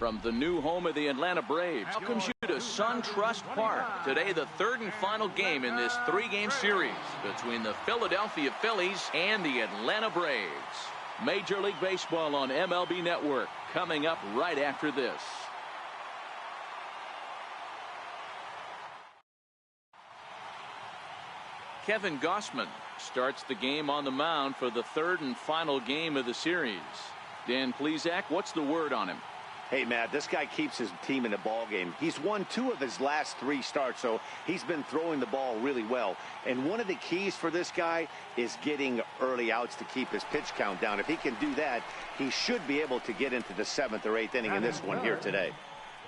From the new home of the Atlanta Braves comes you to SunTrust Park. Today, the third and final game in this three-game series between the Philadelphia Phillies and the Atlanta Braves. Major League Baseball on MLB Network coming up right after this. Kevin Gausman starts the game on the mound for the third and final game of the series. Dan Plesac, what's the word on him? Hey, Matt, this guy keeps his team in the ball game. He's won 2 of his last 3 starts, so he's been throwing the ball really well. And one of the keys for this guy is getting early outs to keep his pitch count down. If he can do that, he should be able to get into the 7th or 8th inning in this one here today.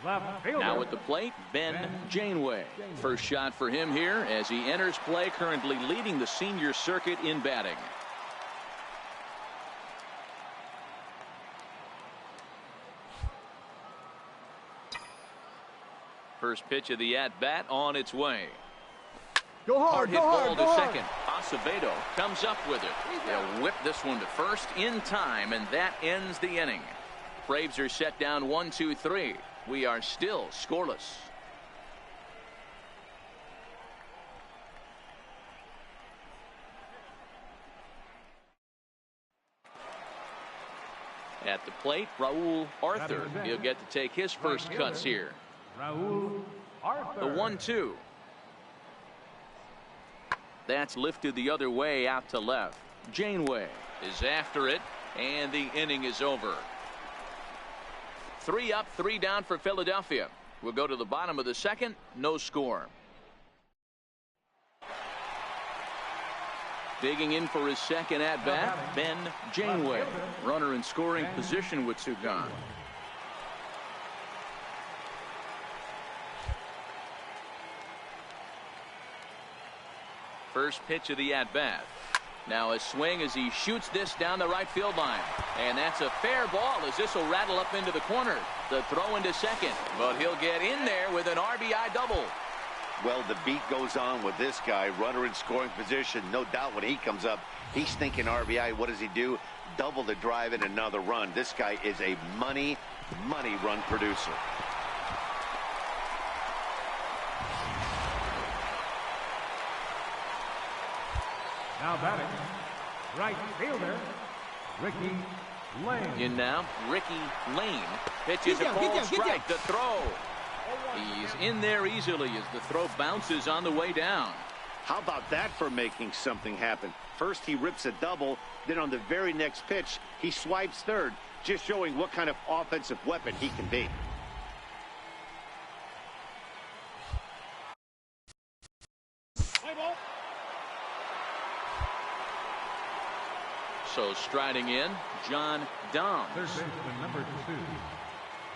Now at the plate, Ben Janeway. First shot for him here as he enters play, currently leading the senior circuit in batting. First pitch of the at-bat on its way. Go hard, hit ball to second. Acevedo comes up with it. They'll whip this one to first in time, and that ends the inning. Braves are set down 1-2-3. We are still scoreless. At the plate, Raul Arthur. He'll get to take his first cuts here. Raul Arthur. The 1-2. That's lifted the other way out to left. Janeway is after it, and the inning is over. 3 up, 3 down for Philadelphia. We'll go to the bottom of the second. No score. Digging in for his second at-bat, Ben Janeway. Runner in scoring position with 2 gone. First pitch of the at-bat. Now a swing as he shoots this down the right field line. And that's a fair ball as this will rattle up into the corner. The throw into second. But he'll get in there with an RBI double. Well, the beat goes on with this guy. Runner in scoring position. No doubt when he comes up, he's thinking RBI. What does he do? Double the drive and another run. This guy is a money run producer. Now batting, right fielder, Ricky Lane. In now, Ricky Lane pitches a full strike. The throw. He's in there easily as the throw bounces on the way down. How about that for making something happen? First he rips a double, then on the very next pitch he swipes third, just showing what kind of offensive weapon he can be. So striding in, John Dom. Third baseman number 2,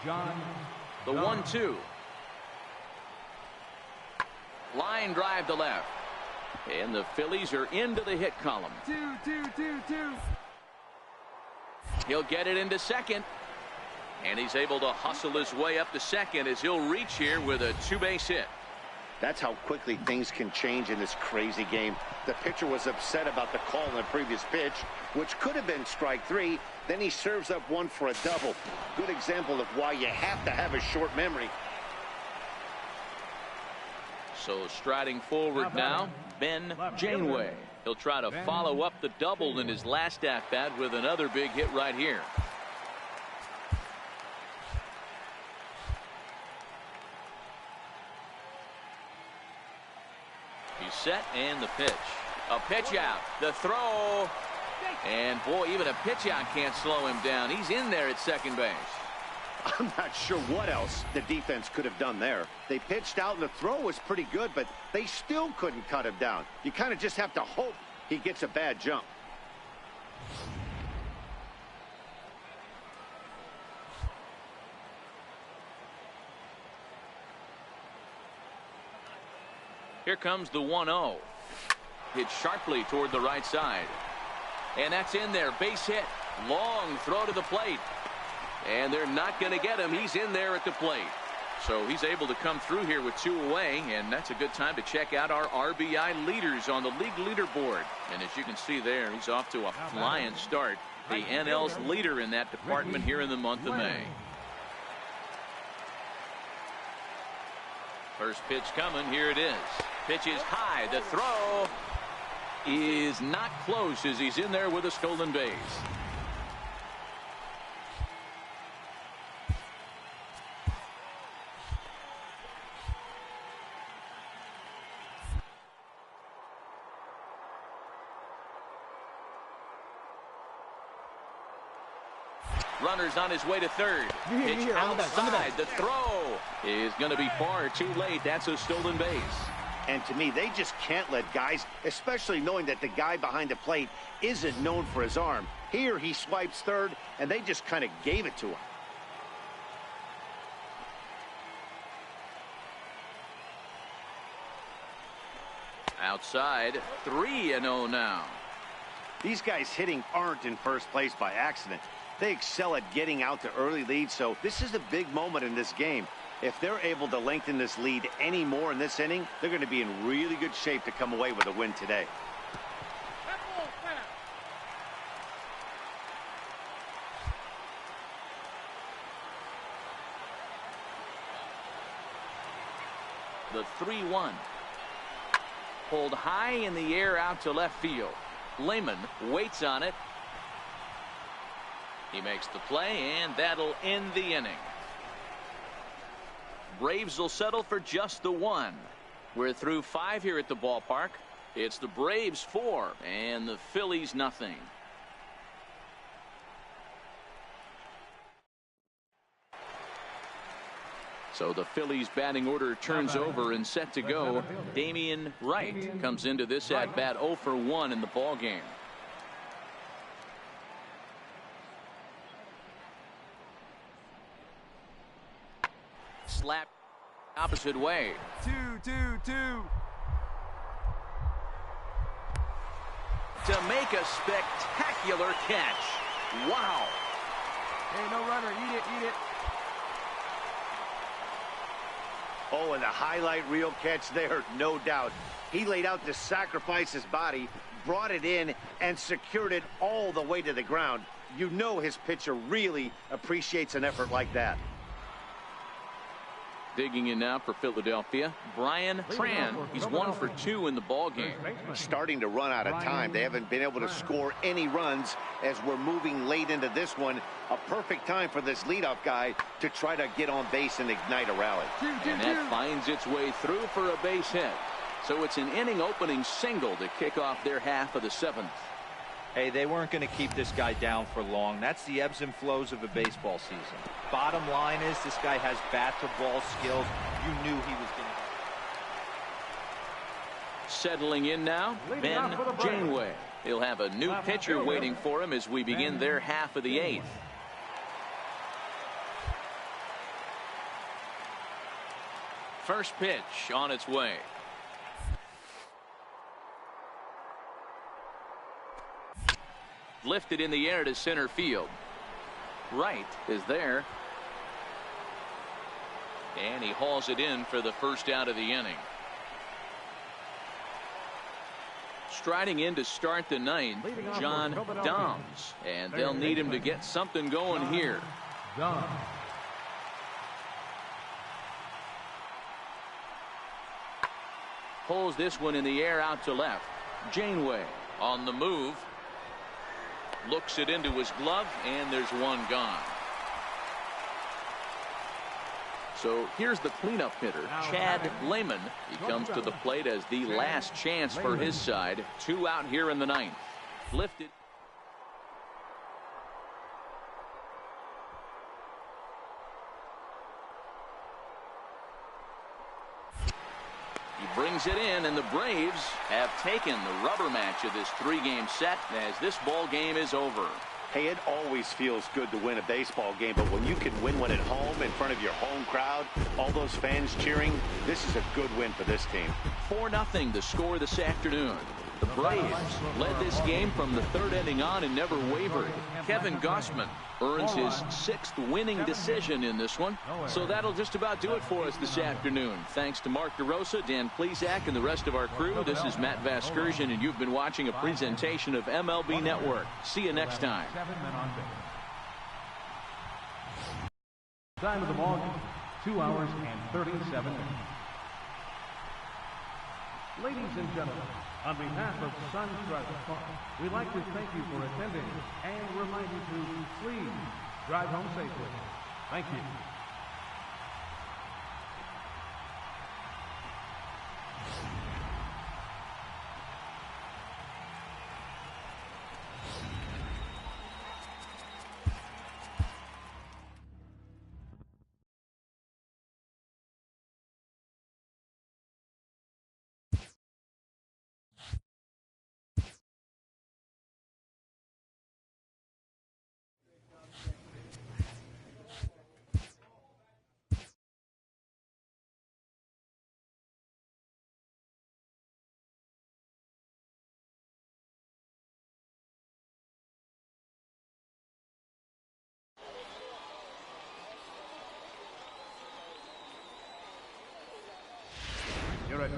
John. The 1-2. Line drive to left. And the Phillies are into the hit column. 2. He'll get it into second. And he's able to hustle his way up to second as he'll reach here with a 2-base hit. That's how quickly things can change in this crazy game. The pitcher was upset about the call in the previous pitch, which could have been strike 3. Then he serves up one for a double. Good example of why you have to have a short memory. So striding forward now, Ben Janeway. He'll try to follow up the double in his last at-bat with another big hit right here. He's set and the pitch. A pitch out. The throw. And boy, even a pitch out can't slow him down. He's in there at second base. I'm not sure what else the defense could have done there. They pitched out and the throw was pretty good, but they still couldn't cut him down. You kind of just have to hope he gets a bad jump. Here comes the 1-0. Hit sharply toward the right side. And that's in there. Base hit. Long throw to the plate. And they're not going to get him. He's in there at the plate. So he's able to come through here with 2 away. And that's a good time to check out our RBI leaders on the league leaderboard. And as you can see there, he's off to a flying start. The NL's leader in that department here in the month of May. First pitch coming. Here it is. Pitch is high. The throw is not close as he's in there with a stolen base. Runner's on his way to third. Pitch outside. The throw is going to be far too late. That's a stolen base. And to me, they just can't let guys, especially knowing that the guy behind the plate isn't known for his arm. Here he swipes third, and they just kind of gave it to him. Outside, 3-0 now. These guys hitting aren't in first place by accident. They excel at getting out to early leads, so this is a big moment in this game. If they're able to lengthen this lead any more in this inning, they're going to be in really good shape to come away with a win today. The 3-1. Pulled high in the air out to left field. Lehman waits on it. He makes the play, and that'll end the inning. Braves will settle for just the one. We're through 5 here at the ballpark. It's the Braves 4 and the Phillies nothing. So the Phillies batting order turns over and set to go. Damian Wright comes into this at bat 0 for 1 in the ball game. Slap opposite way. 2-2-2. To make a spectacular catch. Wow. Hey, no runner. Eat it, eat it. Oh, and the highlight reel catch there, no doubt. He laid out to sacrifice his body, brought it in, and secured it all the way to the ground. You know his pitcher really appreciates an effort like that. Digging in now for Philadelphia, Brian Tran. He's 1 for 2 in the ball game. Starting to run out of time. They haven't been able to score any runs as we're moving late into this one. A perfect time for this leadoff guy to try to get on base and ignite a rally. And that finds its way through for a base hit. So it's an inning opening single to kick off their half of the 7th. Hey, they weren't going to keep this guy down for long. That's the ebbs and flows of a baseball season. Bottom line is this guy has bat-to-ball skills. You knew he was going to. Settling in now, Ben Janeway. He'll have a new pitcher waiting for him as we begin their half of the 8th. First pitch on its way. Lifted in the air to center field. Wright is there. And he hauls it in for the first out of the inning. Striding in to start the 9th, John Doms. And they'll need him to get something going here. Pulls this one in the air out to left. Janeway on the move. Looks it into his glove, and there's one gone. So here's the cleanup hitter, Chad Lehman. He comes to the plate as the last chance for his side. 2 out here in the 9th. Lifted. He brings it in, and the Braves have taken the rubber match of this 3-game set as this ball game is over. Hey, it always feels good to win a baseball game, but when you can win one at home in front of your home crowd, all those fans cheering, this is a good win for this team. 4-0 the score this afternoon. The Braves led this game from the 3rd inning on and never wavered. Kevin Gossman earns his 6th winning decision in this one. So that'll just about do it for us this afternoon. Thanks to Mark DeRosa, Dan Plesac, and the rest of our crew. This is Matt Vasgersian, and you've been watching a presentation of MLB Network. See you next time. Time of the ball game, 2 hours and 37 minutes. Ladies and gentlemen, on behalf of Suntrust Farm, we'd like to thank you for attending and remind you to please drive home safely. Thank you.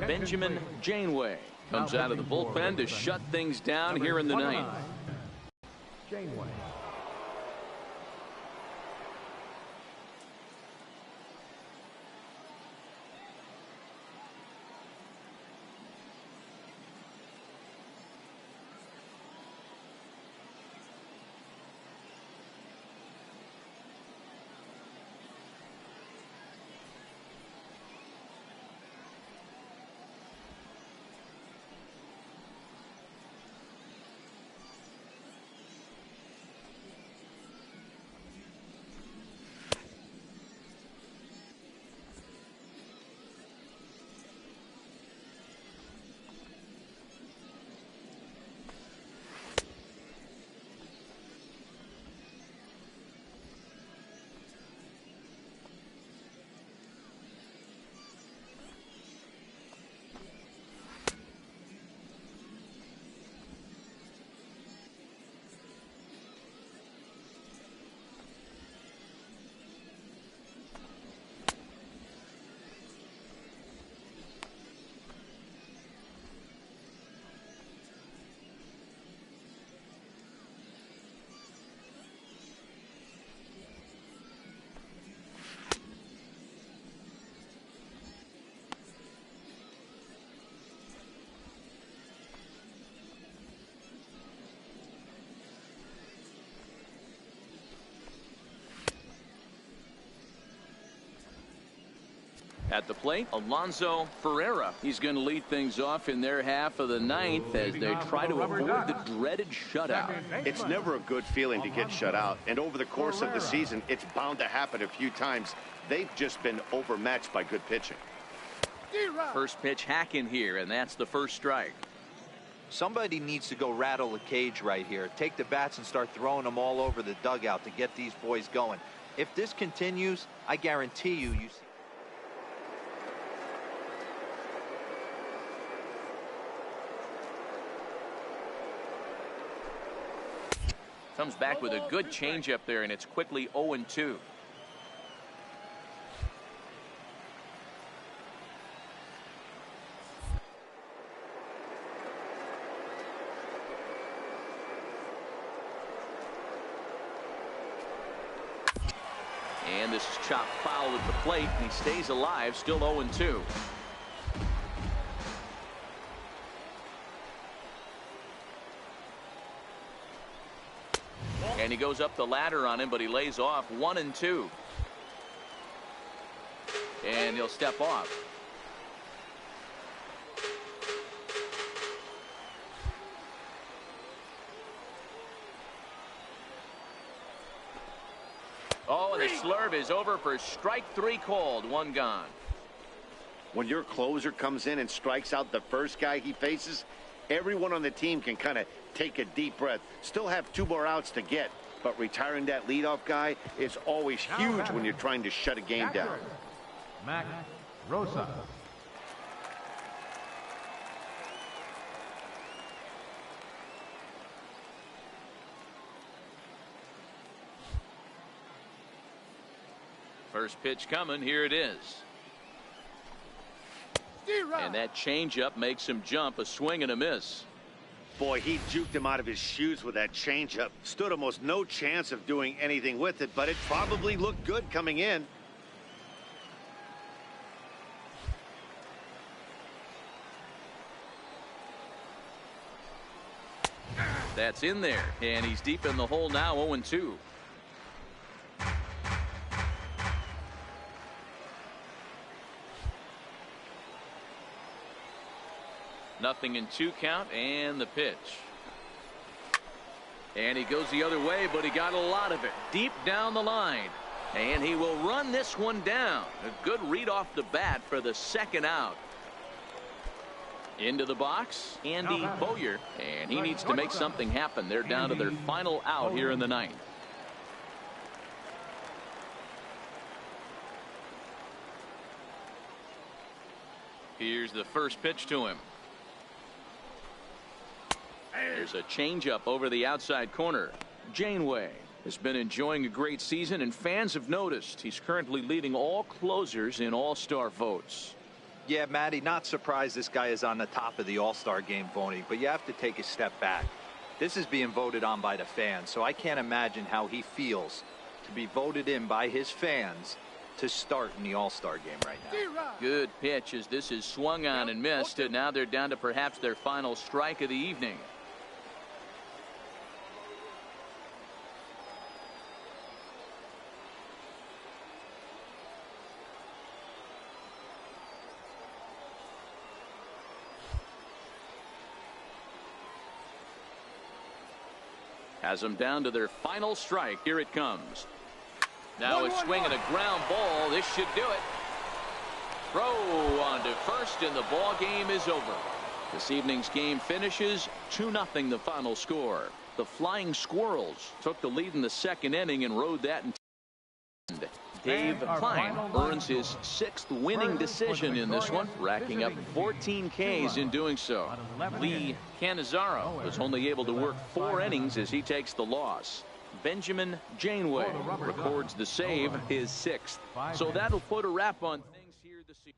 Benjamin Janeway comes out of the bullpen to shut things down here in the ninth. Janeway. At the plate, Alonso Ferreira. He's going to lead things off in their half of the ninth as they try to avoid the dreaded shutout. It's never a good feeling to get shut out, and over the course of the season, it's bound to happen a few times. They've just been overmatched by good pitching. First pitch hacking here, and that's the first strike. Somebody needs to go rattle the cage right here. Take the bats and start throwing them all over the dugout to get these boys going. If this continues, I guarantee you see. Comes back with a good changeup there, and it's quickly 0-2. And this is chopped foul at the plate, and he stays alive, still 0-2. And he goes up the ladder on him, but he lays off 1-2. And he'll step off. Oh, and the slurve is over for strike three called. One gone. When your closer comes in and strikes out the first guy he faces, everyone on the team can kind of take a deep breath. Still have 2 more outs to get, but retiring that leadoff guy is always huge when you're trying to shut a game down. Mac Rosa. First pitch coming. Here it is. And that changeup makes him jump. A swing and a miss. Boy, he juked him out of his shoes with that changeup. Stood almost no chance of doing anything with it, but it probably looked good coming in. That's in there, and he's deep in the hole now, 0-2. Nothing in 2 count, and the pitch. And he goes the other way, but he got a lot of it deep down the line. And he will run this one down. A good read off the bat for the 2nd out. Into the box, Andy Bowyer, and he needs to make something happen. They're down to their final out here in the 9th. Here's the first pitch to him. There's a changeup over the outside corner. Janeway has been enjoying a great season, and fans have noticed he's currently leading all closers in All-Star votes. Yeah, Matty, not surprised this guy is on the top of the All-Star game voting, but you have to take a step back. This is being voted on by the fans, so I can't imagine how he feels to be voted in by his fans to start in the All-Star game right now. Good pitch as this is swung on and missed, and now they're down to perhaps their final strike of the evening. Has them down to their final strike. Here it comes. Now a swing and a ground ball. This should do it. Throw on to first, and the ball game is over. This evening's game finishes 2-0 the final score. The Flying Squirrels took the lead in the 2nd inning and rode that in. Dave Klein earns his 6th winning decision in this one, racking up 14 Ks in doing so. Lee Canizaro was only able to work 4 innings as he takes the loss. Benjamin Janeway records the save, his 6th. So that'll put a wrap on things here this season.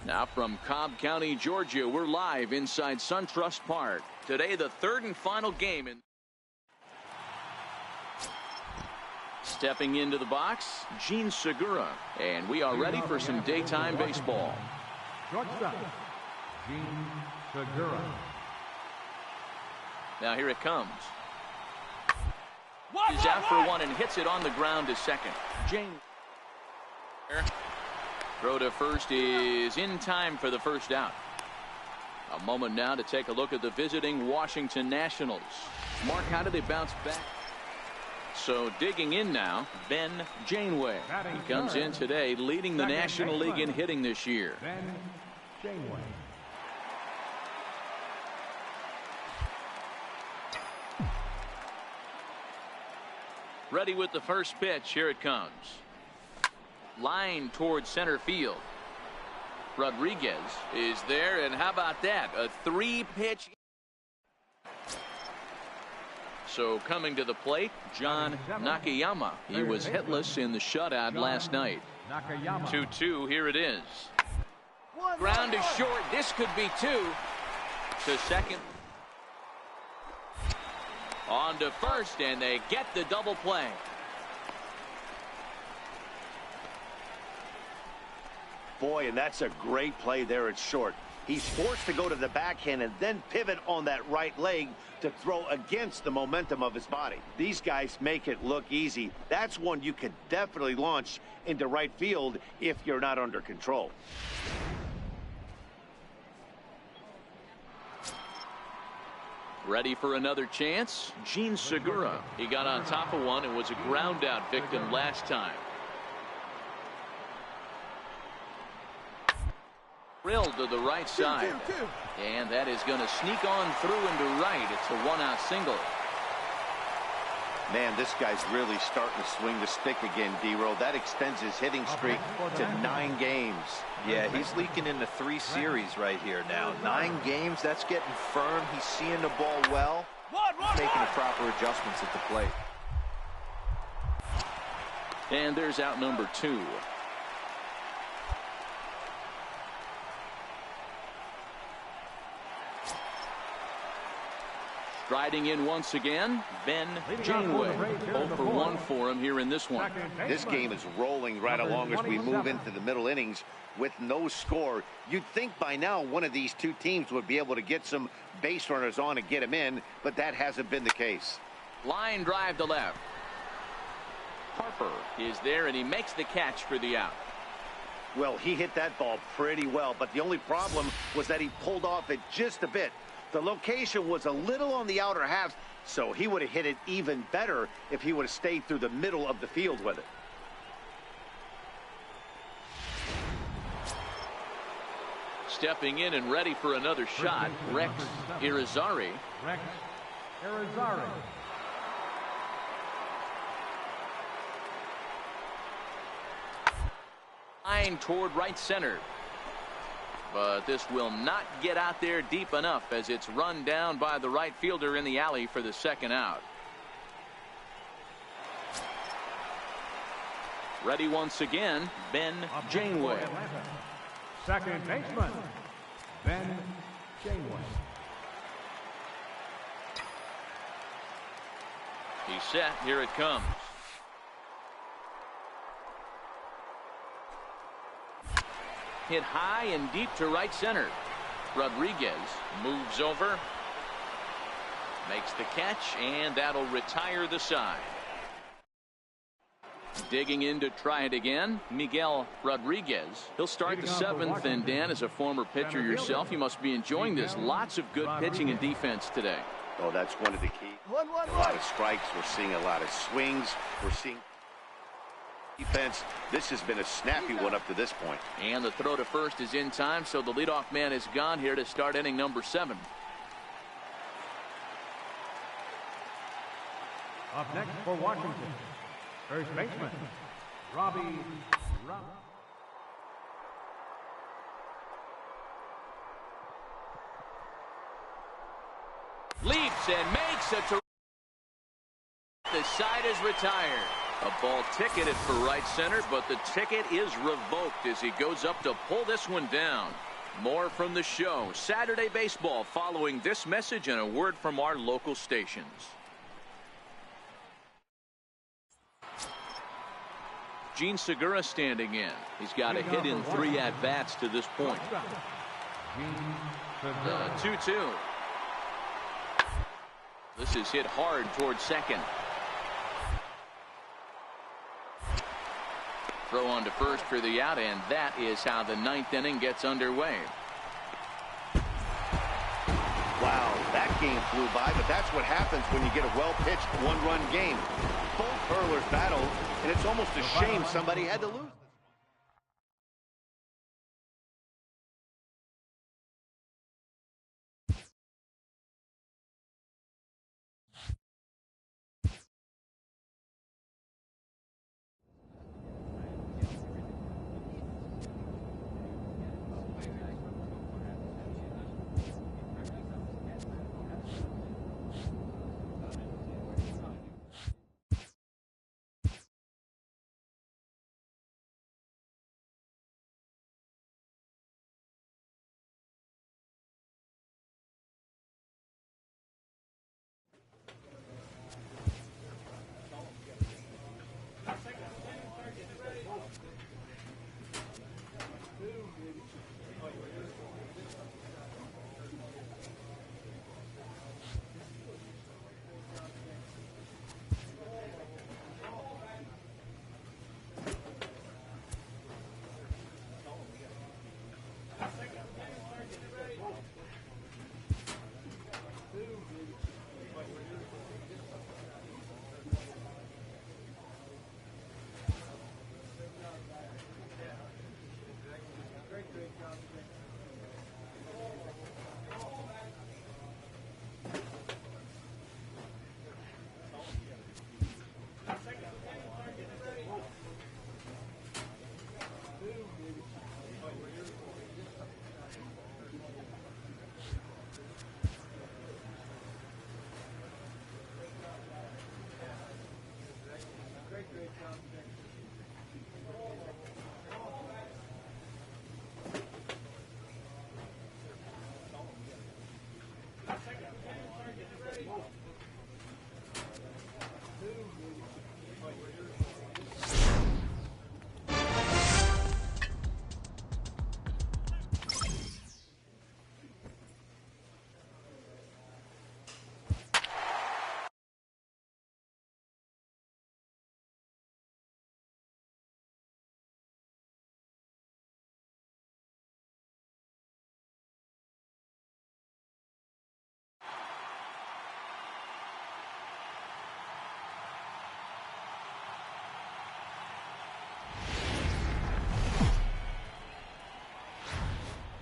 Now from Cobb County, Georgia, we're live inside SunTrust Park. Today, the 3rd and final game. Stepping into the box, Gene Segura. And we are ready for some daytime baseball. Shortstop, Gene Segura. Now here it comes. He's out for one and hits it on the ground to second. Jane. Throw to first is in time for the first out. A moment now to take a look at the visiting Washington Nationals. Mark, how do they bounce back? So digging in now, Ben Janeway. He comes in today leading the National League in hitting this year. Ben Janeway. Ready with the first pitch. Here it comes. Line towards center field. Rodriguez is there, and how about that? A 3-pitch. So coming to the plate, John Nakayama. He was hitless in the shutout last night. 2-2. Here it is. Ground is short. This could be 2. To second. On to first, and they get the double play. Boy, and that's a great play there at short. He's forced to go to the backhand and then pivot on that right leg to throw against the momentum of his body. These guys make it look easy. That's one you could definitely launch into right field if you're not under control. Ready for another chance? Gene Segura. He got on top of one and was a ground out victim last time. Drilled to the right side. And that is going to sneak on through into right. It's a 1-out single. Man, this guy's really starting to swing the stick again, D-Row. That extends his hitting streak to 9 games. Yeah, he's leaking into 3 series right here now. 9 games, that's getting firm. He's seeing the ball well. He's making the proper adjustments at the plate. And there's out number 2. Striding in once again, Ben Janeway. 0 for 1 for him here in this one. This game is rolling right along as we move into the middle innings with no score. You'd think by now one of these two teams would be able to get some base runners on and get them in, but that hasn't been the case. Line drive to left. Harper is there, and he makes the catch for the out. Well, he hit that ball pretty well, but the only problem was that he pulled off it just a bit. The location was a little on the outer half, so he would have hit it even better if he would have stayed through the middle of the field with it. Stepping in and ready for another shot, Rex Irizarry. Rex Irizarry. Line toward right center. But this will not get out there deep enough as it's run down by the right fielder in the alley for the second out. Ready once again, Ben Janeway. Second baseman, Ben Janeway. He's set. Here it comes. Hit high and deep to right center. Rodriguez moves over, makes the catch, and that'll retire the side. Digging in to try it again, Miguel Rodriguez. He'll start the 7th, and Dan, as a former pitcher yourself, you must be enjoying this. Lots of good pitching and defense today. Oh, that's one of the keys. A lot of strikes. We're seeing a lot of swings. We're seeing defense. This has been a snappy one up to this point. And the throw to first is in time, so the leadoff man is gone here to start inning number 7. Up next for Washington, first baseman, Robbie Rob. Leaps and makes a the side is retired. A ball ticketed for right center, but the ticket is revoked as he goes up to pull this one down. More from the show. Saturday Baseball following this message and a word from our local stations. Gene Segura standing in. He's got a hit in 3 at-bats to this point. 2-2. This is hit hard towards second. Throw on to first for the out, and that is how the ninth inning gets underway. Wow, that game flew by, but that's what happens when you get a well-pitched one-run game. Both hurlers battled, and it's almost a shame somebody had to lose.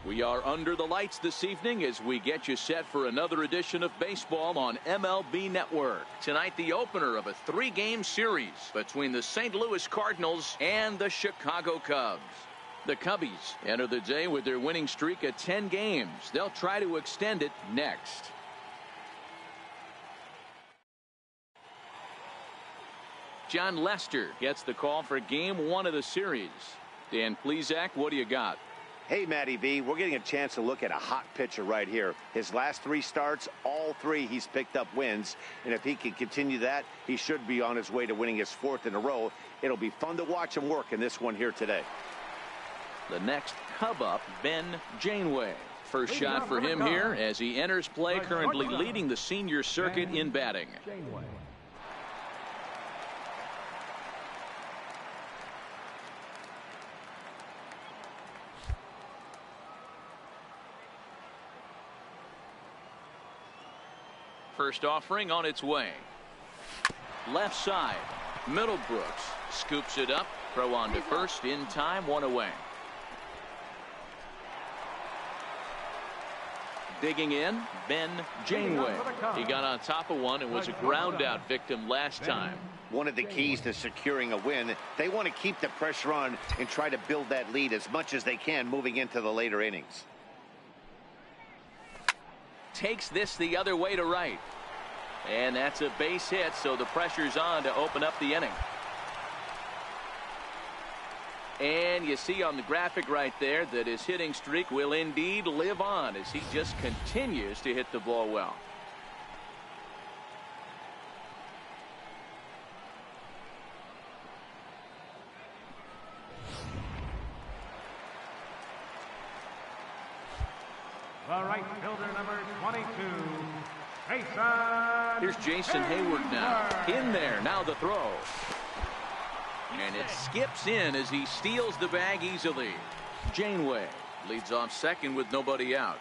We are under the lights this evening as we get you set for another edition of baseball on MLB Network. Tonight, the opener of a 3-game series between the St. Louis Cardinals and the Chicago Cubs. The Cubbies enter the day with their winning streak at 10 games. They'll try to extend it next. John Lester gets the call for game 1 of the series. Dan Plesac, what do you got? Hey, Matty V, we're getting a chance to look at a hot pitcher right here. His last 3 starts, all 3 he's picked up wins. And if he can continue that, he should be on his way to winning his 4th in a row. It'll be fun to watch him work in this one here today. The next Cub up, Ben Janeway. First shot for him here as he enters play, currently leading the senior circuit in batting. First offering on its way. Left side. Middlebrooks scoops it up. Throw on to first in time, 1 away. Digging in, Ben Janeway. He got on top of one and was a ground out victim last time. One of the keys to securing a win, they want to keep the pressure on and try to build that lead as much as they can moving into the later innings. Takes this the other way to right. And that's a base hit, so the pressure's on to open up the inning. And you see on the graphic right there that his hitting streak will indeed live on as he just continues to hit the ball well. The right fielder, number 22, Jason. Here's Jason Hayward now. In there, now the throw. And it skips in as he steals the bag easily. Janeway leads off second with nobody out.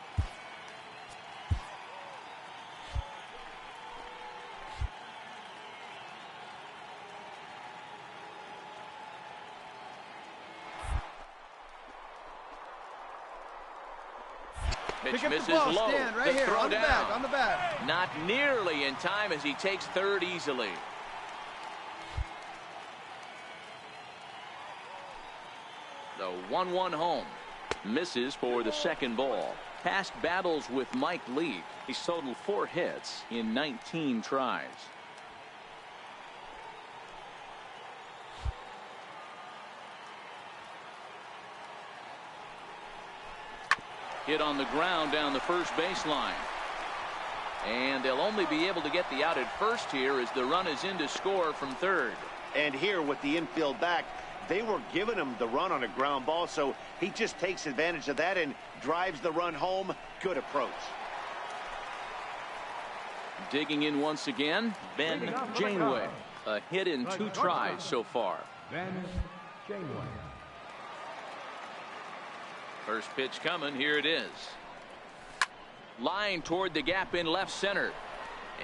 Pitch misses low. Stand right here throw on the down. back, on the back. Not nearly in time as he takes third easily. The 1-1 home. Misses for the second ball. Past battles with Mike Leake. He's totaled 4 hits in 19 tries. Hit on the ground down the first baseline. And they'll only be able to get the out at first here as the run is in to score from third. And here with the infield back, they were giving him the run on a ground ball, so he just takes advantage of that and drives the run home. Good approach. Digging in once again, Ben Janeway. A hit in 2 tries so far. Ben Janeway. First pitch coming. Here it is. Line toward the gap in left center.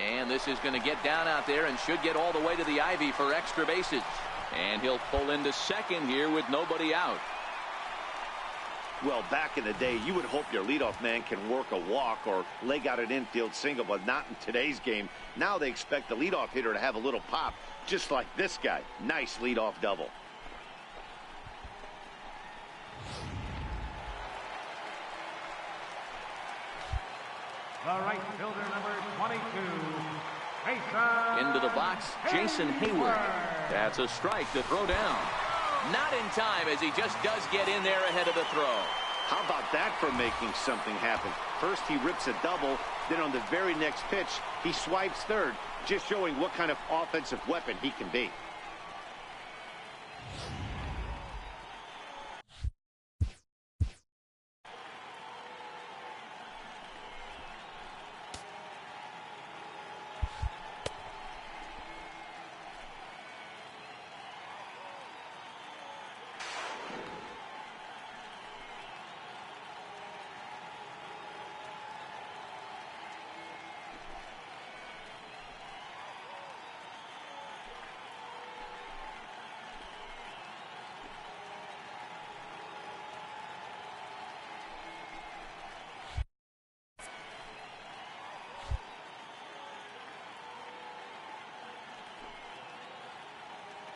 And this is going to get down out there and should get all the way to the ivy for extra bases. And he'll pull into second here with nobody out. Well, back in the day, you would hope your leadoff man can work a walk or leg out an infield single, but not in today's game. Now they expect the leadoff hitter to have a little pop, just like this guy. Nice leadoff double. The right fielder, number 22, Jason. Into the box, Jason Hayward. That's a strike to throw down. Not in time as he just does get in there ahead of the throw. How about that for making something happen? First he rips a double, then on the very next pitch he swipes third, just showing what kind of offensive weapon he can be.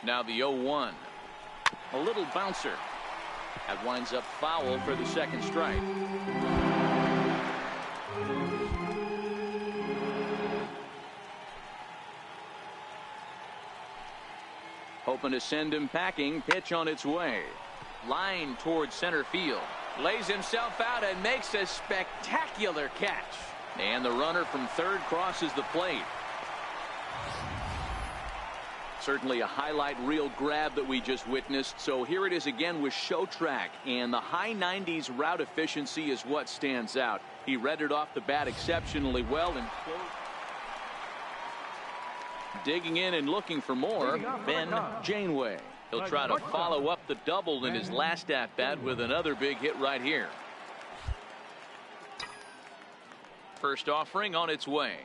Now the 0-1. A little bouncer. That winds up foul for the second strike. Hoping to send him packing. Pitch on its way. Line towards center field. Lays himself out and makes a spectacular catch. And the runner from third crosses the plate. Certainly a highlight reel grab that we just witnessed. So here it is again with show track, and the high 90s route efficiency is what stands out. He read it off the bat exceptionally well and digging in and looking for more. Ben Janeway. He'll try to follow up the double in his last at bat with another big hit right here. First offering on its way.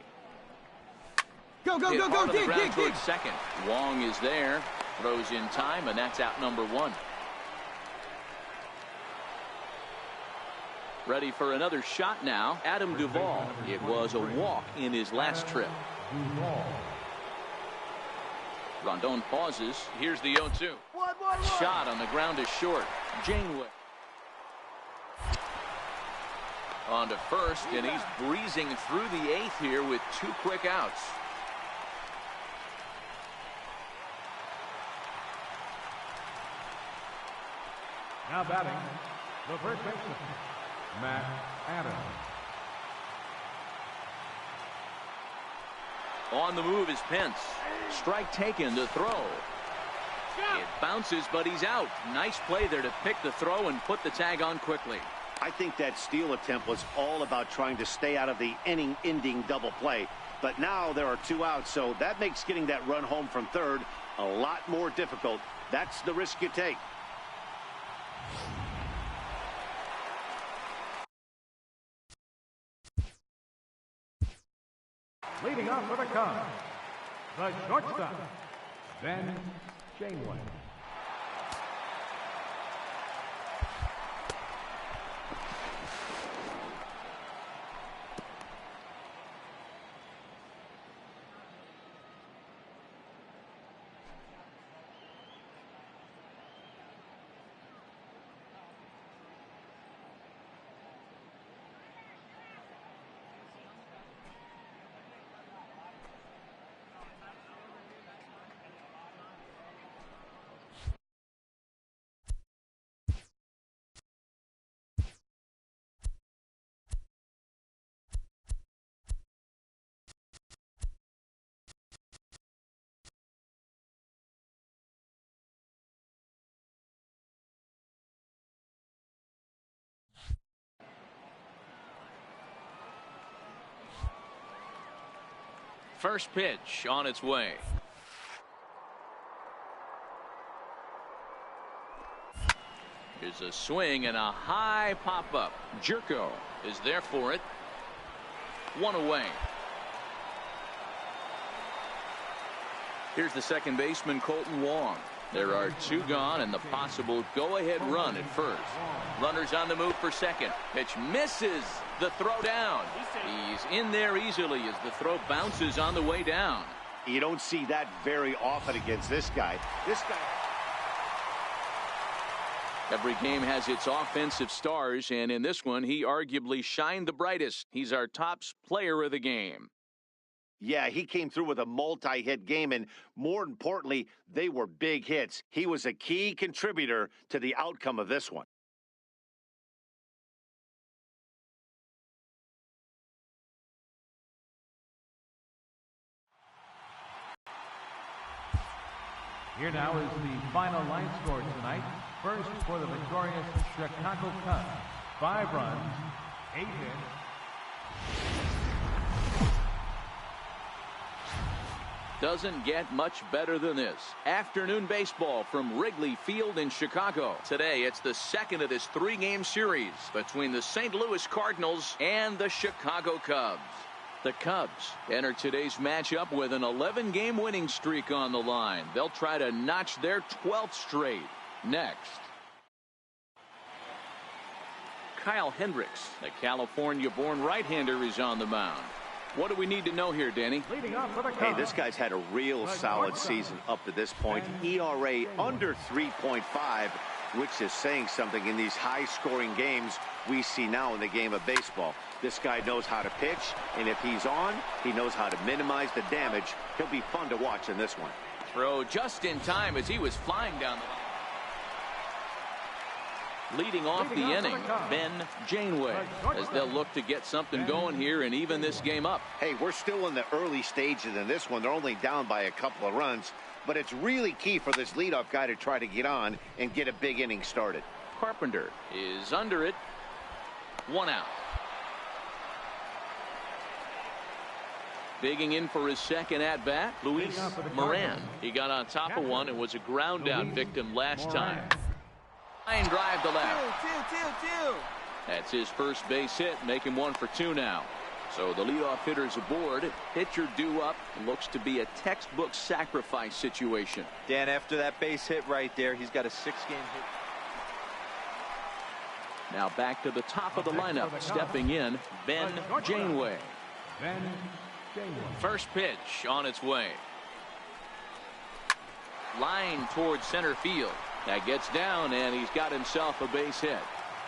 Go, go, go, go, dig, dig, dig. Second. Wong is there. Throws in time, and that's out number 1. Ready for another shot now. Adam Duvall. It was a walk in his last trip. Rondon pauses. Here's the 0-2. Shot on the ground is short. Janeway. On to first, and he's breezing through the 8th here with 2 quick outs. Now batting, the first baseman, Matt Adams. On the move is Pence. Strike taken to throw. It bounces, but he's out. Nice play there to pick the throw and put the tag on quickly. I think that steal attempt was all about trying to stay out of the inning-ending double play. But now there are 2 outs, so that makes getting that run home from third a lot more difficult. That's the risk you take. Leading off for the Cubs, the shortstop, Ben Janeway. First pitch on its way. Here's a swing and a high pop-up. Jerko is there for it. 1 away. Here's the second baseman, Colton Wong. There are 2 gone and the possible go-ahead run at first. Runners on the move for second. Pitch misses. The throw down. He's in there easily as the throw bounces on the way down. You don't see that very often against this guy. Every game has its offensive stars, and in this one, he arguably shined the brightest. He's our top player of the game. Yeah, he came through with a multi-hit game, and more importantly, they were big hits. He was a key contributor to the outcome of this one. Here now is the final line score tonight. First for the victorious Chicago Cubs. 5 runs, 8 hits. Doesn't get much better than this. Afternoon baseball from Wrigley Field in Chicago. Today, it's the second of this 3-game series between the St. Louis Cardinals and the Chicago Cubs. The Cubs enter today's matchup with an 11-game winning streak on the line. They'll try to notch their 12th straight. Next, Kyle Hendricks, the California-born right-hander, is on the mound. What do we need to know here, Danny? Hey, this guy's had a real solid season up to this point. ERA under 3.5, which is saying something in these high-scoring games we see now in the game of baseball. This guy knows how to pitch, and if he's on, he knows how to minimize the damage. He'll be fun to watch in this one. Throw just in time as he was flying down the line. Leading off the inning, Ben Janeway, as they'll look to get something going here and even this game up. Hey, we're still in the early stages in this one. They're only down by a couple of runs, but it's really key for this leadoff guy to try to get on and get a big inning started. Carpenter is under it. 1 out. Digging in for his second at-bat, Luis Moran. He got on top of one and was a ground-out victim last time. Line drive to left. That's his first base hit, making 1 for 2 now. So the leadoff hitter's aboard. Pitcher due up. Looks to be a textbook sacrifice situation. Dan, after that base hit right there, he's got a 6-game hit. Now back to the top of the lineup. Stepping in, Ben Janeway. First pitch on its way. Line towards center field. That gets down, and he's got himself a base hit.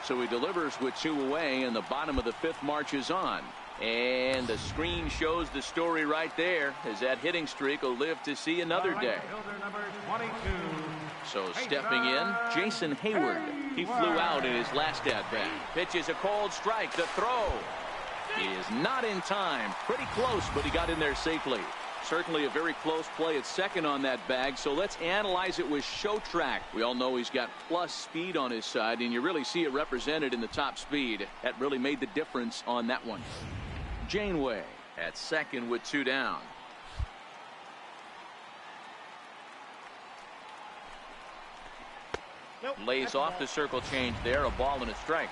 So he delivers with 2 away, and the bottom of the 5th marches on. And the screen shows the story right there, as that hitting streak will live to see another day. So stepping in, Jason Hayward. He flew out in his last at-bat. Pitches a cold strike. The throw is not in time. Pretty close, but he got in there safely. Certainly a very close play at second on that bag, so let's analyze it with show track. We all know he's got plus speed on his side, and you really see it represented in the top speed. That really made the difference on that one. Janeway at second with 2 down. Lays off the circle change there, a ball and a strike.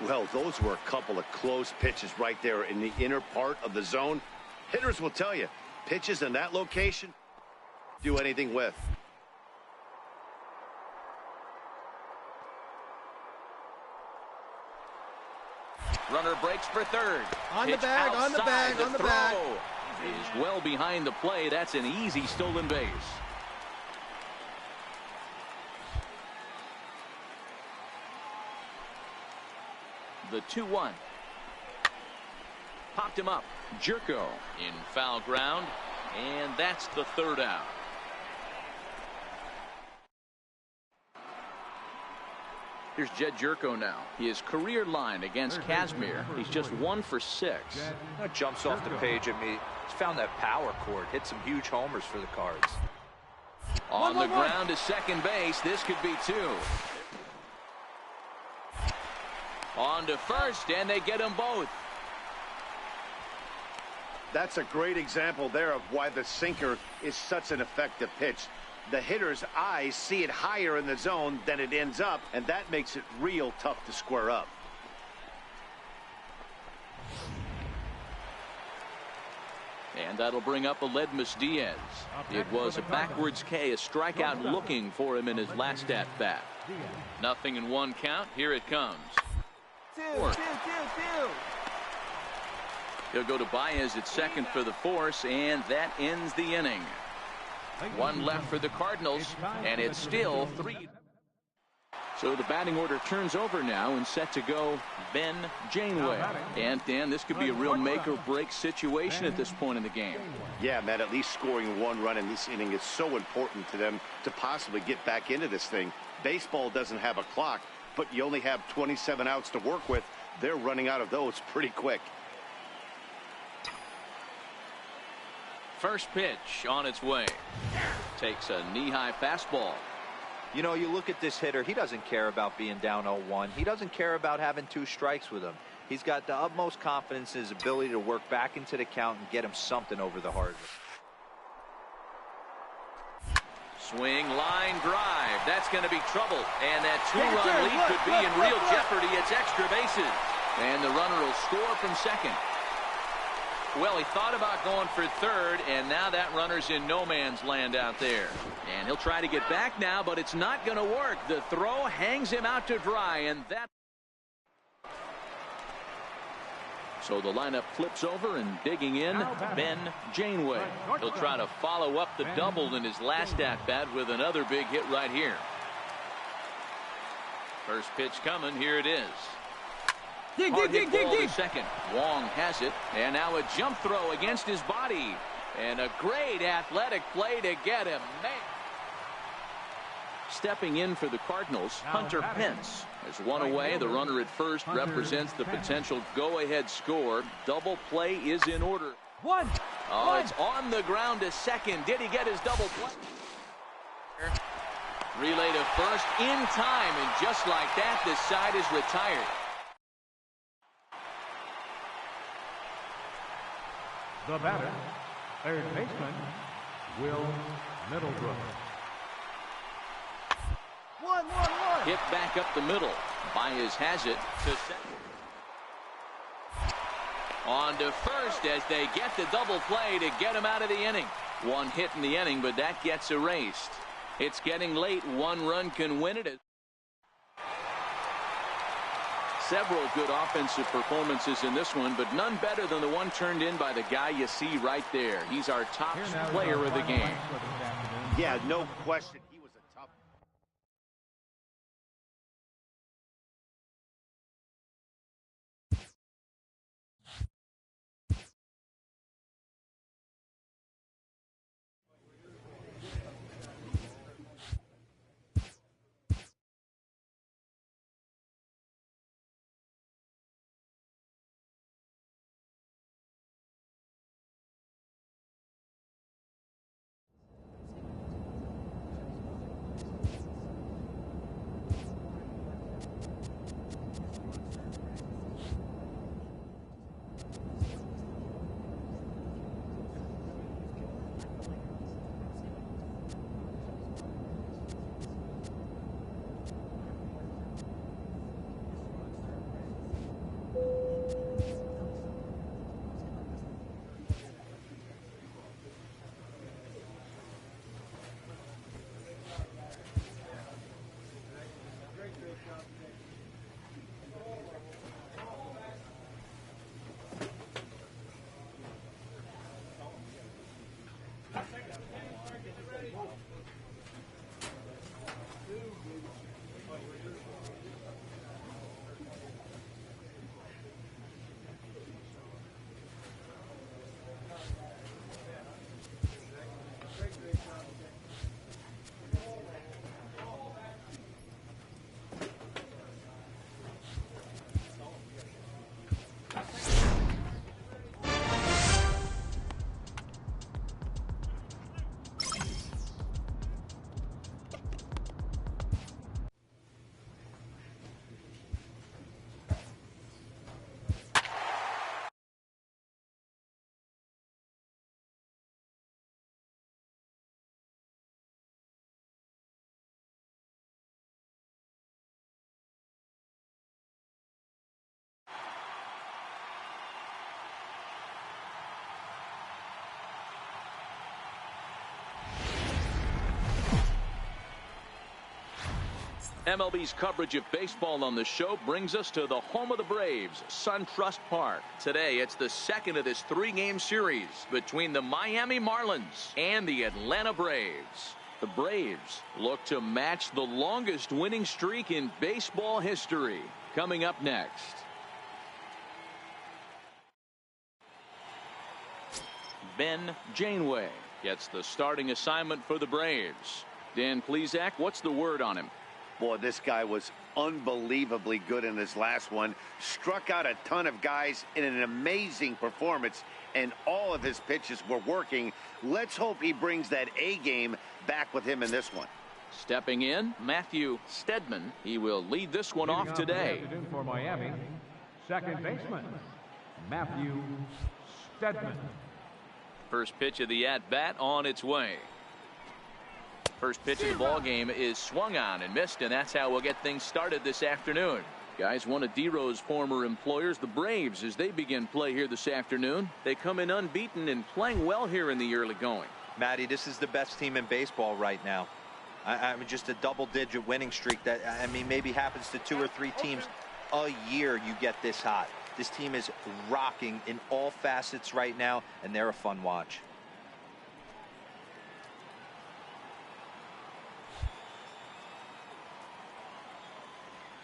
Well, those were a couple of close pitches right there in the inner part of the zone. Hitters will tell you, pitches in that location, do anything with. Runner breaks for third. On the bag, on the bag, on the bag. He's well behind the play. That's an easy stolen base. The 2-1. Popped him up. Jerko in foul ground, and that's the 3rd out. Here's Jed Jerko now. His career line against Kazmir. He's just 1 for 6. That jumps off the page at me. He's found that power chord. Hit some huge homers for the Cards. On the ground to second base. This could be 2. On to first, and they get them both. That's a great example there of why the sinker is such an effective pitch. The hitter's eyes see it higher in the zone than it ends up, and that makes it real tough to square up. And that'll bring up Aledmus Diaz. It was a backwards K, a strikeout looking for him in his last at-bat. Nothing in 1 count. Here it comes. Two. He'll go to Baez at second for the force, and that ends the inning. 1 left for the Cardinals, and it's still 3. So the batting order turns over now and set to go Ben Janeway. And Dan, this could be a real make or break situation at this point in the game. Yeah, Matt, at least scoring 1 run in this inning is so important to them to possibly get back into this thing. Baseball doesn't have a clock, but you only have 27 outs to work with. They're running out of those pretty quick. First pitch on its way. Takes a knee-high fastball. You know, you look at this hitter, he doesn't care about being down 0-1. He doesn't care about having 2 strikes with him. He's got the utmost confidence in his ability to work back into the count and get him something over the hard. Swing, line drive. That's going to be trouble. And that 2-run lead could be in real jeopardy. It's extra bases. And the runner will score from second. Well, he thought about going for third, and now that runner's in no man's land out there. And he'll try to get back now, but it's not going to work. The throw hangs him out to dry, and that. So the lineup flips over, and digging in, Ben Janeway. He'll try to follow up the double in his last at-bat with another big hit right here. First pitch coming. Here it is. Hard hit ball to second. Wong has it, and now a jump throw against his body, and a great athletic play to get him. Stepping in for the Cardinals, Hunter Pence has 1 away. The runner at first represents the potential go-ahead score. Double play is in order. It's on the ground to second. Did he get his double play? Relay to first in time, and just like that, this side is retired. The batter, third baseman, Will Middlebrook. 1. Hit back up the middle. Baez has it to second. On to first as they get the double play to get him out of the inning. 1 hit in the inning, but that gets erased. It's getting late. 1 run can win it. Several good offensive performances in this one, but none better than the one turned in by the guy you see right there. He's our top player of the game. Yeah, no question. MLB's coverage of baseball on the show brings us to the home of the Braves, SunTrust Park. Today, it's the second of this three-game series between the Miami Marlins and the Atlanta Braves. The Braves look to match the longest winning streak in baseball history. Coming up next. Ben Janeway gets the starting assignment for the Braves. Dan Plesac, what's the word on him? Boy, this guy was unbelievably good in his last one. Struck out a ton of guys in an amazing performance, and all of his pitches were working. Let's hope he brings that A game back with him in this one. Stepping in, Matthew Stedman. He will lead this one off today. For Miami, second baseman, Matthew Stedman. First pitch of the at-bat on its way. First pitch of the ball game is swung on and missed, and that's how we'll get things started this afternoon. Guys, one of D-Row's former employers, the Braves, as they begin play here this afternoon. They come in unbeaten and playing well here in the early going. Matty, this is the best team in baseball right now. I mean, just a double-digit winning streak that, I mean, maybe happens to 2 or 3 teams a year you get this hot. This team is rocking in all facets right now, and they're a fun watch.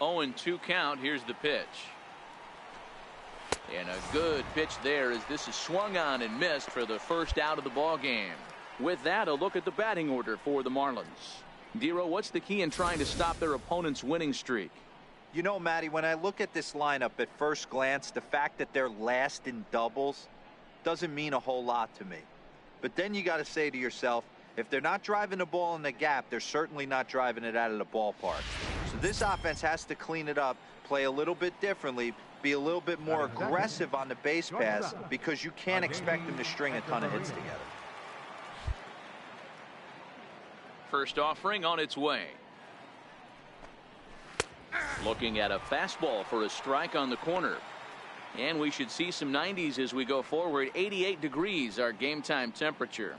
0-2 count. Here's the pitch. And a good pitch there as this is swung on and missed for the first out of the ball game. With that, a look at the batting order for the Marlins. D-Row, what's the key in trying to stop their opponent's winning streak? You know, Matty, when I look at this lineup at first glance, the fact that they're last in doubles doesn't mean a whole lot to me. But then you got to say to yourself, if they're not driving the ball in the gap, they're certainly not driving it out of the ballpark. So this offense has to clean it up, play a little bit differently, be a little bit more aggressive on the base pass, because you can't expect them to string a ton of hits together. First offering on its way. Looking at a fastball for a strike on the corner. And we should see some 90s as we go forward. 88 degrees our game time temperature.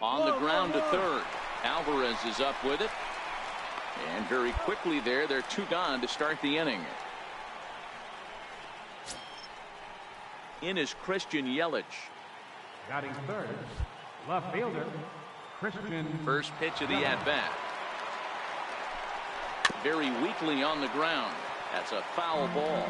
On the ground to third. Alvarez is up with it. And very quickly there, they're 2 gone to start the inning. In is Christian Yelich. Batting third, left fielder, Christian. First pitch of the at-bat. Very weakly on the ground. That's a foul ball.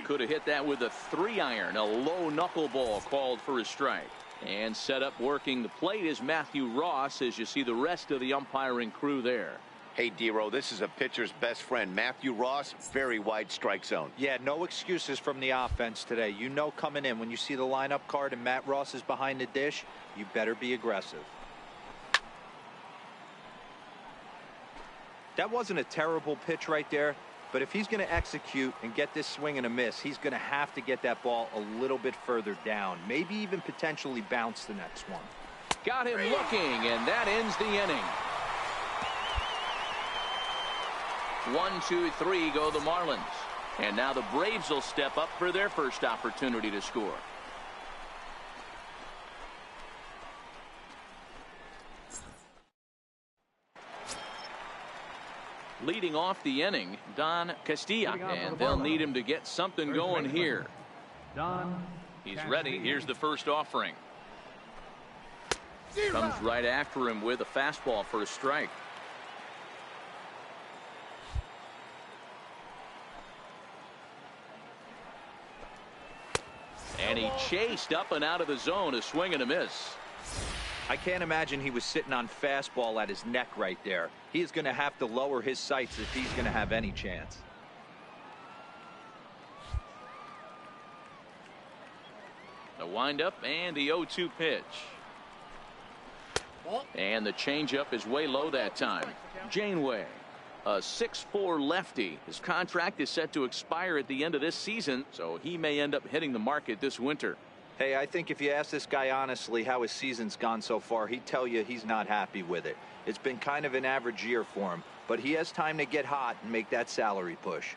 Could have hit that with a 3-iron. A low knuckleball called for a strike. And set up working the plate is Matthew Ross, as you see the rest of the umpiring crew there. Hey, D-Row, this is a pitcher's best friend. Matthew Ross, very wide strike zone. Yeah, no excuses from the offense today. You know coming in, when you see the lineup card and Matt Ross is behind the dish, you better be aggressive. That wasn't a terrible pitch right there. But if he's going to execute and get this swing and a miss, he's going to have to get that ball a little bit further down. Maybe even potentially bounce the next one. Got him looking, and that ends the inning. 1, 2, 3 go the Marlins. And now the Braves will step up for their first opportunity to score. Leading off the inning, Don Castilla, and they'll need him to get something going here. He's ready. Here's the first offering. Comes right after him with a fastball for a strike. And he chased up and out of the zone, a swing and a miss. I can't imagine he was sitting on fastball at his neck right there. He's going to have to lower his sights if he's going to have any chance. The windup and the 0-2 pitch. And the changeup is way low that time. Janeway, a 6'4" lefty. His contract is set to expire at the end of this season, so he may end up hitting the market this winter. Hey, I think if you ask this guy honestly how his season's gone so far, he'd tell you he's not happy with it. It's been kind of an average year for him, but he has time to get hot and make that salary push.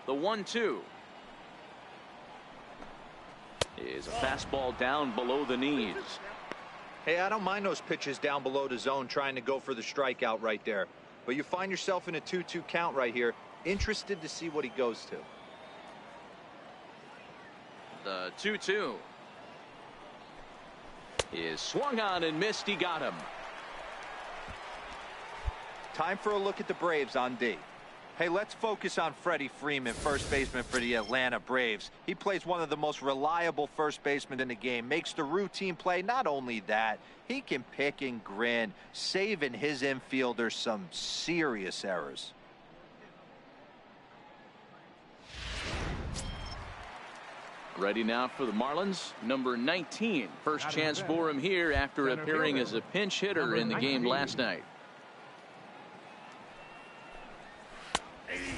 The 1-2 is a fastball down below the knees. Hey, I don't mind those pitches down below the zone trying to go for the strikeout right there. But you find yourself in a 2-2 count right here. Interested to see what he goes to. The 2-2 is swung on and missed. He got him. Time for a look at the Braves on D. Hey, let's focus on Freddie Freeman, first baseman for the Atlanta Braves. He plays one of the most reliable first basemen in the game, makes the routine play. Not only that, he can pick and grin, saving his infielders some serious errors. Ready now for the Marlins, number 19. First chance for him here after appearing as a pinch hitter in the game last night.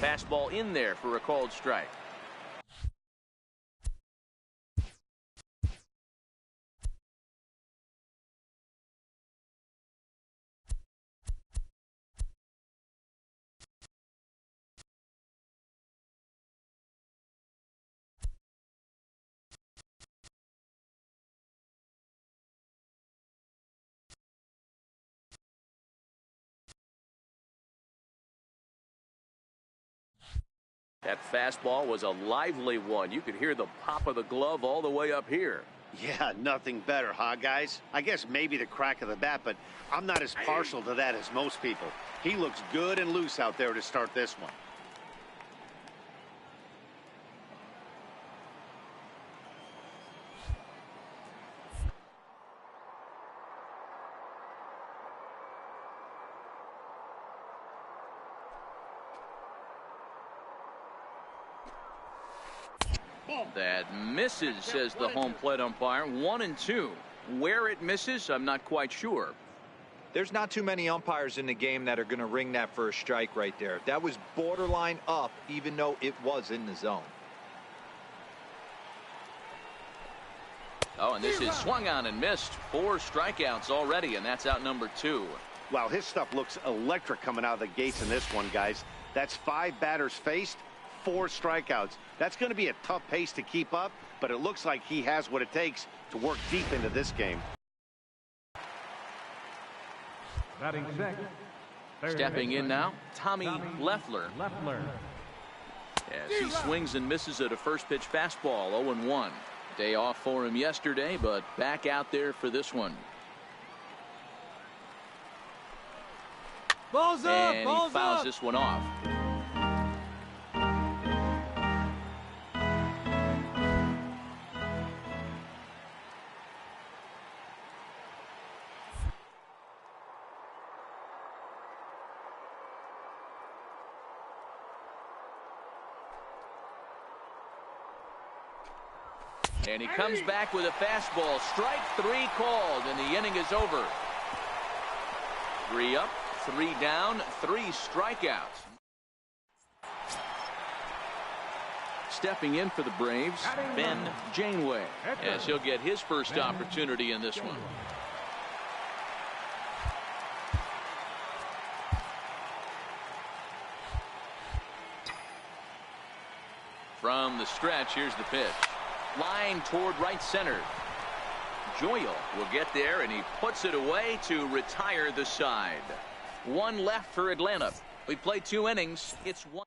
Fastball in there for a called strike. That fastball was a lively one. You could hear the pop of the glove all the way up here. Yeah, nothing better, huh, guys? I guess maybe the crack of the bat, but I'm not as partial to that as most people. He looks good and loose out there to start this one. That misses, says the home plate umpire. 1-2. Where it misses, I'm not quite sure. There's not too many umpires in the game that are going to ring that first strike right there. That was borderline up, even though it was in the zone. Oh, and this is swung on and missed. 4 strikeouts already, and that's out number 2. Wow, his stuff looks electric coming out of the gates in this one, guys. That's 5 batters faced, 4 strikeouts. That's going to be a tough pace to keep up, but it looks like he has what it takes to work deep into this game. Batting sixth. Stepping in now, Tommy Leffler. As he swings and misses at a first pitch fastball. 0-1. Day off for him yesterday, but back out there for this one. Balls up, and balls he fouls up. this one off. And he comes back with a fastball. Strike 3 called, and the inning is over. 3 up, 3 down, 3 strikeouts. Stepping in for the Braves, Ben Janeway, as he'll get his first opportunity in this one. From the stretch, here's the pitch. Line toward right center. Joyal will get there, and he puts it away to retire the side. 1 left for Atlanta. We played 2 innings. It's 1.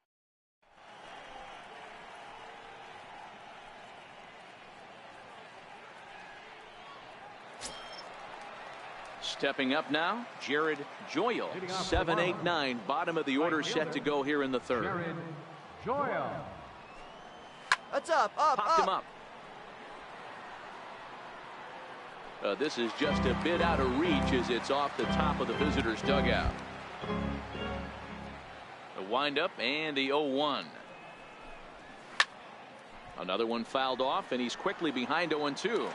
Stepping up now, Jared Joyal. 7, 8, 9. Bottom of the order set to go here in the 3rd. Jared Joyal. That's up, Popped him up. This is just a bit out of reach as it's off the top of the visitor's dugout. The windup and the 0-1. Another one fouled off, and he's quickly behind 0-2.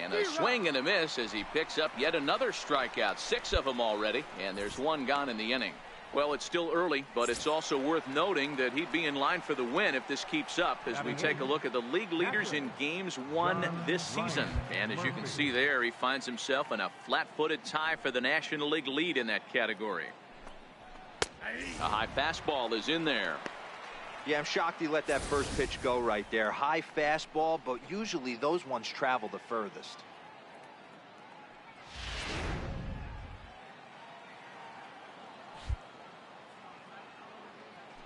And a swing and a miss as he picks up yet another strikeout. 6 of them already, and there's 1 gone in the inning. Well, it's still early, but it's also worth noting that he'd be in line for the win if this keeps up as we take a look at the league leaders in games won this season. And as you can see there, he finds himself in a flat-footed tie for the National League lead in that category. A high fastball is in there. Yeah, I'm shocked he let that first pitch go right there. High fastball, but usually those ones travel the furthest.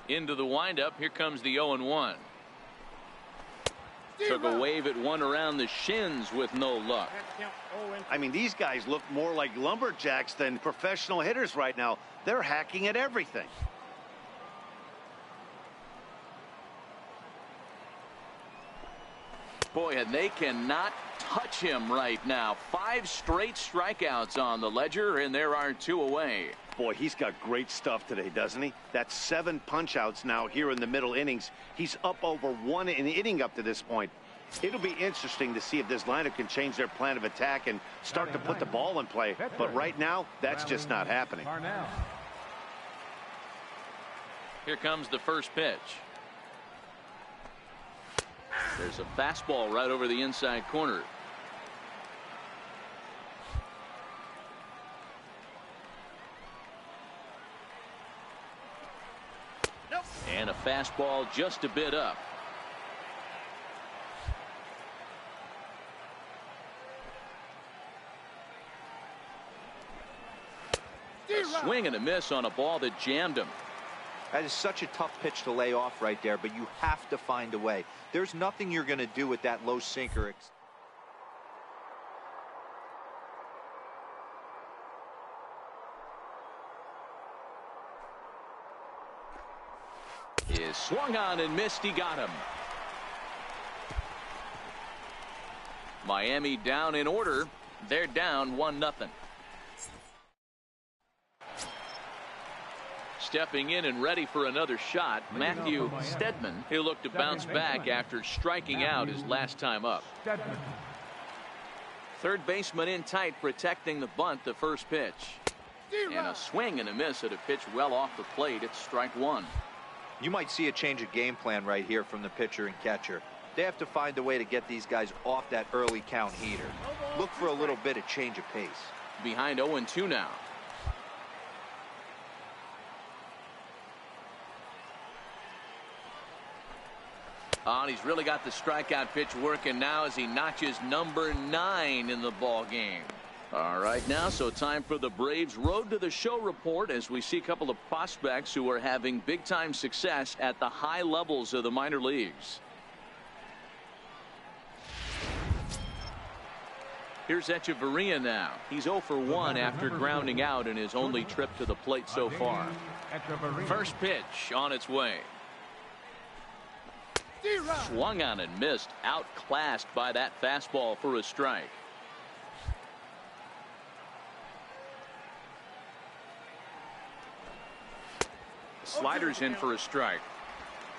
Into the windup. Here comes the 0-1. Took a wave at one around the shins with no luck. I mean, these guys look more like lumberjacks than professional hitters right now. They're hacking at everything. Boy, and they cannot touch him right now. 5 straight strikeouts on the ledger, and there are 2 away. Boy, he's got great stuff today, doesn't he? That's 7 punch-outs now here in the middle innings. He's up over 1 in the inning up to this point. It'll be interesting to see if this lineup can change their plan of attack and start to put the ball in play. But right now, that's just not happening. Here comes the first pitch. There's a fastball right over the inside corner. And a fastball just a bit up. A swing and a miss on a ball that jammed him. That is such a tough pitch to lay off right there, but you have to find a way. There's nothing you're going to do with that low sinker. Is swung on and missed. He got him. Miami down in order. They're down 1-0. Stepping in and ready for another shot, Matthew Stedman. He'll look to bounce back after striking out his last time up. Third baseman in tight, protecting the bunt. The first pitch. And a swing and a miss at a pitch well off the plate. It's strike 1. You might see a change of game plan right here from the pitcher and catcher. They have to find a way to get these guys off that early count heater. Look for a little bit of change of pace. Behind 0-2 now. Oh, and he's really got the strikeout pitch working now as he notches number 9 in the ball game. All right now, so time for the Braves Road to the Show report as we see a couple of prospects who are having big time success at the high levels of the minor leagues. Here's Echeverria now. He's 0 for 1 after grounding out in his only trip to the plate so far. First pitch on its way. Swung on and missed. Outclassed by that fastball for a strike. Sliders in for a strike.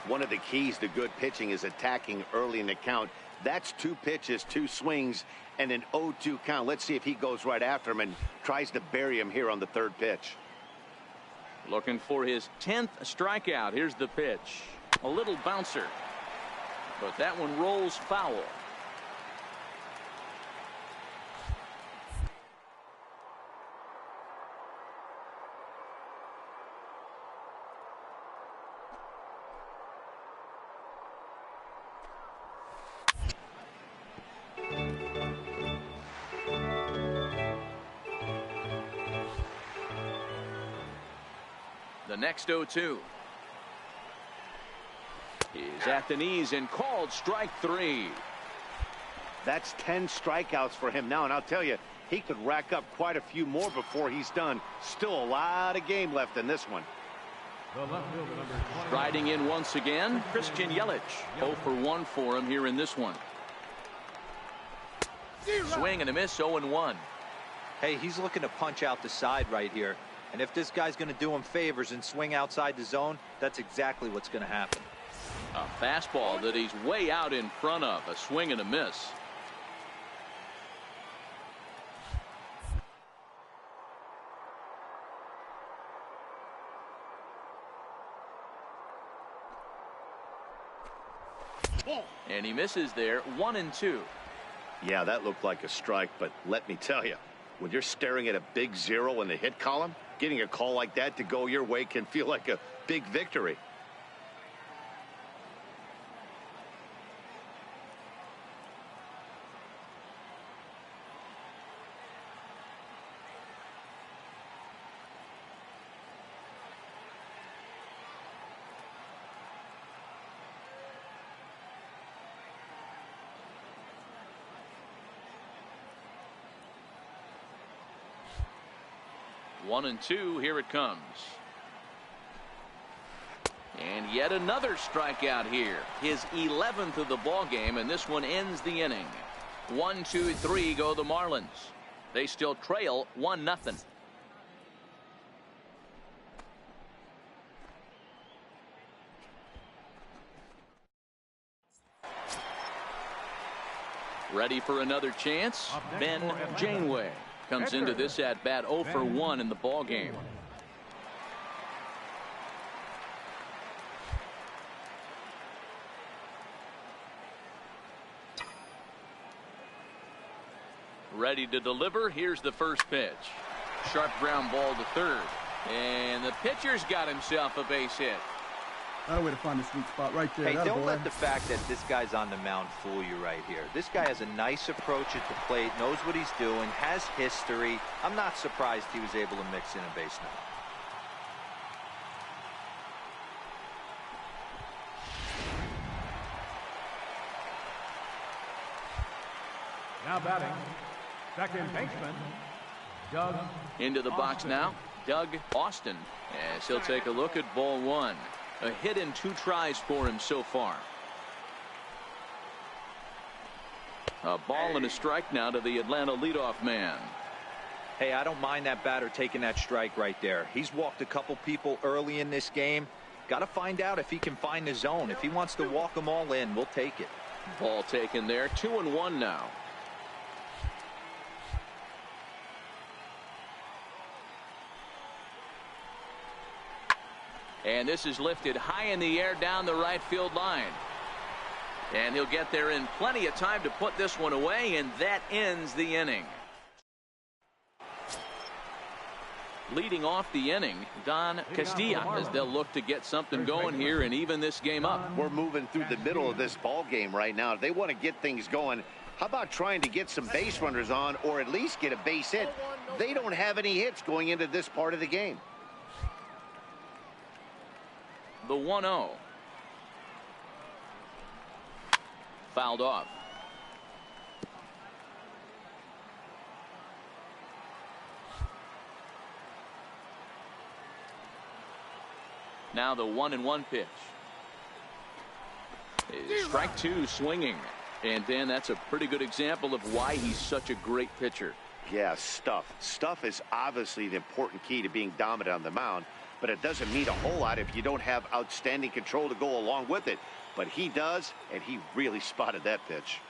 One of the keys to good pitching is attacking early in the count. That's 2 pitches, 2 swings, and an 0-2 count. Let's see if he goes right after him and tries to bury him here on the 3rd pitch. Looking for his 10th strikeout. Here's the pitch. A little bouncer. But that one rolls foul. The next 0-2 is at the knees and called strike 3. That's 10 strikeouts for him now, and I'll tell you, he could rack up quite a few more before he's done. Still a lot of game left in this one. Striding in once again, Christian Yelich. 0 for 1 for him here in this one. Swing and a miss. 0-1. Hey, he's looking to punch out the side right here. And if this guy's going to do him favors and swing outside the zone, that's exactly what's going to happen. A fastball that he's way out in front of. A swing and a miss. And he misses there. 1-2. Yeah, that looked like a strike, but let me tell you, when you're staring at a big 0 in the hit column, getting a call like that to go your way can feel like a big victory. One and two, here it comes. And yet another strikeout here. His 11th of the ball game, and this one ends the inning. 1, 2, 3 go the Marlins. They still trail 1-0. Ready for another chance? Ben Janeway comes into this at bat 0 for 1 in the ball game. Ready to deliver. Here's the first pitch. Sharp ground ball to third. And the pitcher's got himself a base hit. Not a way to find the sweet spot right there. Hey, don't let the fact that this guy's on the mound fool you right here. This guy has a nice approach at the plate, knows what he's doing, has history. I'm not surprised he was able to mix in a base now. Now batting, second baseman, Doug into the box now, Doug Austin, as he'll take a look at ball one. A hit in 2 tries for him so far. A ball and a strike now to the Atlanta leadoff man. Hey, I don't mind that batter taking that strike right there. He's walked a couple people early in this game. Got to find out if he can find the zone. If he wants to walk them all in, we'll take it. Ball taken there. 2-1 now. And this is lifted high in the air down the right field line. And he'll get there in plenty of time to put this one away, and that ends the inning. Leading off the inning, Don Castilla, as they'll look to get something going here and even this game up. We're moving through the middle of this ball game right now. If they want to get things going, how about trying to get some base runners on or at least get a base hit? They don't have any hits going into this part of the game. The 1-0. Fouled off. Now the 1-1 pitch. Strike 2 swinging. And then that's a pretty good example of why he's such a great pitcher. Yeah, stuff. Stuff is obviously the important key to being dominant on the mound. But it doesn't mean a whole lot if you don't have outstanding control to go along with it. But he does, and he really spotted that pitch.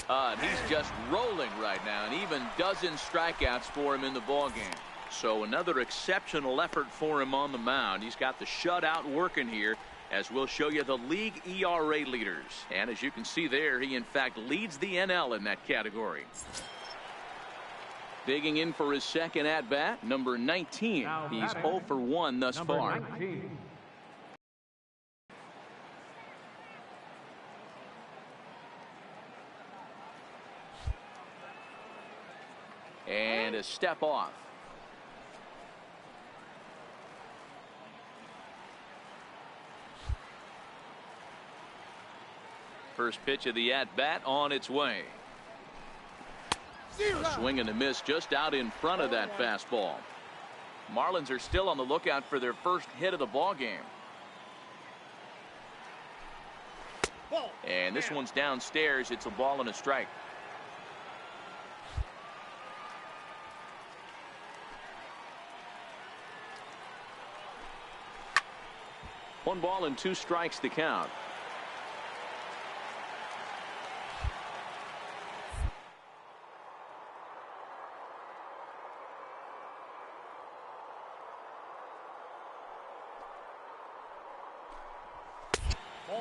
And he's just rolling right now, and even dozen strikeouts for him in the ball game. So another exceptional effort for him on the mound. He's got the shutout working here, as we'll show you the league ERA leaders. And as you can see there, he in fact leads the NL in that category. Digging in for his second at bat, number 19. He's 0 for 1 thus far. 19. And a step off. First pitch of the at-bat on its way. A swing and a miss just out in front of that fastball. Marlins are still on the lookout for their first hit of the ball game. And this one's downstairs. It's a ball and a strike. One ball and 2 strikes to count.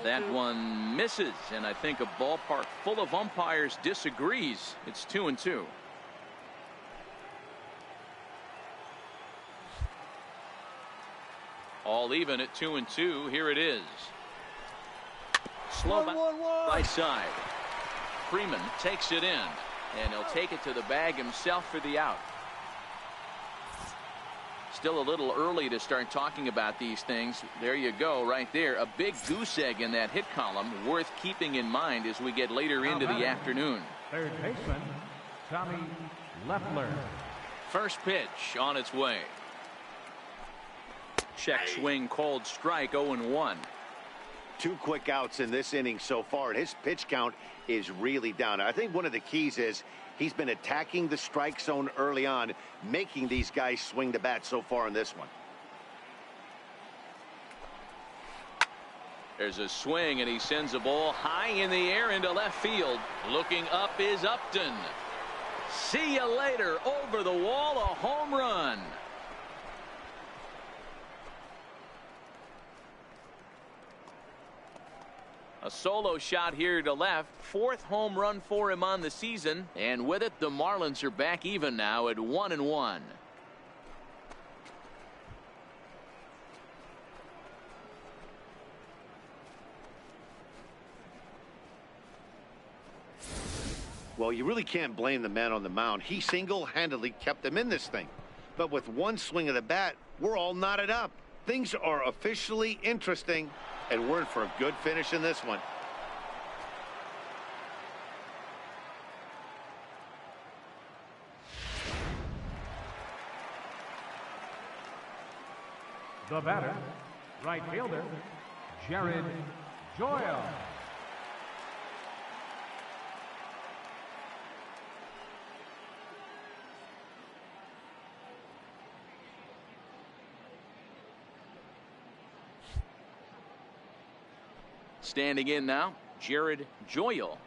That one misses, and I think a ballpark full of umpires disagrees. It's 2-2. All even at 2-2. Here it is. Slow back right side. Freeman takes it in, and he'll take it to the bag himself for the out. Still a little early to start talking about these things. There you go, right there. A big goose egg in that hit column, worth keeping in mind as we get later into the afternoon. Third baseman, Tommy Leffler. First pitch on its way. Check swing, called strike, 0-1. 2 quick outs in this inning so far, and his pitch count is really down. I think one of the keys is he's been attacking the strike zone early on, making these guys swing the bat so far in this one. There's a swing, and he sends a ball high in the air into left field. Looking up is Upton. See you later. Over the wall, a home run. A solo shot here to left. 4th home run for him on the season. And with it, the Marlins are back even now at 1-1. Well, you really can't blame the man on the mound. He single-handedly kept them in this thing. But with one swing of the bat, we're all knotted up. Things are officially interesting, and we're in for a good finish in this one. The batter, right fielder, Jared Doyle. Standing in now, Jared Doyle,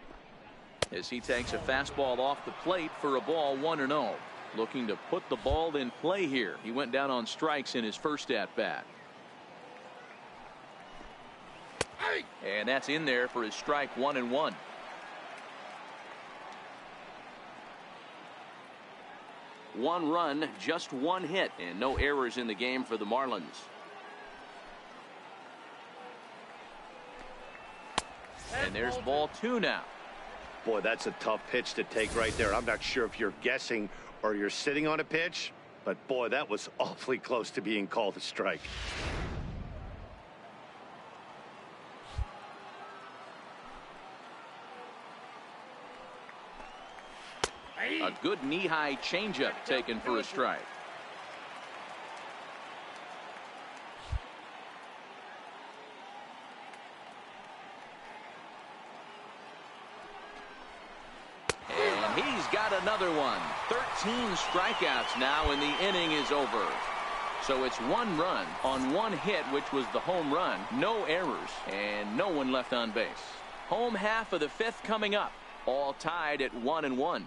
as he takes a fastball off the plate for a ball, 1-0. Looking to put the ball in play here. He went down on strikes in his first at bat. And that's in there for his strike, 1-1. One run, just one hit, and no errors in the game for the Marlins. And there's ball 2 now. Boy, that's a tough pitch to take right there. I'm not sure if you're guessing or you're sitting on a pitch, but boy, that was awfully close to being called a strike. A good knee-high changeup taken for a strike. He's got another one. 13 strikeouts now, and the inning is over. So it's 1 run on 1 hit, which was the home run. No errors, and no one left on base. Home half of the 5th coming up. All tied at 1-1.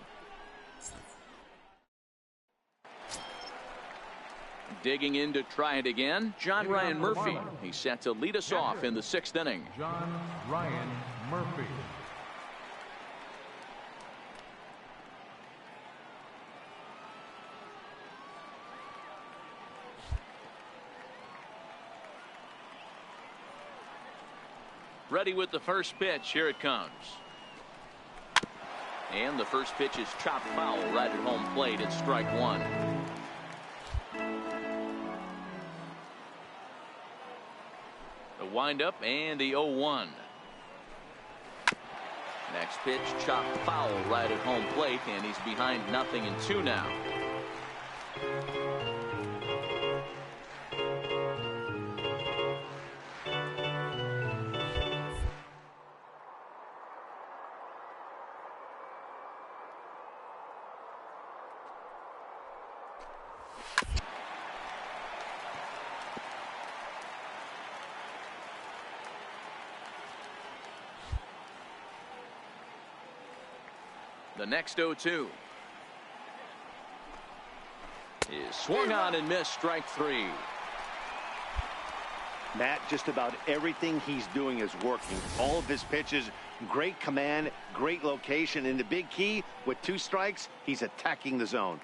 Digging in to try it again, John Ryan Murphy. He's set to lead us off in the 6th inning. John Ryan Murphy. Ready with the first pitch. Here it comes. And the first pitch is chopped foul right at home plate. It's strike 1. The windup and the 0-1. Next pitch chopped foul right at home plate, and he's behind 0-2 now. The next 0-2 is swung on and missed, strike 3. Matt, just about everything he's doing is working. All of his pitches, great command, great location, and the big key, with 2 strikes, he's attacking the zone.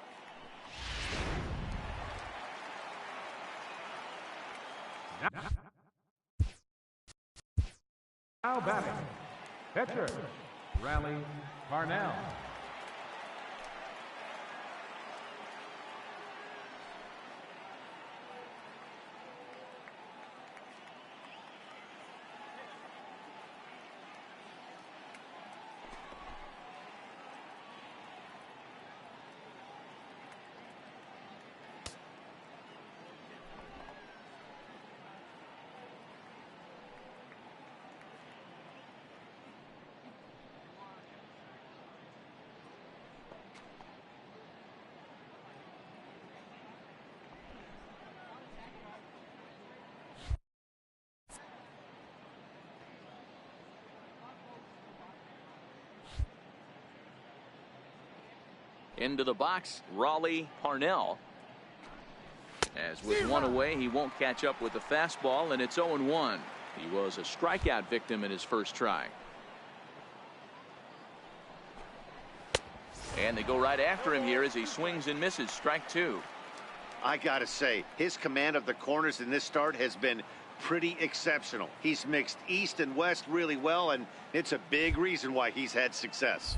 Now batting, pitcher, Raleigh Parnell. Into the box, Raleigh Parnell. As with 1 away, he won't catch up with the fastball, and it's 0-1. He was a strikeout victim in his first try. And they go right after him here as he swings and misses. Strike 2. I gotta say, his command of the corners in this start has been pretty exceptional. He's mixed east and west really well, and it's a big reason why he's had success.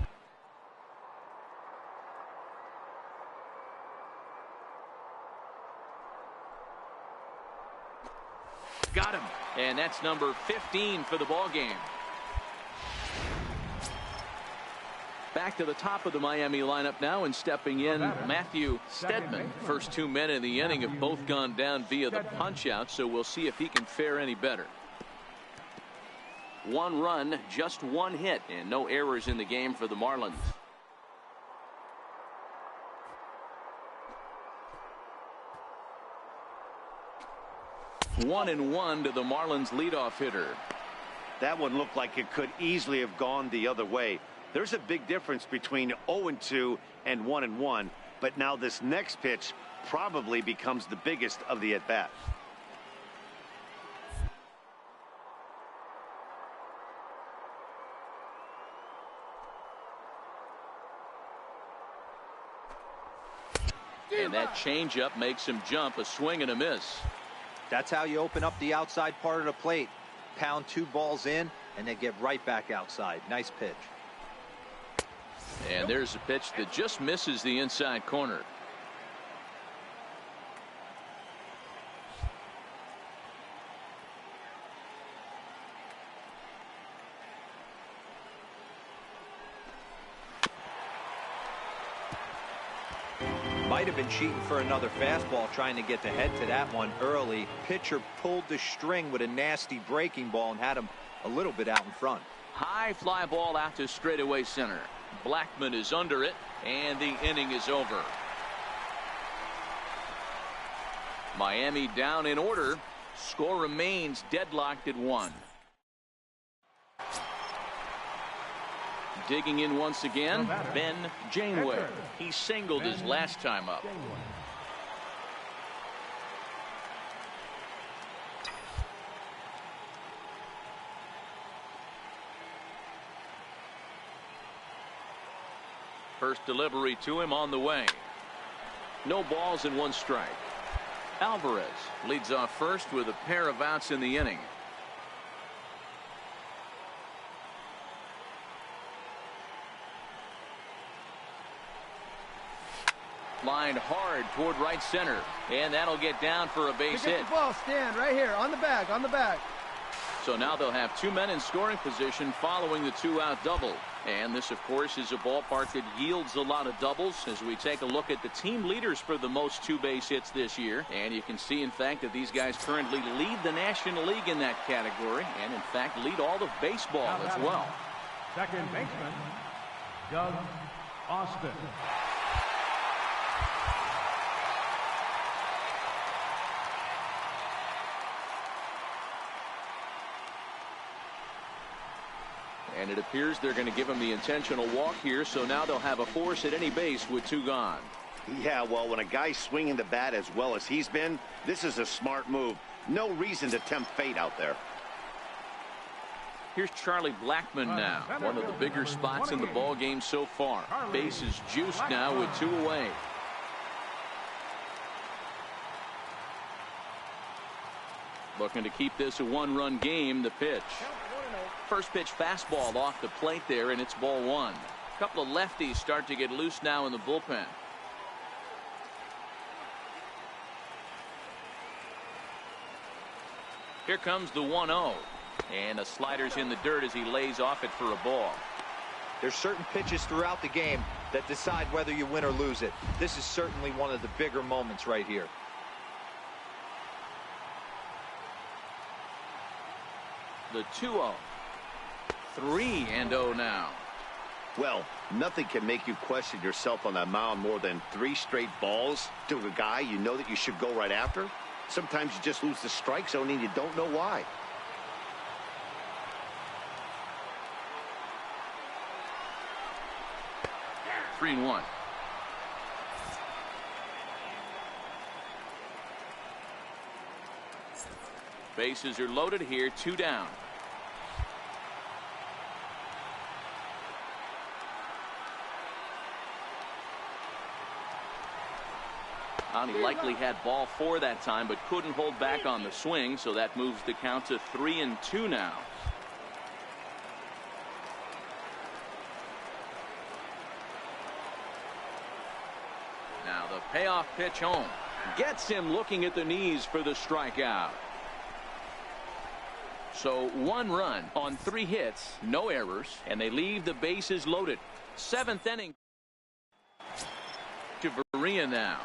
Got him. And that's number 15 for the ball game. Back to the top of the Miami lineup now, and stepping in, Matthew Stedman. First 2 men in the inning have both gone down via the punch out, so we'll see if he can fare any better. 1 run, just 1 hit, and no errors in the game for the Marlins. 1-1 to the Marlins leadoff hitter. That one looked like it could easily have gone the other way. There's a big difference between 0-2 and 1-1, but now this next pitch probably becomes the biggest of the at-bat. And that changeup makes him jump, a swing and a miss. That's how you open up the outside part of the plate. Pound 2 balls in and then get right back outside. Nice pitch. And there's a pitch that just misses the inside corner. Might have been cheating for another fastball, trying to get the head to that one early. Pitcher pulled the string with a nasty breaking ball and had him a little bit out in front. High fly ball out to straightaway center. Blackman is under it, and the inning is over. Miami down in order. Score remains deadlocked at 1. Digging in once again, Ben Janeway. He singled his last time up. First delivery to him on the way. No balls and 1 strike. Alvarez leads off first with a pair of outs in the inning. Lined hard toward right center, and that'll get down for a base hit. The ball, stand right here on the back, So now they'll have 2 men in scoring position following the 2-out double. And this, of course, is a ballpark that yields a lot of doubles as we take a look at the team leaders for the most 2 base hits this year. And you can see, in fact, that these guys currently lead the National League in that category and, in fact, lead all of baseball as well. Second baseman, Doug Austin. And it appears they're going to give him the intentional walk here, so now they'll have a force at any base with 2 gone. Yeah, well, when a guy's swinging the bat as well as he's been, this is a smart move. No reason to tempt fate out there. Here's Charlie Blackmon now. One of the bigger spots in the ball game so far. Base is juiced now with 2 away. Looking to keep this a 1-run game. The pitch. First pitch fastball off the plate there, and it's ball 1. A couple of lefties start to get loose now in the bullpen. Here comes the 1-0. And the slider's in the dirt as he lays off it for a ball. There's certain pitches throughout the game that decide whether you win or lose it. This is certainly one of the bigger moments right here. The 2-0. 3-0 now. Well, nothing can make you question yourself on that mound more than 3 straight balls to a guy you know that you should go right after. Sometimes you just lose the strike zone and you don't know why. Three and 1. Bases are loaded here. 2 down. He likely had ball 4 that time, but couldn't hold back on the swing, so that moves the count to 3-2 now. Now the payoff pitch home. Gets him looking at the knees for the strikeout. So 1 run on 3 hits, no errors, and they leave the bases loaded. 7th inning. To Berea now.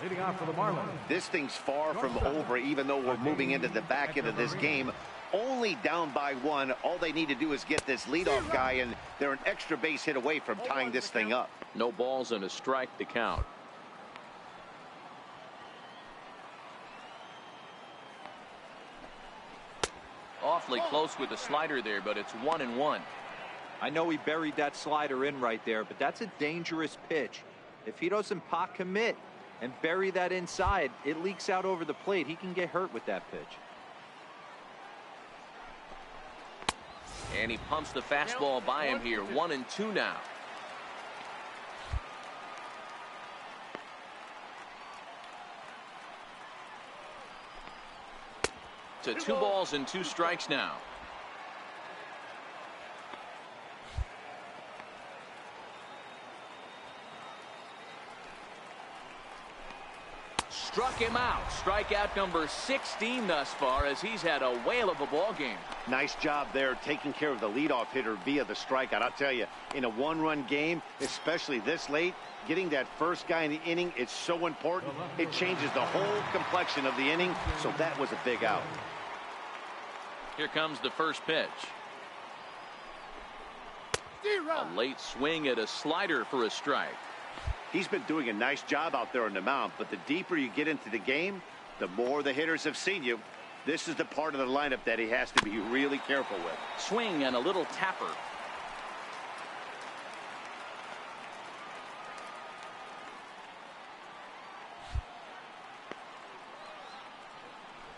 Leading off for the Marlins. This thing's far from over, even though we're moving into the back end of this game. Only down by 1. All they need to do is get this leadoff guy, and they're an extra base hit away from tying this thing up. No balls and a strike to count. Awfully close with the slider there, but it's 1-1. I know he buried that slider in right there, but that's a dangerous pitch. If he doesn't pot commit and bury that inside, it leaks out over the plate. He can get hurt with that pitch. And he pumps the fastball by him here. 1-2 now. To 2 balls and 2 strikes now. Struck him out. Strikeout number 16 thus far, as he's had a whale of a ball game. Nice job there taking care of the leadoff hitter via the strikeout. I'll tell you, in a 1-run game, especially this late, getting that first guy in the inning is so important. It changes the whole complexion of the inning, so that was a big out. Here comes the first pitch. A late swing at a slider for a strike. He's been doing a nice job out there on the mound, but the deeper you get into the game, the more the hitters have seen you. This is the part of the lineup that he has to be really careful with. Swing and a little tapper.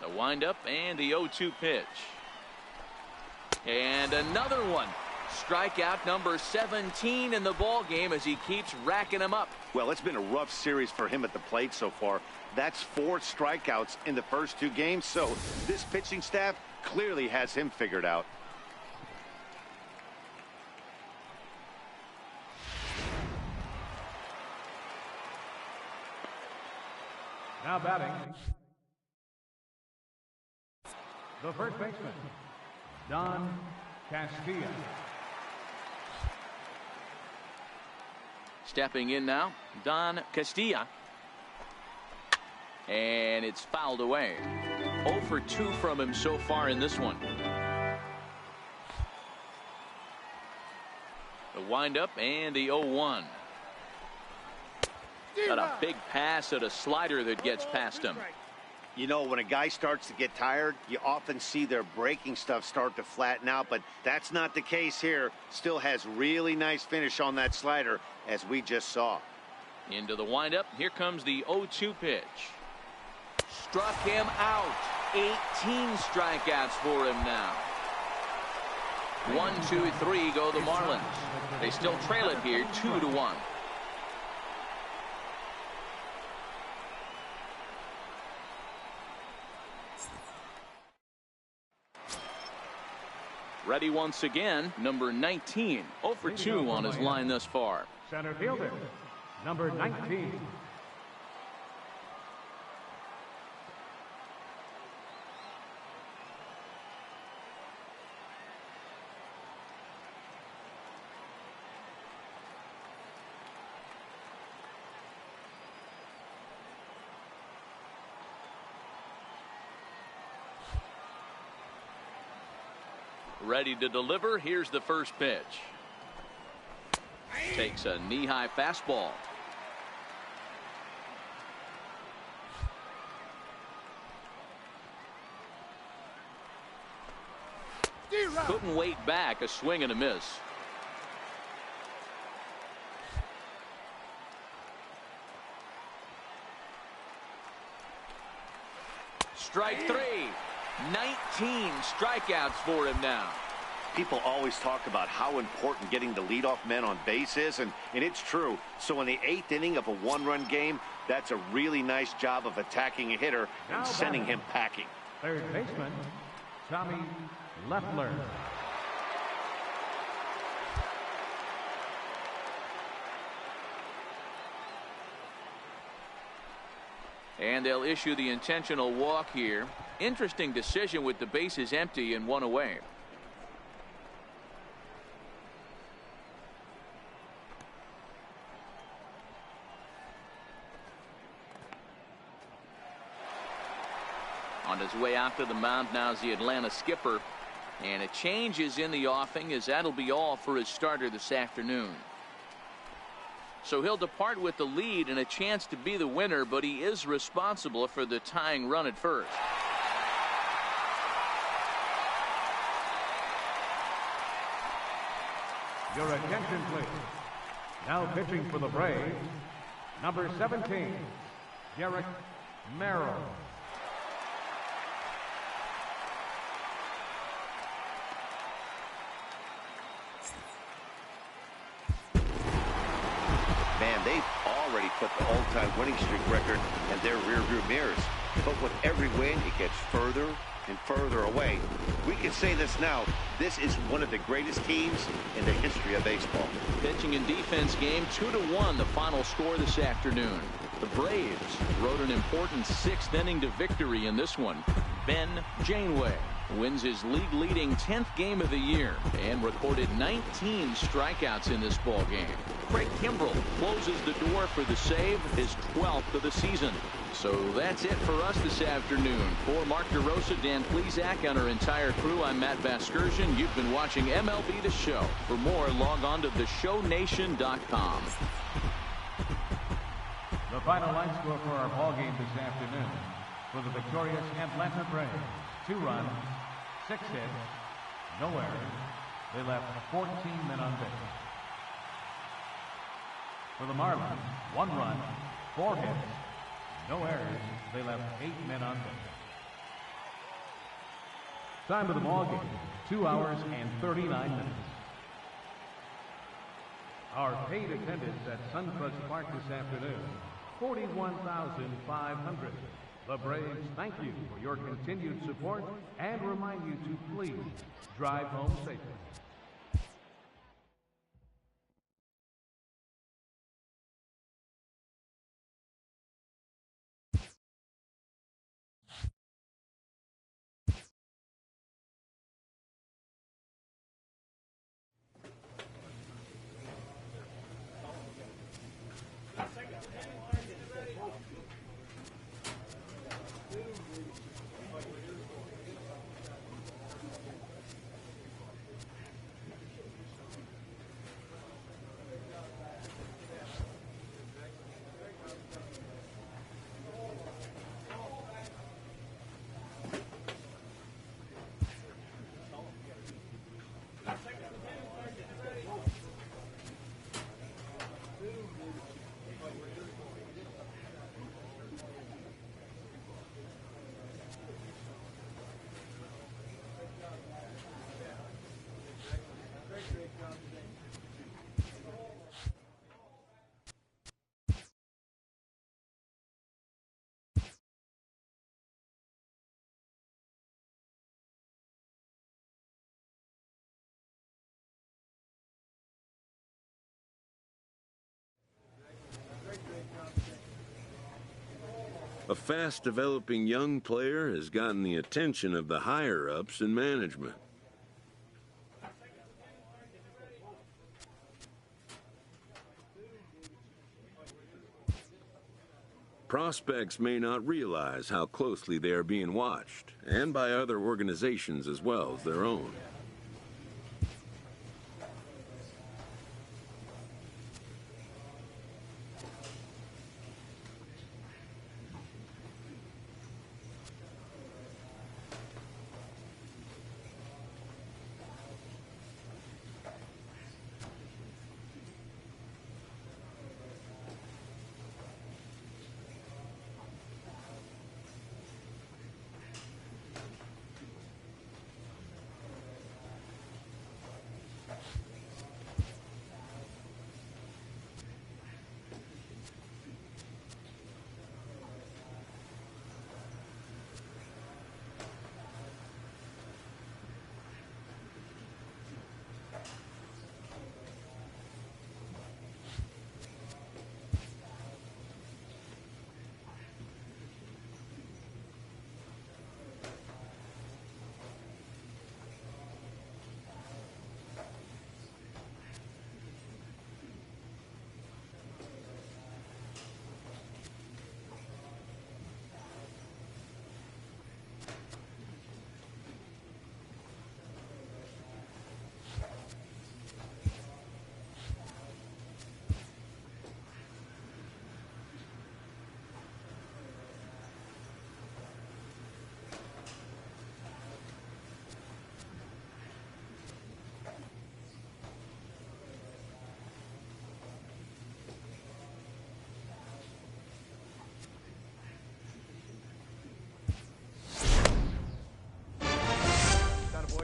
The windup and the 0-2 pitch. And another one. Strikeout number 17 in the ball game as he keeps racking them up. Well, it's been a rough series for him at the plate so far. That's 4 strikeouts in the first 2 games, so this pitching staff clearly has him figured out. Now batting, the first baseman, Don Castilla. Stepping in now, Don Castilla. And it's fouled away. 0 for 2 from him so far in this one. The windup and the 0-1. Got a big pass at a slider that gets past him. You know, when a guy starts to get tired, you often see their breaking stuff start to flatten out, but that's not the case here. Still has really nice finish on that slider, as we just saw. Into the windup. Here comes the 0-2 pitch. Struck him out. 18 strikeouts for him now. 1, 2, 3 go the Marlins. They still trail it here 2-1. Ready once again, number 19. 0 for 2 on his line thus far. Center fielder, number 19. Ready to deliver. Here's the first pitch. Takes a knee-high fastball. Couldn't wait back. A swing and a miss. Strike 3. 19 strikeouts for him now. People always talk about how important getting the leadoff man on base is, and it's true. So in the 8th inning of a one-run game, that's a really nice job of attacking a hitter and sending him packing. Third baseman, Tommy Leffler. And they'll issue the intentional walk here. Interesting decision with the bases empty and one away. On his way out to the mound now is the Atlanta skipper. And a change is in the offing, as that'll be all for his starter this afternoon. So he'll depart with the lead and a chance to be the winner, but he is responsible for the tying run at first. Your attention, please. Now pitching for the Braves, number 17, Derek Merrill. Man, they've already put the all-time winning streak record in their rearview mirrors. But with every win, it gets further and further away. We can say this now. This is one of the greatest teams in the history of baseball. Pitching and defense game 2-1, the final score this afternoon. The Braves rode an important 6th inning to victory in this one. Ben Janeway wins his league-leading 10th game of the year and recorded 19 strikeouts in this ball game. Craig Kimbrell closes the door for the save, his 12th of the season. So that's it for us this afternoon. For Mark DeRosa, Dan Plesac, and our entire crew, I'm Matt Vasgersian. You've been watching MLB The Show. For more, log on to theshownation.com. The final line score for our ball game this afternoon. For the victorious Atlanta Braves, 2 runs, 6 hits, no errors. They left 14 men on base. For the Marlins, 1 run, 4 hits, no errors. They left 8 men on base. Time of the ball game, 2 hours and 39 minutes. Our paid attendance at Suncrest Park this afternoon, 41,500. The Braves thank you for your continued support and remind you to please drive home safely. A fast-developing young player has gotten the attention of the higher-ups in management. Prospects may not realize how closely they are being watched, and by other organizations as well as their own.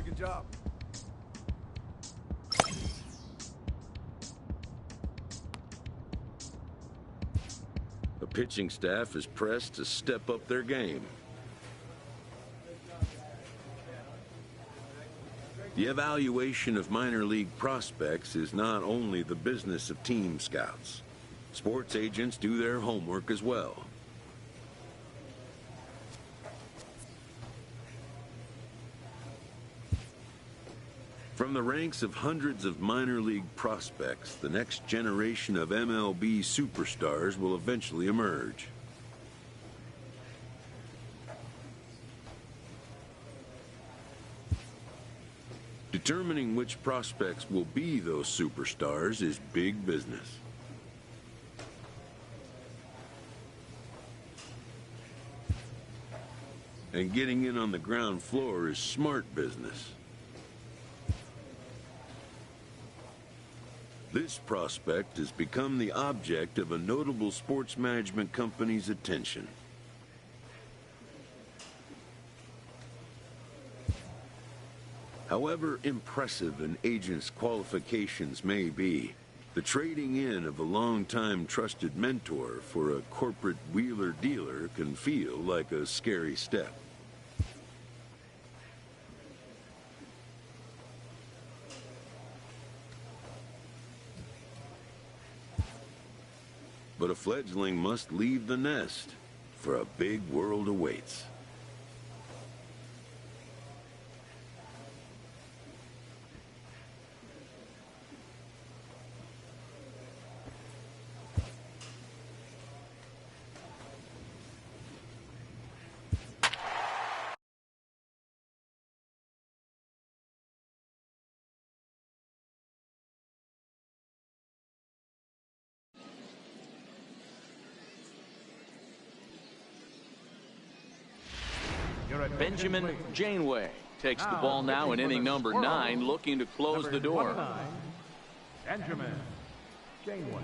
Good job. The pitching staff is pressed to step up their game. The evaluation of minor league prospects is not only the business of team scouts. Sports agents do their homework as well. From the ranks of hundreds of minor league prospects, the next generation of MLB superstars will eventually emerge. Determining which prospects will be those superstars is big business. And getting in on the ground floor is smart business. This prospect has become the object of a notable sports management company's attention. However impressive an agent's qualifications may be, the trading in of a long-time trusted mentor for a corporate wheeler-dealer can feel like a scary step. But a fledgling must leave the nest, for a big world awaits. Benjamin Janeway takes the ball now in inning number 9, looking to close the door. Benjamin Janeway.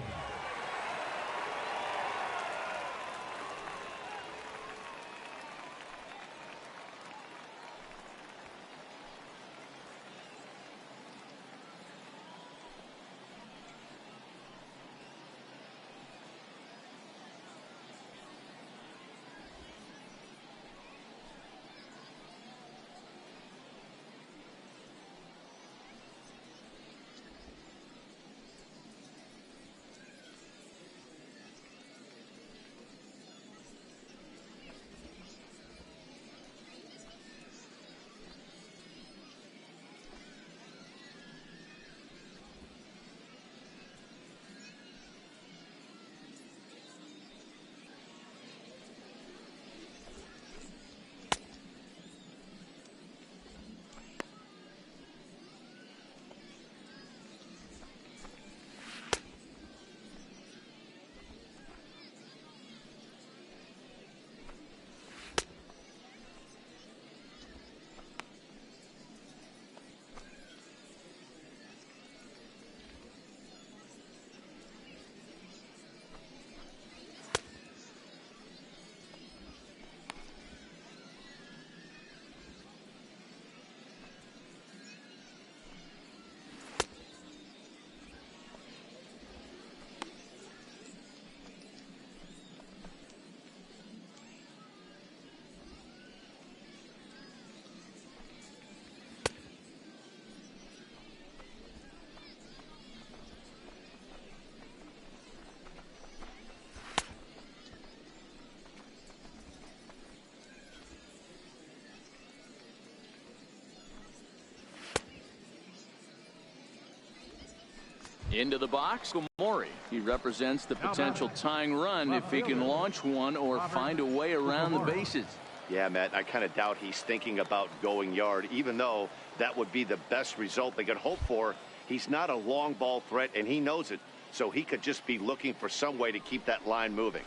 Into the box, Mori. He represents the potential tying run if he can launch one or find a way around the bases. Yeah, Matt, I kind of doubt he's thinking about going yard, even though that would be the best result they could hope for. He's not a long ball threat, and he knows it, so he could just be looking for some way to keep that line moving.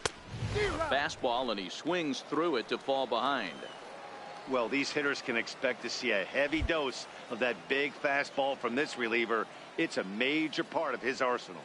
A fastball, and he swings through it to fall behind. Well, these hitters can expect to see a heavy dose of that big fastball from this reliever. It's a major part of his arsenal.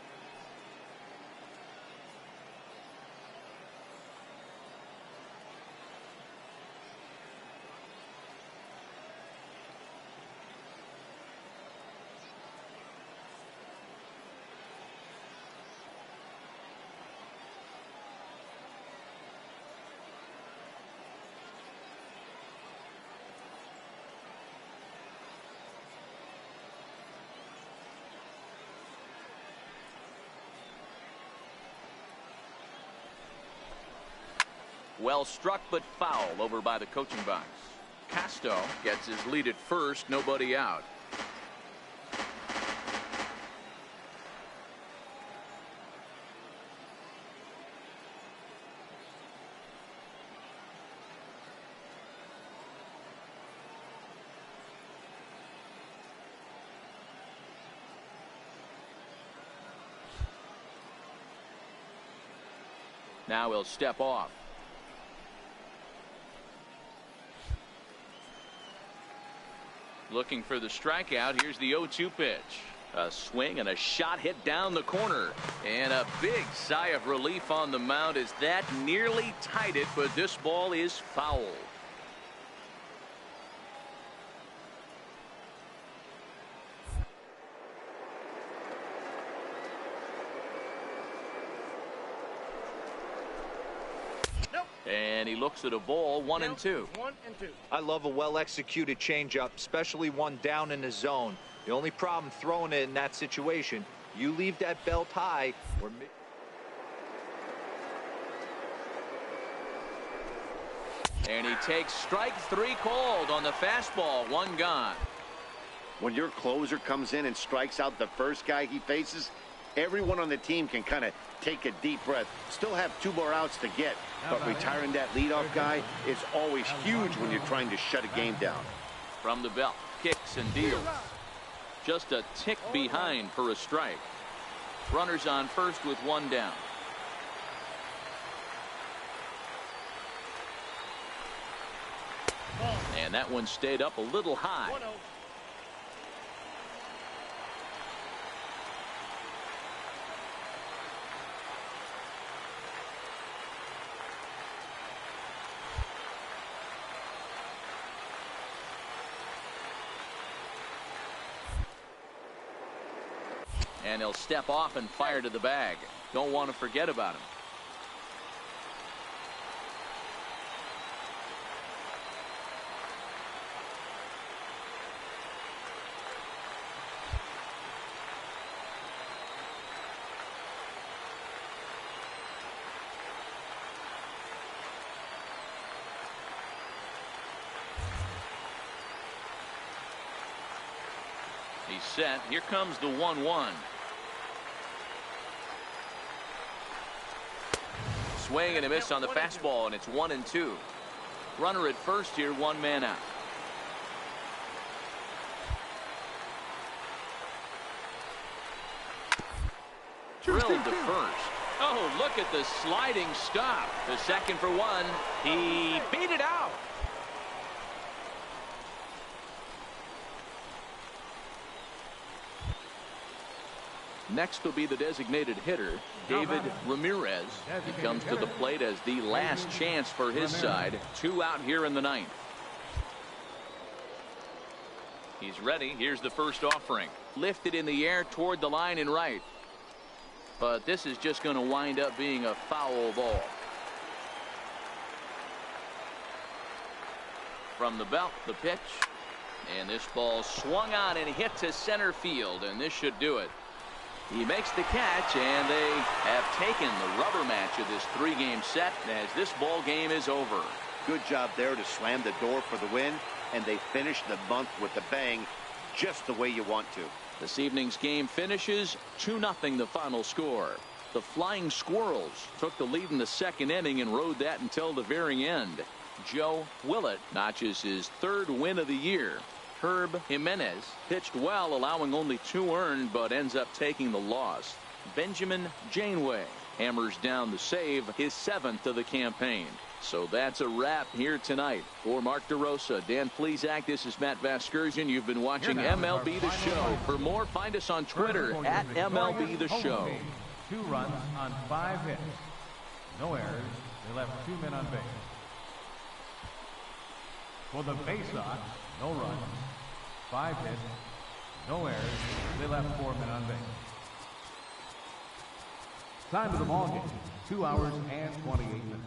Well struck, but foul over by the coaching box. Casto gets his lead at first, nobody out. Now he'll step off. Looking for the strikeout. Here's the 0-2 pitch. A swing and a shot hit down the corner. And a big sigh of relief on the mound as that nearly tied it, but this ball is foul. And he looks at a ball, 1-2. I love a well-executed changeup, especially one down in the zone. The only problem throwing it in that situation, you leave that belt high. And he takes strike 3 called on the fastball, 1 gone. When your closer comes in and strikes out the first guy he faces, everyone on the team can kind of take a deep breath. Still have 2 more outs to get, but retiring that leadoff guy is always huge when you're trying to shut a game down. From the belt, kicks and deals. Just a tick behind for a strike. Runners on first with 1 down. And that one stayed up a little high. And he'll step off and fire to the bag. Don't want to forget about him. He's set. Here comes the 1-1. Swing and a miss on the fastball, and it's 1-2. Runner at first here, 1 man out. Drilled to first. Oh, look at the sliding stop. The second for 1. He beat it out. Next will be the designated hitter, David Ramirez. He comes to the plate as the last chance for his side. 2 out here in the 9th. He's ready. Here's the first offering. Lifted in the air toward the line and right. But this is just going to wind up being a foul ball. From the belt, the pitch. And this ball swung on and hit to center field, and this should do it. He makes the catch, and they have taken the rubber match of this 3-game set as this ball game is over. Good job there to slam the door for the win, and they finished the month with a bang, just the way you want to. This evening's game finishes 2-0 the final score. The Flying Squirrels took the lead in the second inning and rode that until the very end. Joe Willett notches his third win of the year. Herb Jimenez pitched well, allowing only 2 earned, but ends up taking the loss. Benjamin Janeway hammers down the save, his 7th of the campaign. So that's a wrap here tonight. For Mark DeRosa, Dan Plesac, this is Matt Vasgersian. You've been watching MLB The Show. For more, find us on Twitter at MLB The Show. 2 runs on 5 hits. No errors. They left 2 men on base. For the Bay Sox, no runs, 5 hits, no errors. They left 4 men on base. Time of the ball game, 2 hours and 28 minutes.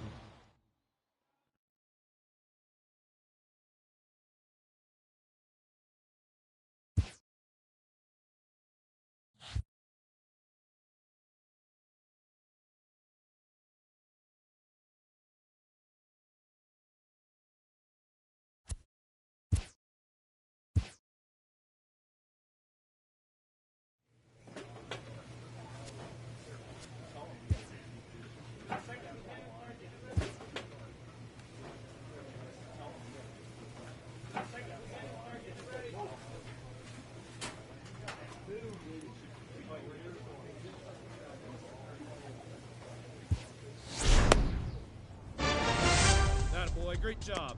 Boy, great job.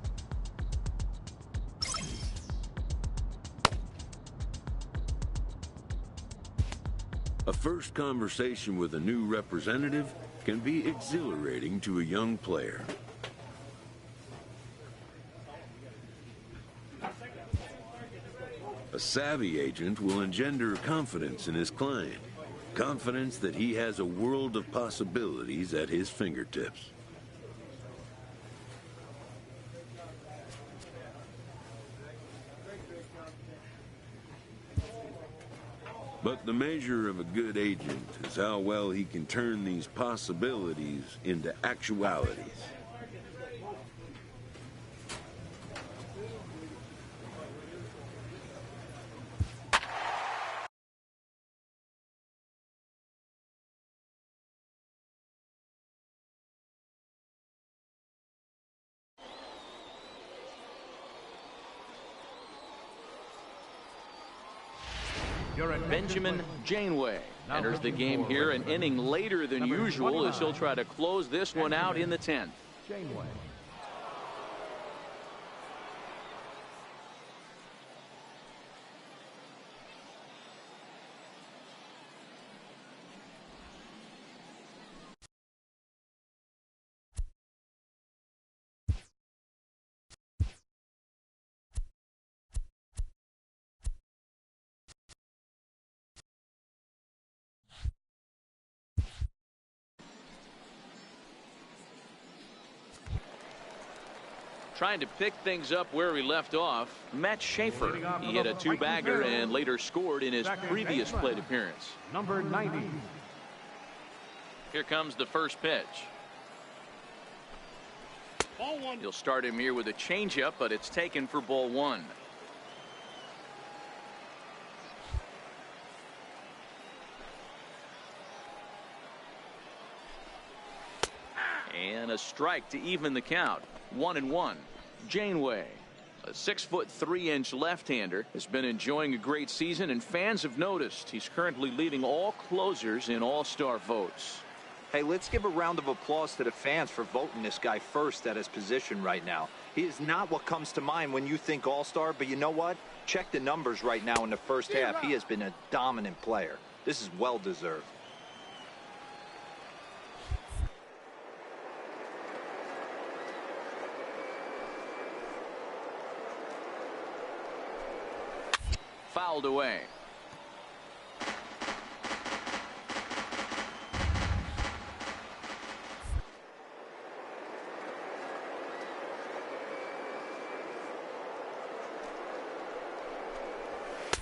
A first conversation with a new representative can be exhilarating to a young player. A savvy agent will engender confidence in his client, confidence that he has a world of possibilities at his fingertips. But the measure of a good agent is how well he can turn these possibilities into actualities. Benjamin Janeway enters the game here an inning later than usual as he'll try to close this one out in the 10th. Janeway. Trying to pick things up where we left off, Matt Schaefer. He hit a 2-bagger and later scored in his previous plate appearance. Number 90. Here comes the first pitch. Ball 1. He'll start him here with a changeup, but it's taken for ball 1. And a strike to even the count. 1-1. Janeway, a 6'3" left-hander, has been enjoying a great season, and fans have noticed he's currently leading all closers in all-star votes. Hey, let's give a round of applause to the fans for voting this guy first at his position right now. He is not what comes to mind when you think all-star, but you know what? Check the numbers right now in the first half. He has been a dominant player. This is well-deserved. Fouled away.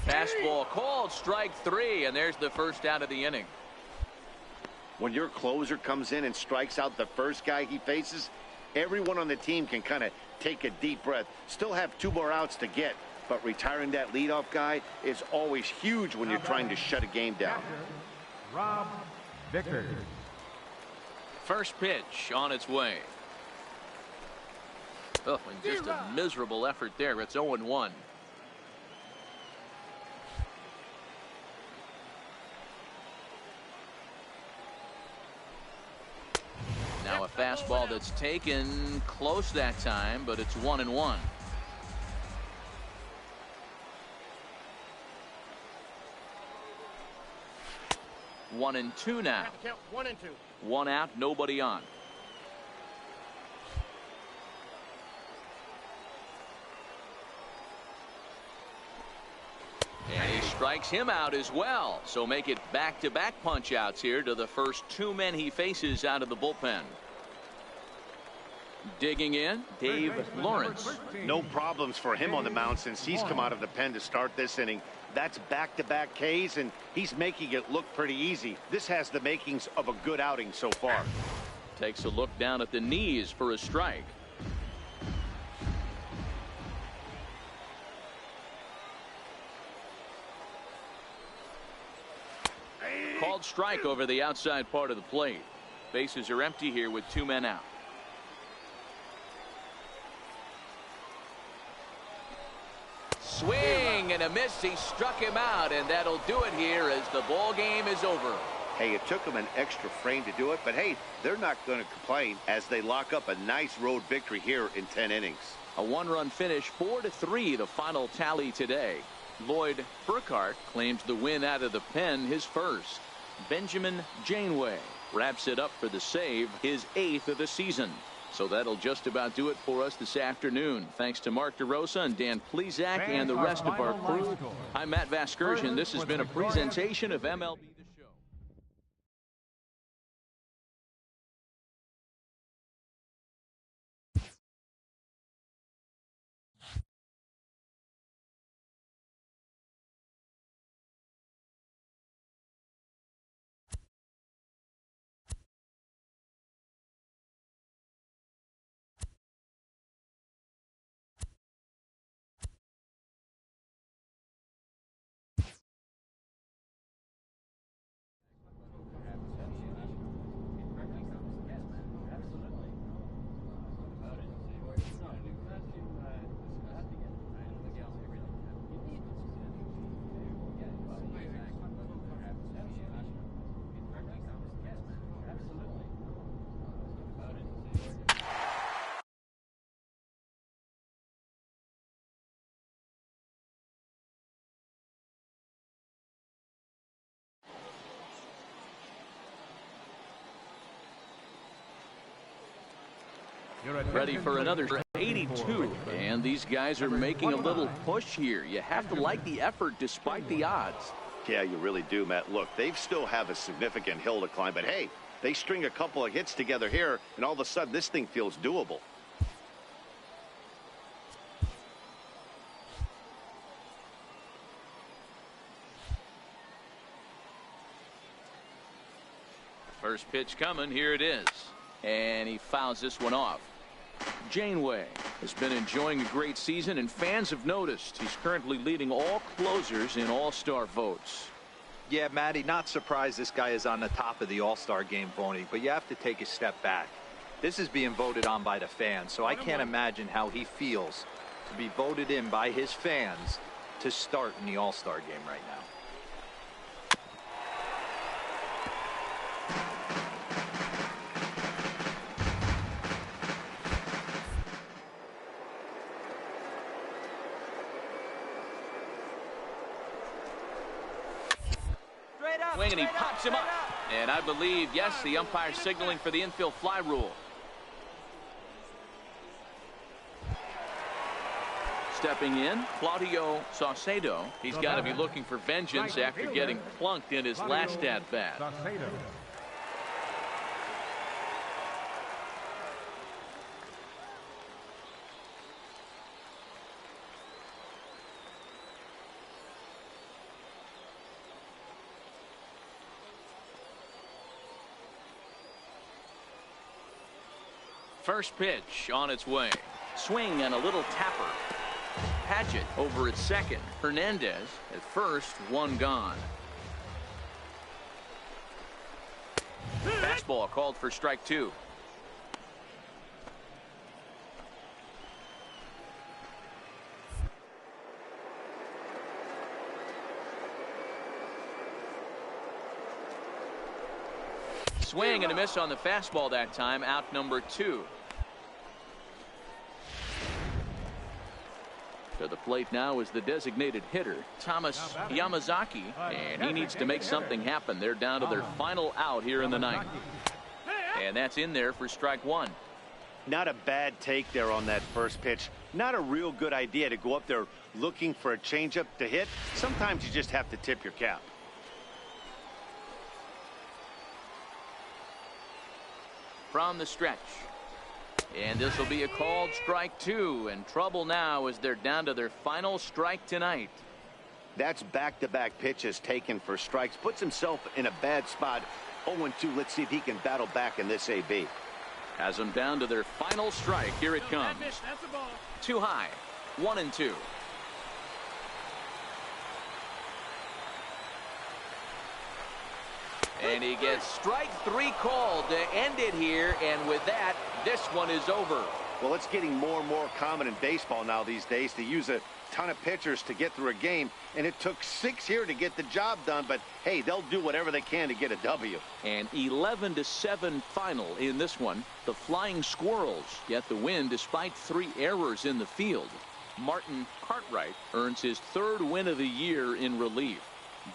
Fastball called, strike 3, and there's the first out of the inning. When your closer comes in and strikes out the first guy he faces, everyone on the team can kind of take a deep breath. Still have 2 more outs to get. but retiring that leadoff guy is always huge when you're trying to shut a game down. Rob Vickers. First pitch on its way. Oh, and just a miserable effort there. It's 0-1. Now a fastball that's taken close that time, but it's 1-1. One and two now. 1-2. One out, nobody on. And he strikes him out as well. So make it back-to-back punch-outs here to the first two men he faces out of the bullpen. Digging in, Dave Lawrence. No problems for him on the mound since he's come out of the pen to start this inning. That's back-to-back Ks, and he's making it look pretty easy. This has the makings of a good outing so far. Takes a look down at the knees for a strike. Called strike over the outside part of the plate. Bases are empty here with two men out. Swing and a miss. He struck him out, and that'll do it here as the ball game is over. Hey, it took them an extra frame to do it, but hey, they're not going to complain as they lock up a nice road victory here in 10 innings. A one-run finish, 4-3, the final tally today. Lloyd Burkhart claims the win out of the pen, his first. Benjamin Janeway wraps it up for the save, his 8th of the season. So that'll just about do it for us this afternoon. Thanks to Mark DeRosa and Dan Plesac and the rest of our crew. I'm Matt Vasgersian. This has been a presentation of MLB. Ready for another 82, and these guys are making a little push here. You have to like the effort despite the odds. Yeah, you really do, Matt. Look, they still have a significant hill to climb, but hey, they string a couple of hits together here, and all of a sudden this thing feels doable. First pitch coming, here it is, and he fouls this one off. Janeway has been enjoying a great season, and fans have noticed he's currently leading all closers in all-star votes. Yeah, Matty, not surprised this guy is on the top of the all-star game, Boney, but you have to take a step back. This is being voted on by the fans, so I can't imagine how he feels to be voted in by his fans to start in the all-star game right now. Swing, and he pops him up. And I believe, yes, the umpire signaling for the infield fly rule. Stepping in, Claudio Saucedo. He's got to be looking for vengeance after getting plunked in his last at-bat. First pitch on its way. Swing and a little tapper. Paget over at second. Hernandez at first, one gone. Fastball called for strike two. Swing and a miss on the fastball that time. Out number two. To the plate now is the designated hitter, Thomas Yamazaki, and he needs to make something happen. They're down to their final out here in the ninth. And that's in there for strike one. Not a bad take there on that first pitch. Not a real good idea to go up there looking for a changeup to hit. Sometimes you just have to tip your cap. From the stretch. And this will be a called strike two, and trouble now as they're down to their final strike tonight. That's back-to-back pitches taken for strikes. Puts himself in a bad spot. 0-2. Let's see if he can battle back in this AB. Has them down to their final strike. Here it comes. Too high. 1-2. And he gets strike three called to end it here, and with that, this one is over. Well, it's getting more and more common in baseball now these days to use a ton of pitchers to get through a game, and it took 6 here to get the job done, but hey, they'll do whatever they can to get a W. An 11-7 final in this one. The Flying Squirrels get the win despite 3 errors in the field. Martin Cartwright earns his 3rd win of the year in relief.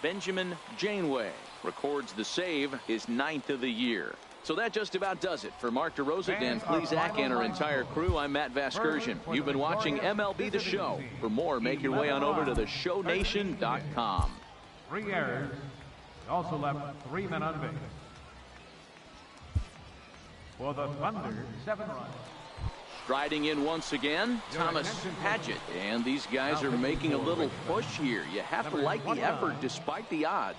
Benjamin Janeway records the save, his 9th of the year. So that just about does it. For Mark DeRosa, Dan Plesac, and our entire crew, I'm Matt Vasgersian. You've been watching MLB The Show. For more, make your way on over to theshownation.com. 3 errors. Also left 3 men on base. For the Thunder, 7 runs. Striding in once again, Thomas Paget. And these guys are making a little push here. You have to like the effort despite the odds.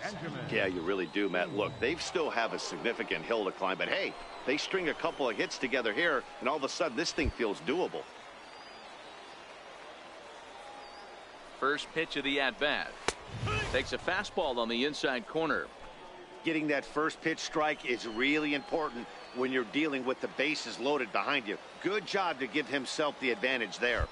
Yeah, you really do, Matt. Look, they still have a significant hill to climb, but hey, they string a couple of hits together here, and all of a sudden this thing feels doable. First pitch of the at-bat. Takes a fastball on the inside corner. Getting that first pitch strike is really important when you're dealing with the bases loaded behind you. Good job to give himself the advantage there.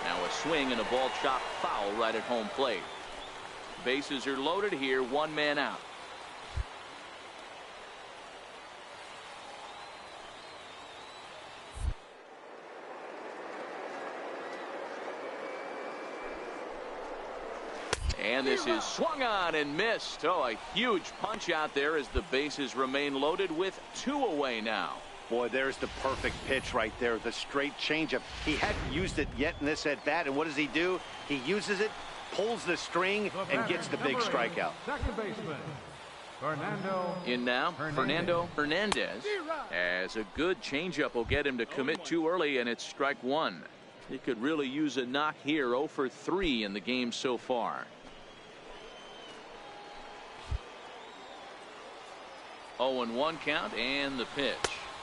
Now a swing and a ball chopped foul right at home plate. Bases are loaded here, 1 man out. And this is swung on and missed. Oh, a huge punch out there as the bases remain loaded with 2 away now. Boy, there's the perfect pitch right there. The straight changeup. He hadn't used it yet in this at bat, and what does he do? He uses it, pulls the string, and gets the big strikeout. Second baseman, Fernando. In now, Fernando Hernandez. As a good changeup will get him to commit too early, and it's strike 1. He could really use a knock here. 0 for 3 in the game so far. 0-1 count, and the pitch.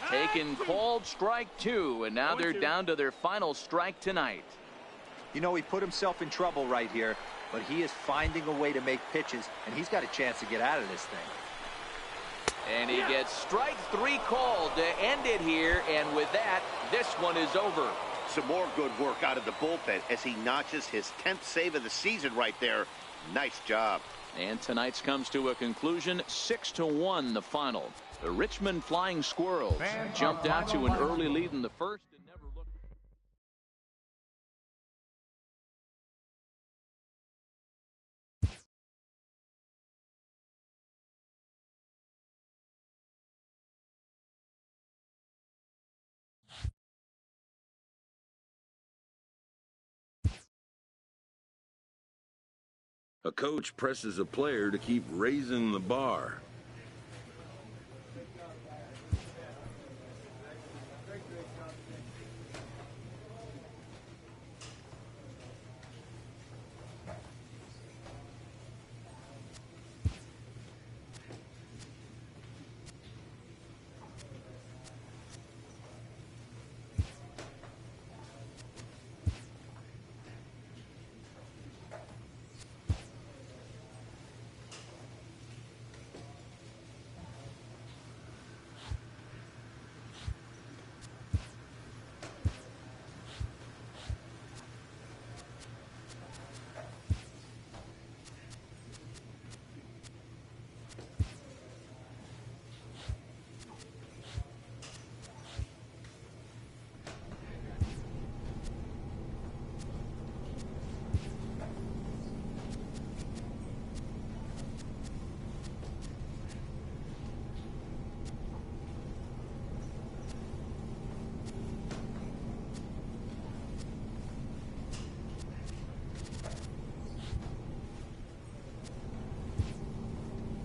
Taken, called strike 2, and now they're down to their final strike tonight. You know, he put himself in trouble right here, but he is finding a way to make pitches, and he's got a chance to get out of this thing. And he gets strike 3 called to end it here, and with that, this one is over. Some more good work out of the bullpen as he notches his 10th save of the season right there. Nice job. And tonight's comes to a conclusion, 6-1 the final. The Richmond Flying Squirrels jumped out to an early lead in the first and never looked. A coach presses a player to keep raising the bar.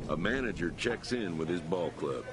A manager checks in with his ball club.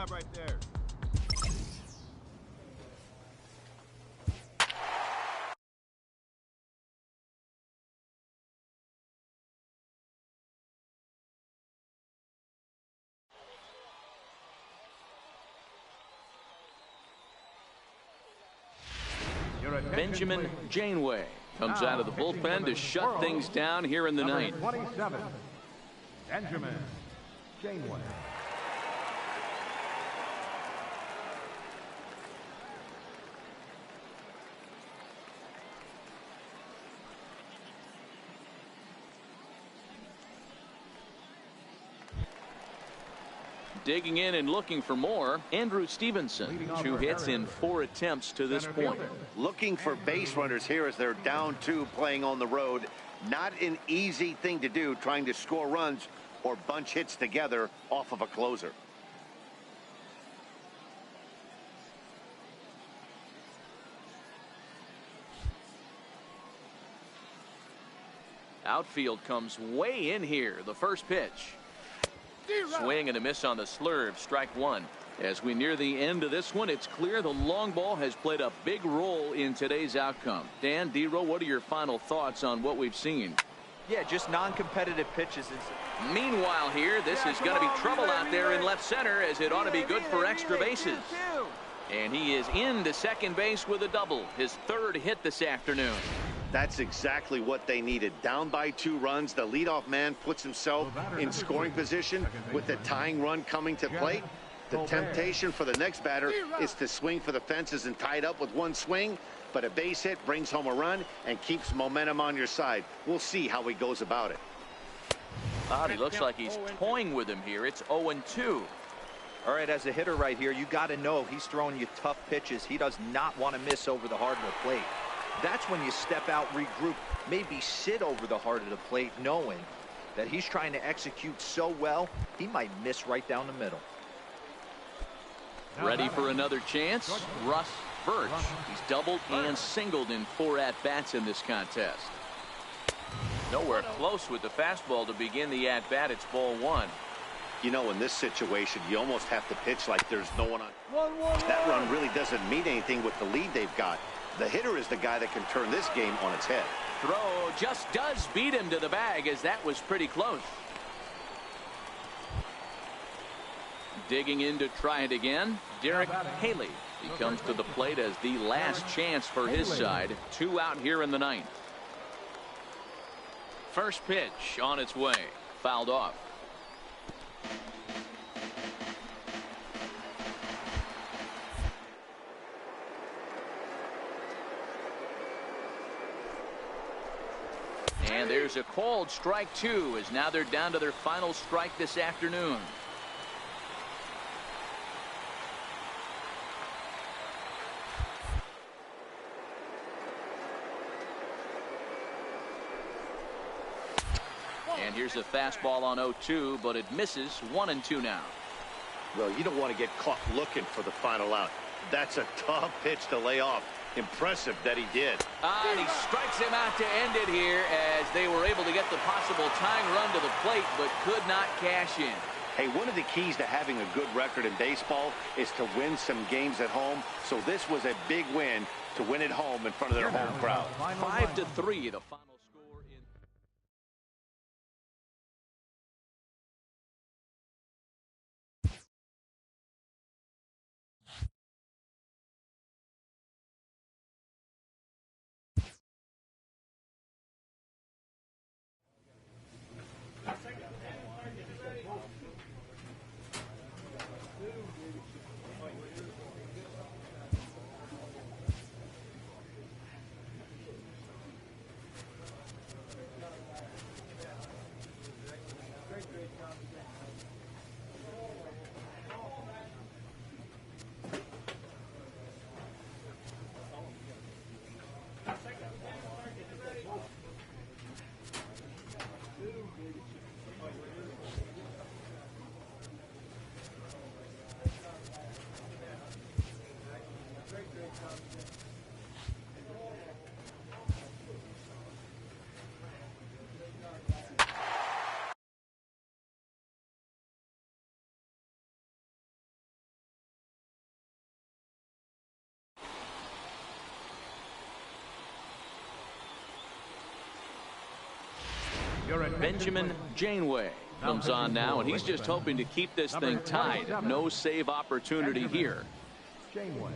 job right there. Benjamin Janeway comes out of the bullpen to shut things down here in the ninth. 27, Benjamin Janeway. Digging in and looking for more, Andrew Stevenson. 2 hits in 4 attempts to this point. Looking for base runners here as they're down 2 playing on the road. Not an easy thing to do, trying to score runs or bunch hits together off of a closer. Outfield comes way in here. The first pitch. Swing and a miss on the slurve. Strike 1. As we near the end of this one, it's clear the long ball has played a big role in today's outcome. Dan, D-Row, what are your final thoughts on what we've seen? Yeah, just non-competitive pitches. Meanwhile here, this is going to be trouble out there in left center, as it ought to be good for extra bases. And he is into second base with a double. His 3rd hit this afternoon. That's exactly what they needed. Down by 2 runs, the leadoff man puts himself in scoring position with the tying run coming to plate. The temptation for the next batter is to swing for the fences and tie it up with 1 swing, but a base hit brings home a run and keeps momentum on your side. We'll see how he goes about it. He looks like he's toying with him here. It's 0-2. All right, as a hitter right here, you got to know he's throwing you tough pitches. He does not want to miss over the heart of the plate. That's when you step out, regroup, maybe sit over the heart of the plate, knowing that he's trying to execute so well, he might miss right down the middle. Ready for another chance? Russ Birch. He's doubled and singled in 4 at-bats in this contest. Nowhere close with the fastball to begin the at-bat. It's ball 1. You know, in this situation, you almost have to pitch like there's no one on. That run really doesn't mean anything with the lead they've got. The hitter is the guy that can turn this game on its head. Throw just does beat him to the bag, as that was pretty close. Digging in to try it again, Derek Haley. He comes to the plate as the last chance for his side. 2 out here in the 9th. First pitch on its way. Fouled off. And there's a called strike 2, as now they're down to their final strike this afternoon. And here's a fastball on 0-2, but it misses. 1-2 now. Well, you don't want to get caught looking for the final out. That's a tough pitch to lay off. Impressive that he did. And he strikes him out to end it here, as they were able to get the possible tying run to the plate, but could not cash in. Hey, one of the keys to having a good record in baseball is to win some games at home. So this was a big win to win at home in front of their home crowd. 5-3, the final. Benjamin Janeway comes on now, and he's just hoping to keep this thing tied. No save opportunity here. Janeway.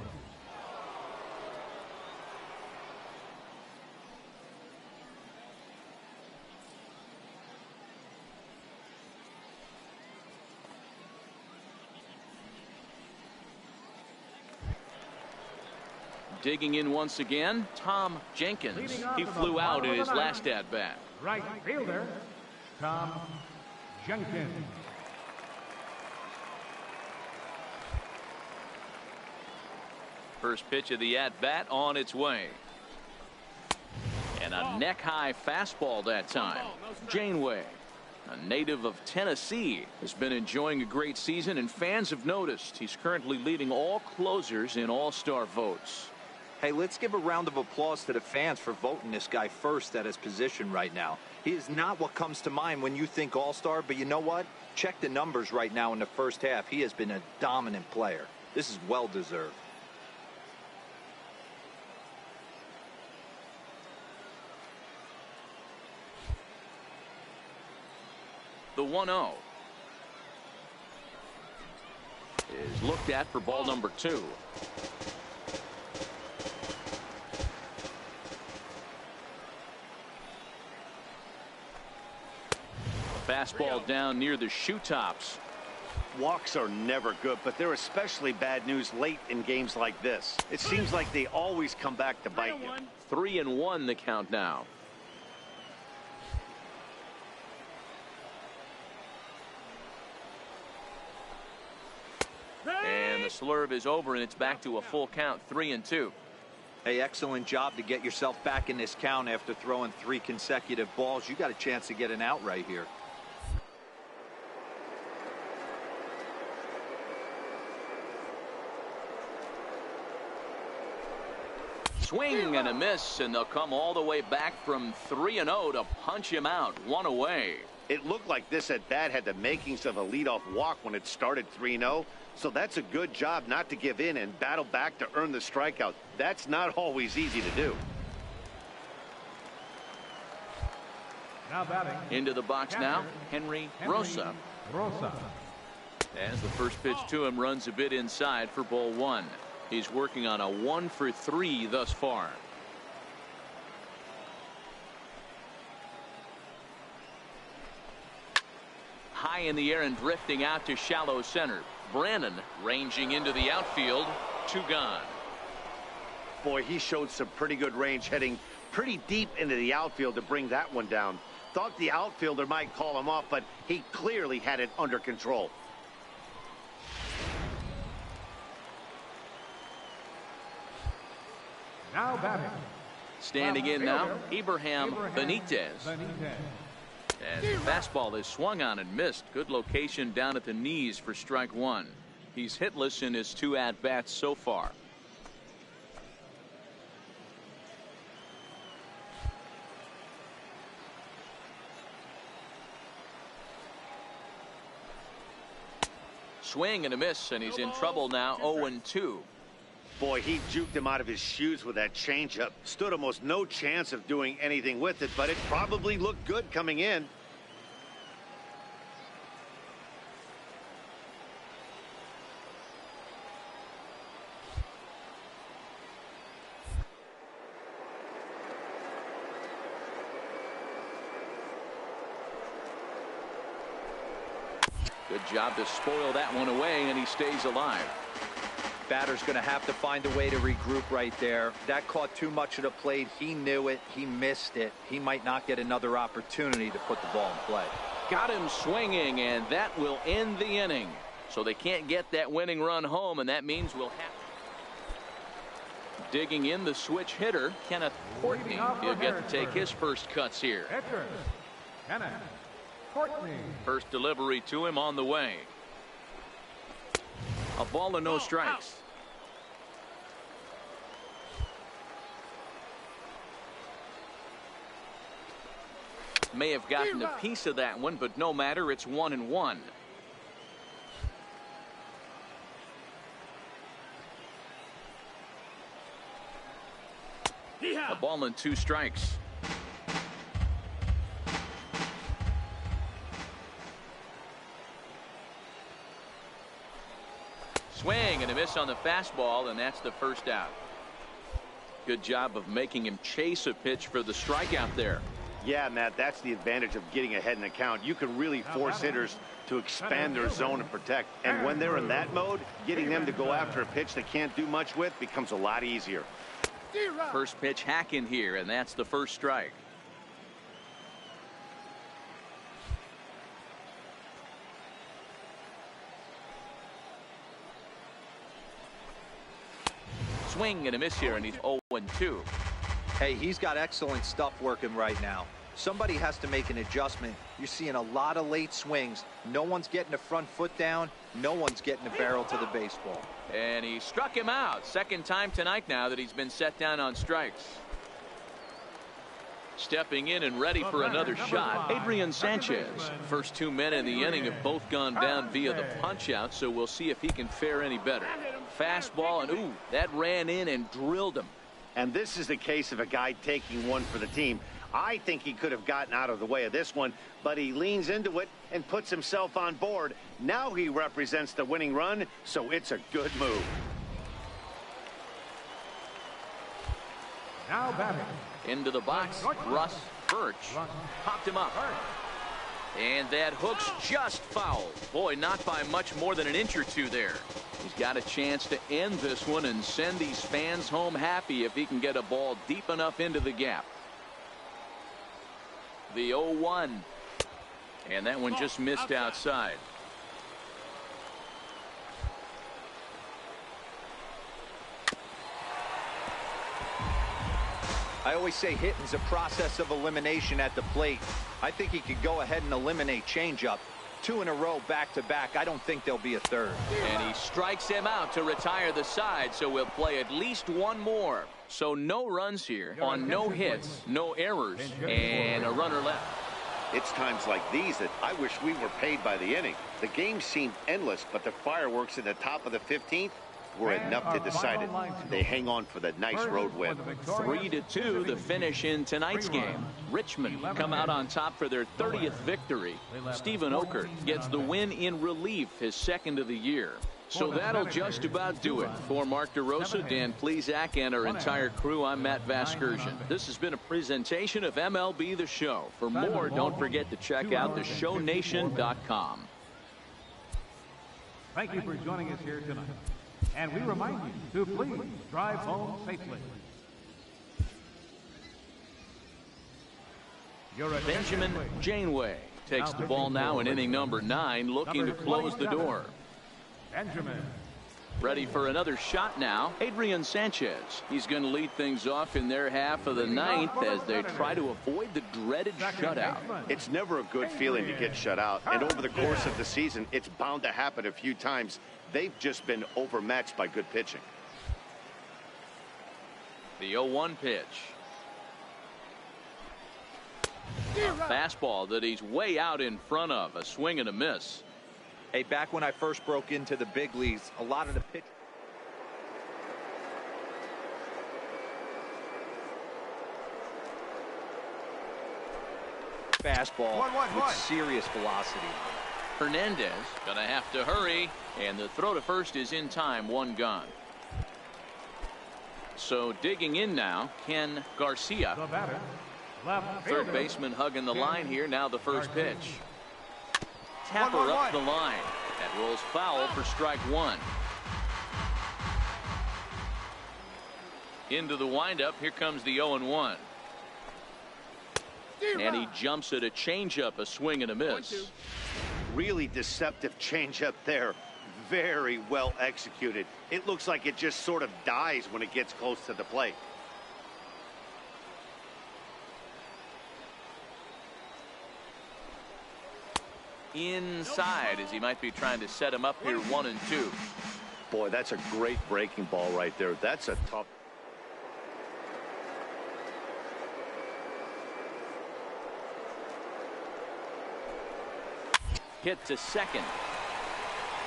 Digging in once again, Tom Jenkins. He flew out in his last at-bat. Right fielder, Tom Jenkins. First pitch of the at-bat on its way. And a neck-high fastball that time. Janeway, a native of Tennessee, has been enjoying a great season, and fans have noticed he's currently leading all closers in all-star votes. Hey, let's give a round of applause to the fans for voting this guy first at his position right now. He is not what comes to mind when you think all-star, but you know what? Check the numbers right now in the first half. He has been a dominant player. This is well-deserved. The 1-0 is looked at for ball number 2. Fastball down near the shoe tops. Walks are never good, but they're especially bad news late in games like this. It seems like they always come back to bite you. 3-1 the count now. And the slurve is over, and it's back to a full count, 3-2. Hey, excellent job to get yourself back in this count after throwing 3 consecutive balls. You got a chance to get an out right here. Swing and a miss, and they'll come all the way back from 3-0 to punch him out, 1 away. It looked like this at bat had the makings of a leadoff walk when it started 3-0. So that's a good job not to give in and battle back to earn the strikeout. That's not always easy to do. Now batting. Into the box now, Henry Rosa. As the first pitch to him runs a bit inside for ball 1. He's working on a 1-for-3 thus far. High in the air and drifting out to shallow center. Brannon ranging into the outfield. 2 gone. Boy, he showed some pretty good range heading pretty deep into the outfield to bring that one down. Thought the outfielder might call him off, but he clearly had it under control. Now batting. Standing in now, Abraham Benitez. As the fastball is swung on and missed. Good location down at the knees for strike 1. He's hitless in his 2 at-bats so far. Swing and a miss, and he's in trouble now, 0-2. Boy, he juked him out of his shoes with that changeup. Stood almost no chance of doing anything with it, but it probably looked good coming in. Good job to spoil that one away, and he stays alive. Batter's going to have to find a way to regroup right there. That caught too much of the plate. He knew it. He missed it. He might not get another opportunity to put the ball in play. Got him swinging, and that will end the inning. So they can't get that winning run home, and that means we'll have. Digging in the switch hitter, Kenneth Courtney. He'll get to take his first cuts here. Pitcher, Kenneth Courtney. First delivery to him on the way. A ball and no strikes. May have gotten a piece of that one, but no matter, it's 1-1. A ball and 2 strikes. miss on the fastball, and that's the first out. Good job of making him chase a pitch for the strikeout there. Yeah, Matt, that's the advantage of getting ahead in the count. You can really force hitters to expand their zone and protect. And when they're in that mode, getting them to go after a pitch they can't do much with becomes a lot easier. First pitch hacking here, and that's the first strike. Swing and a miss here, and he's 0-2. Hey, he's got excellent stuff working right now. Somebody has to make an adjustment. You're seeing a lot of late swings. No one's getting the front foot down. No one's getting the barrel to the baseball. And he struck him out. Second time tonight now that he's been set down on strikes. Stepping in and ready for another shot, Adrian Sanchez. First 2 men in the inning have both gone down via the punch out, so we'll see if he can fare any better. Fastball, and ooh, that ran in and drilled him. And this is the case of a guy taking one for the team. I think he could have gotten out of the way of this one, but he leans into it and puts himself on board. Now he represents the winning run, so it's a good move. Now batting. Into the box, Russ Birch popped him up. And that hook's just foul. Boy, not by much more than an inch or two there. He's got a chance to end this one and send these fans home happy if he can get a ball deep enough into the gap. The 0-1. And that one just missed outside. I always say hitting's a process of elimination at the plate. I think he could go ahead and eliminate changeup. 2 in a row back-to-back. I don't think there'll be a third. And he strikes him out to retire the side, so we'll play at least one more. So no runs here on no hits, no errors, and a runner left. It's times like these that I wish we were paid by the inning. The game seemed endless, but the fireworks at the top of the 15th were enough to decide it. They hang on for the nice road win. 3-2 the finish in tonight's game. Richmond come out on top for their 30th victory. Stephen Oker gets the win in relief, his second of the year. So that'll just about do it. For Mark DeRosa, Dan Plesac, and our entire crew, I'm Matt Vasgersian. This has been a presentation of MLB The Show. For more, don't forget to check out theshownation.com. Thank you for joining us here tonight. And we remind you to please drive home safely. Benjamin Janeway takes the ball now in inning number 9, looking to close the door. Benjamin. Ready for another shot now, Adrian Sanchez. He's going to lead things off in their half of the 9th as they try to avoid the dreaded shutout. It's never a good feeling to get shut out, and over the course of the season, it's bound to happen a few times. They've just been overmatched by good pitching. The 0-1 pitch. A fastball that he's way out in front of. A swing and a miss. Hey, back when I first broke into the big leagues, a lot of the pitch. Fastball with serious velocity. Hernandez gonna have to hurry, and the throw to first is in time. One gone. So digging in now, Ken Garcia. The batter, left Third fielder. baseman hugging the line here. Now the first pitch. Tapper up the line. That rolls foul for strike 1. Into the windup. Here comes the 0-1. And he jumps at a changeup, a swing and a miss. Really deceptive changeup there. Very well executed. It looks like it just sort of dies when it gets close to the plate. Inside, as he might be trying to set him up here. 1-2. Boy, that's a great breaking ball right there. That's a tough. Hit to second.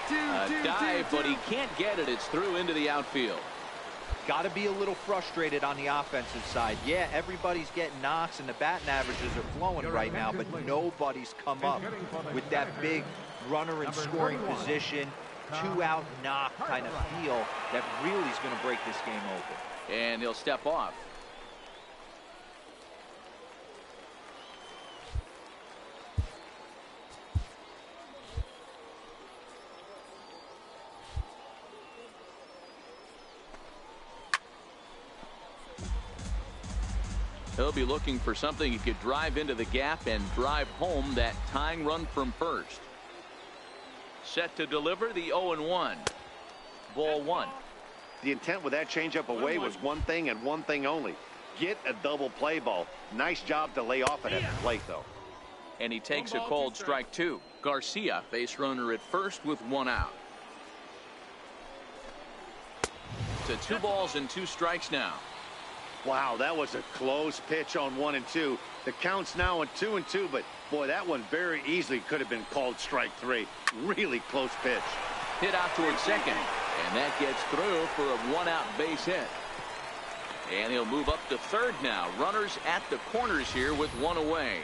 A dive, but he can't get it. It's through into the outfield. Got to be a little frustrated on the offensive side. Yeah, everybody's getting knocks and the batting averages are flowing right now, but nobody's come up with that big runner in scoring position. two-out knock kind of feel that really is going to break this game open. And he'll step off. He'll be looking for something he could drive into the gap and drive home that tying run from first. Set to deliver the 0-1. Ball one. The intent with that changeup away was one thing and one thing only. Get a double play ball. Nice job to lay off it at the plate, though. And he takes a called strike two. Garcia, base runner at first with one out. To 2 balls and 2 strikes now. Wow, that was a close pitch on 1 and 2. The count's now on 2 and 2, but boy, that one very easily could have been called strike 3. Really close pitch. Hit out towards second, and that gets through for a 1-out base hit. And he'll move up to third now. Runners at the corners here with 1 away.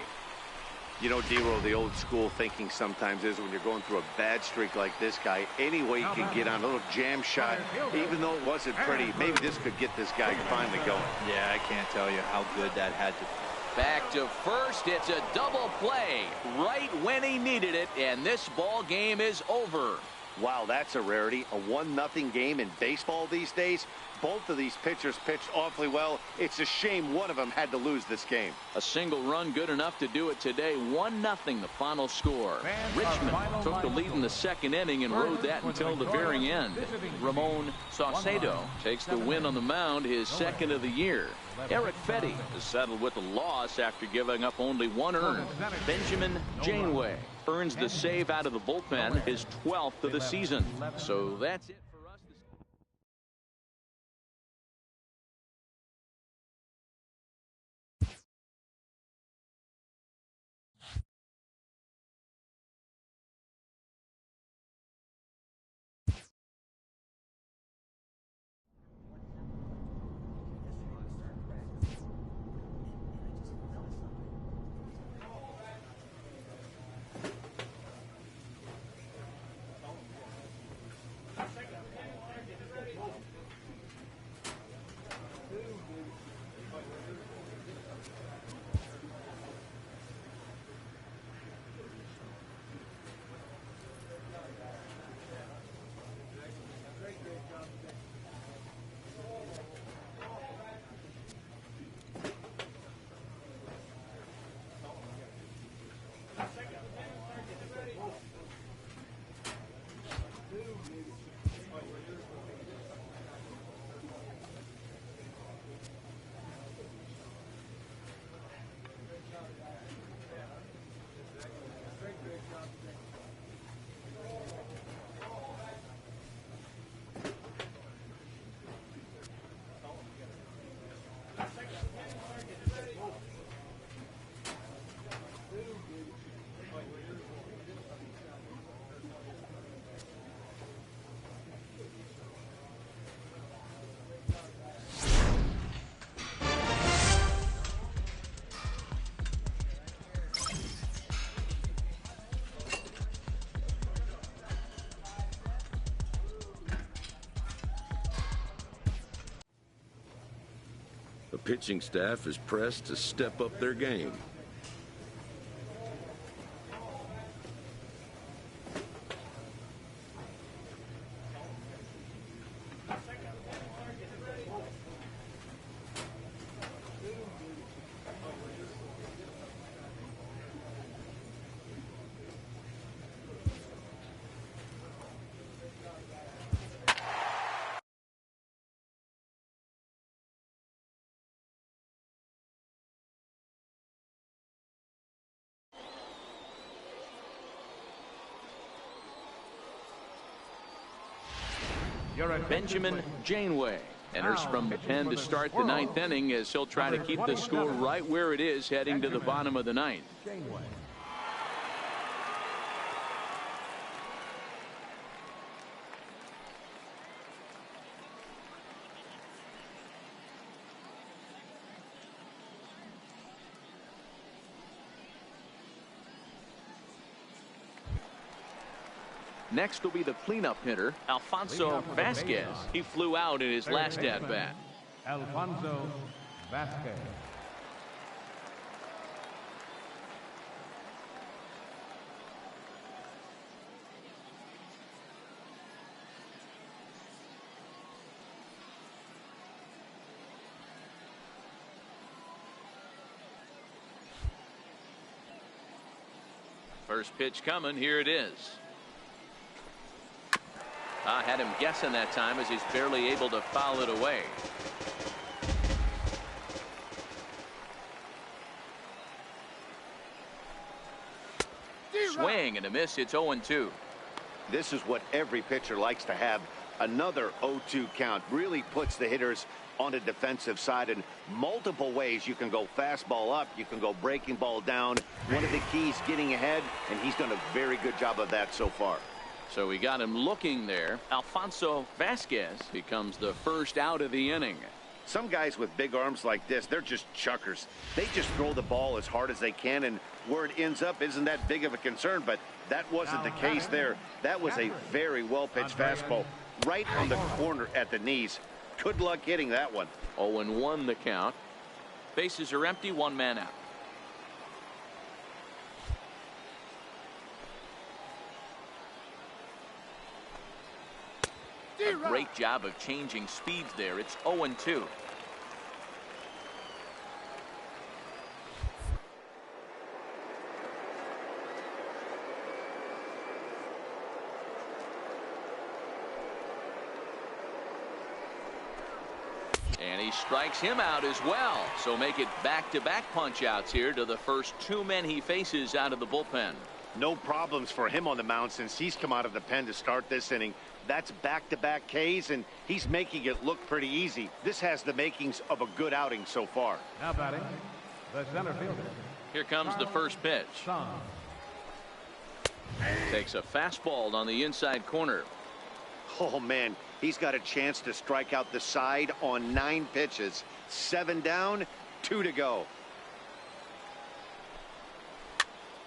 You know, D-Roll, the old school thinking sometimes is when you're going through a bad streak like this guy, any way you can get on a little jam shot, even though it wasn't pretty, maybe this could get this guy finally going. Yeah, I can't tell you how good that had to be. Back to first. It's a double play right when he needed it, and this ball game is over. Wow, that's a rarity. A 1-0 game in baseball these days. Both of these pitchers pitched awfully well. It's a shame one of them had to lose this game. A single run good enough to do it today. 1-0 the final score. Richmond took the lead in the second inning and rode that until the very end. Ramon Saucedo takes the win on the mound, his second of the year. Eric Fetty is settled with a loss after giving up only 1 earned. Benjamin Janeway earns the save out of the bullpen, his 12th of the season. So that's it. The pitching staff is pressed to step up their game. Benjamin Janeway enters from the pen to start the 9th inning as he'll try to keep the score right where it is heading to the bottom of the 9th. Next will be the cleanup hitter, Alfonso Vasquez. He flew out in his last at-bat. Alfonso Vasquez. First pitch coming. Here it is. I had him guessing that time as he's barely able to foul it away. Swing and a miss. It's 0-2. This is what every pitcher likes to have. Another 0-2 count really puts the hitters on the defensive side in multiple ways. You can go fastball up, you can go breaking ball down. One of the keys, getting ahead, and he's done a very good job of that so far. So we got him looking there. Alfonso Vasquez becomes the first out of the inning. Some guys with big arms like this, they're just chuckers. They just throw the ball as hard as they can, and where it ends up isn't that big of a concern, but that wasn't the case there. That was a very well-pitched fastball right on the corner at the knees. Good luck hitting that one. 0-1 the count. Bases are empty, one man out. A great job of changing speeds there. It's 0-2. And he strikes him out as well. So make it back-to-back punch-outs here to the first two men he faces out of the bullpen. No problems for him on the mound since he's come out of the pen to start this inning. That's back-to-back Ks, and he's making it look pretty easy. This has the makings of a good outing so far. Now batting, the center fielder. Here comes the first pitch. Takes a fastball on the inside corner. Oh, man, he's got a chance to strike out the side on 9 pitches. 7 down, 2 to go.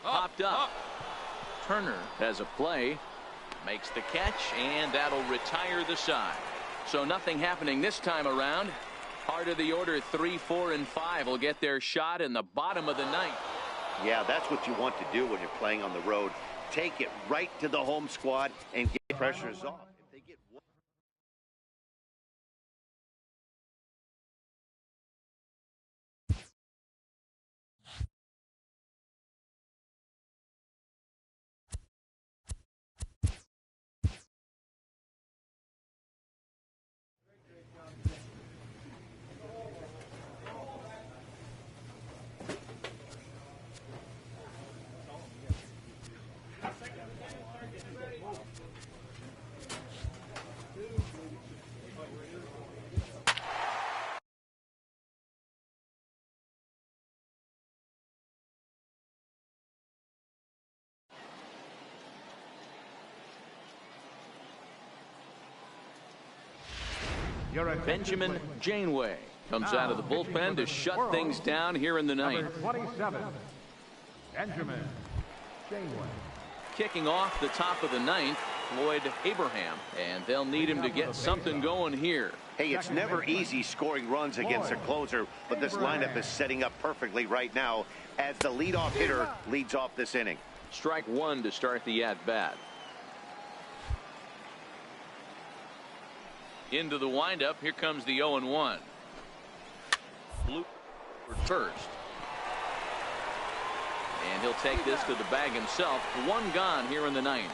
Popped up. Turner has a play. Makes the catch, and that'll retire the side. So nothing happening this time around. Heart of the order, 3, 4, and 5 will get their shot in the bottom of the ninth. Yeah, that's what you want to do when you're playing on the road. Take it right to the home squad and get pressures off. If they get one... Benjamin Janeway comes out of the bullpen to shut things down here in the ninth. 27, Benjamin Janeway. Kicking off the top of the ninth, Floyd Abraham, and they'll need him to get something going here. Hey, it's never easy scoring runs against a closer, but this lineup is setting up perfectly right now as the leadoff hitter leads off this inning. Strike one to start the at-bat. Into the windup. Here comes the 0-1. Blue for first. And he'll take this to the bag himself. One gone here in the ninth.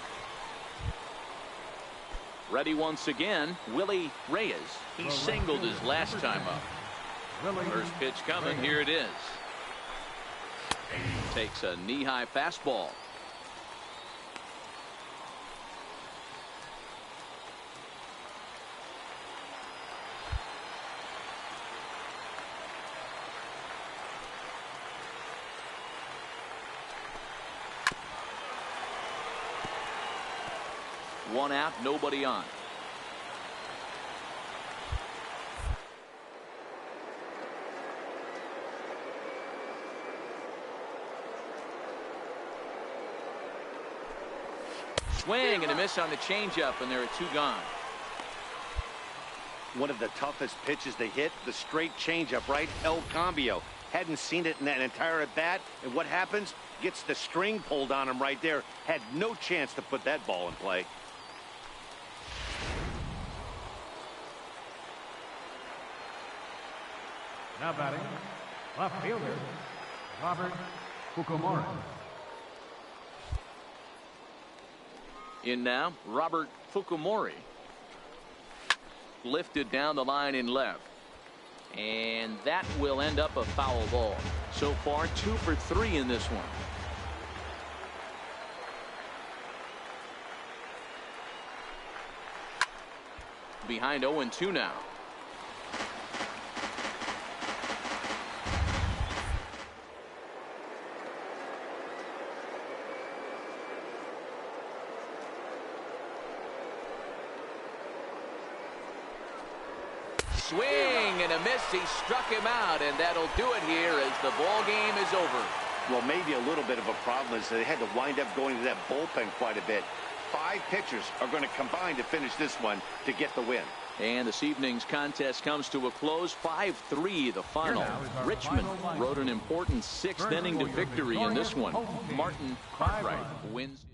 Ready once again, Willie Reyes. He singled his last time up. First pitch coming. Here it is. Takes a knee-high fastball. One out, nobody on. swing and a miss on the changeup, and there are 2 gone. One of the toughest pitches to hit, the straight changeup, right? El Cambio. Hadn't seen it in that entire at bat, and what happens? Gets the string pulled on him right there. Had no chance to put that ball in play. Now batting, left fielder, Robert Fukumori. In now, Robert Fukumori. Lifted down the line in left. And that will end up a foul ball. So far, 2 for 3 in this one. Behind 0-2 now. Swing and a miss. He struck him out, and that'll do it here as the ball game is over. Well, maybe a little bit of a problem is they had to wind up going to that bullpen quite a bit. 5 pitchers are going to combine to finish this one to get the win. And this evening's contest comes to a close. 5-3 the final. Richmond rode an important 6th inning to victory in this one. Martin Cartwright wins.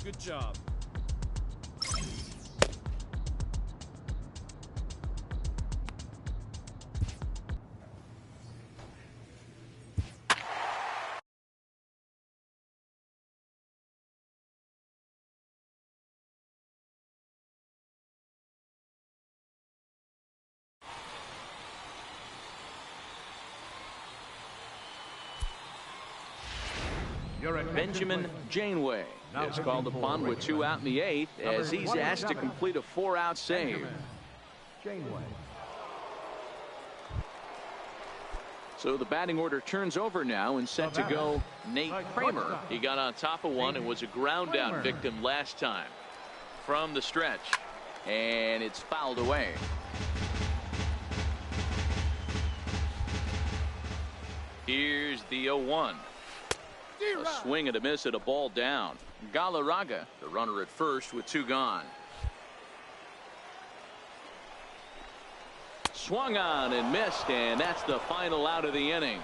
Good job. Benjamin Janeway is called upon with 2 out in the 8th as he's asked to complete a 4-out save. So the batting order turns over now and set to go Nate Kramer. He got on top of one and was a ground out victim last time from the stretch, and it's fouled away. Here's the 0-1. A swing and a miss at a ball down. Galarraga, the runner at first with 2 gone. Swung on and missed, and that's the final out of the inning.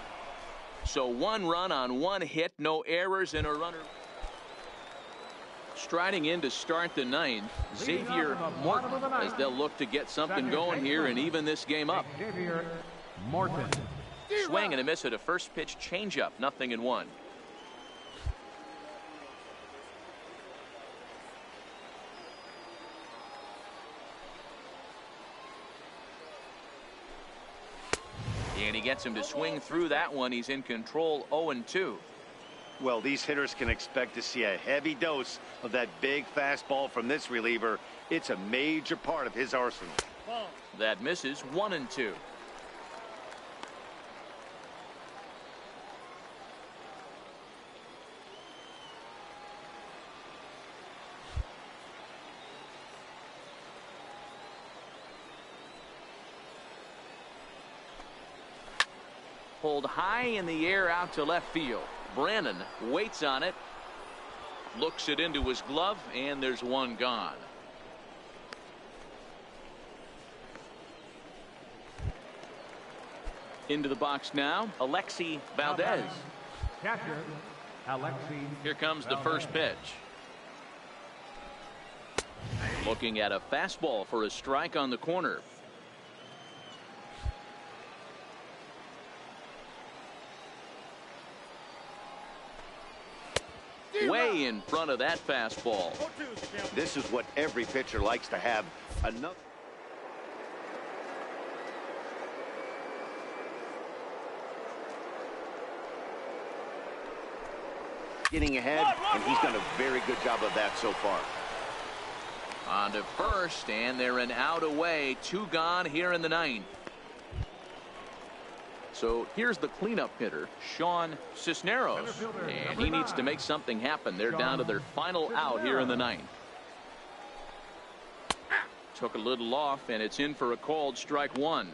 So 1 run on 1 hit, no errors, and a runner. Striding in to start the 9th, Xavier Morton, as they'll look to get something going here and even this game up. Xavier Morton. Swing and a miss at a first pitch changeup, 0-1. And he gets him to swing through that one. He's in control, 0-2. Well, these hitters can expect to see a heavy dose of that big fastball from this reliever. It's a major part of his arsenal. That misses, 1-2. Pulled high in the air out to left field. Brannon waits on it. Looks it into his glove, and there's one gone. Into the box now, Alexi Valdez. Catcher, Alexi. Here comes the first pitch. Looking at a fastball for a strike on the corner. Way in front of that fastball. This is what every pitcher likes to have. Another. Getting ahead, and he's done a very good job of that so far. On to first, and they're an out away. 2 gone here in the 9th. So here's the cleanup hitter, Sean Cisneros, and he needs to make something happen. They're down to their final out here in the 9th. Took a little off, and it's in for a called strike 1.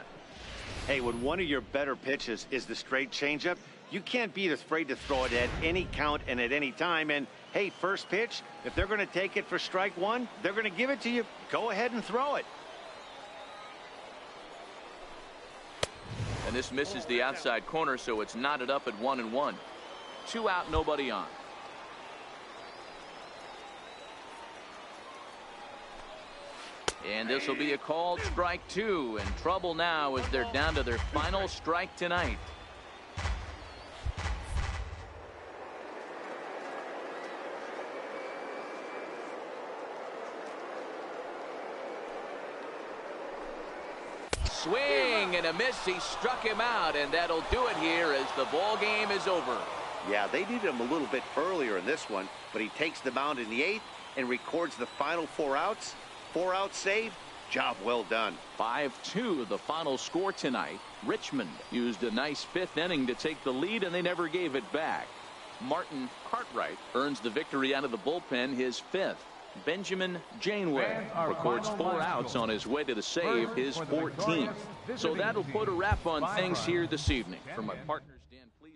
Hey, when one of your better pitches is the straight changeup, you can't be afraid to throw it at any count and at any time. And hey, first pitch, if they're going to take it for strike 1, they're going to give it to you. Go ahead and throw it. And this misses the outside corner, so it's knotted up at 1-1. 2 out, nobody on. And this will be a called strike 2. And trouble now as they're down to their final strike tonight. Swing and a miss. He struck him out, and that'll do it here as the ball game is over. Yeah, they needed him a little bit earlier in this one, but he takes the mound in the 8th and records the final 4 outs. 4 out save. Job well done. 5-2 the final score tonight. Richmond used a nice 5th inning to take the lead, and they never gave it back. Martin Cartwright earns the victory out of the bullpen, his 5th. Benjamin Janeway records 4 outs on his way to the save, his 14th. So that'll put a wrap on things here this evening. For my partners, Dan, please.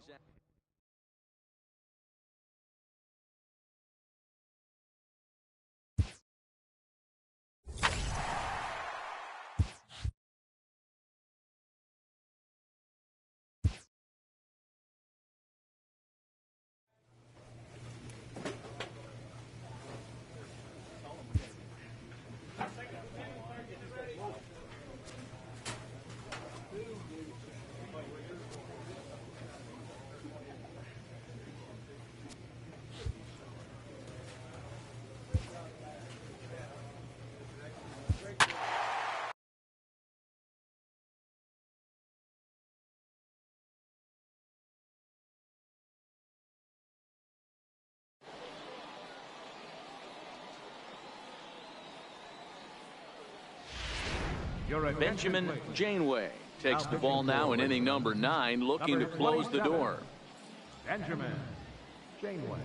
Benjamin Janeway takes the ball now in inning number 9, looking to close the door. Benjamin Janeway.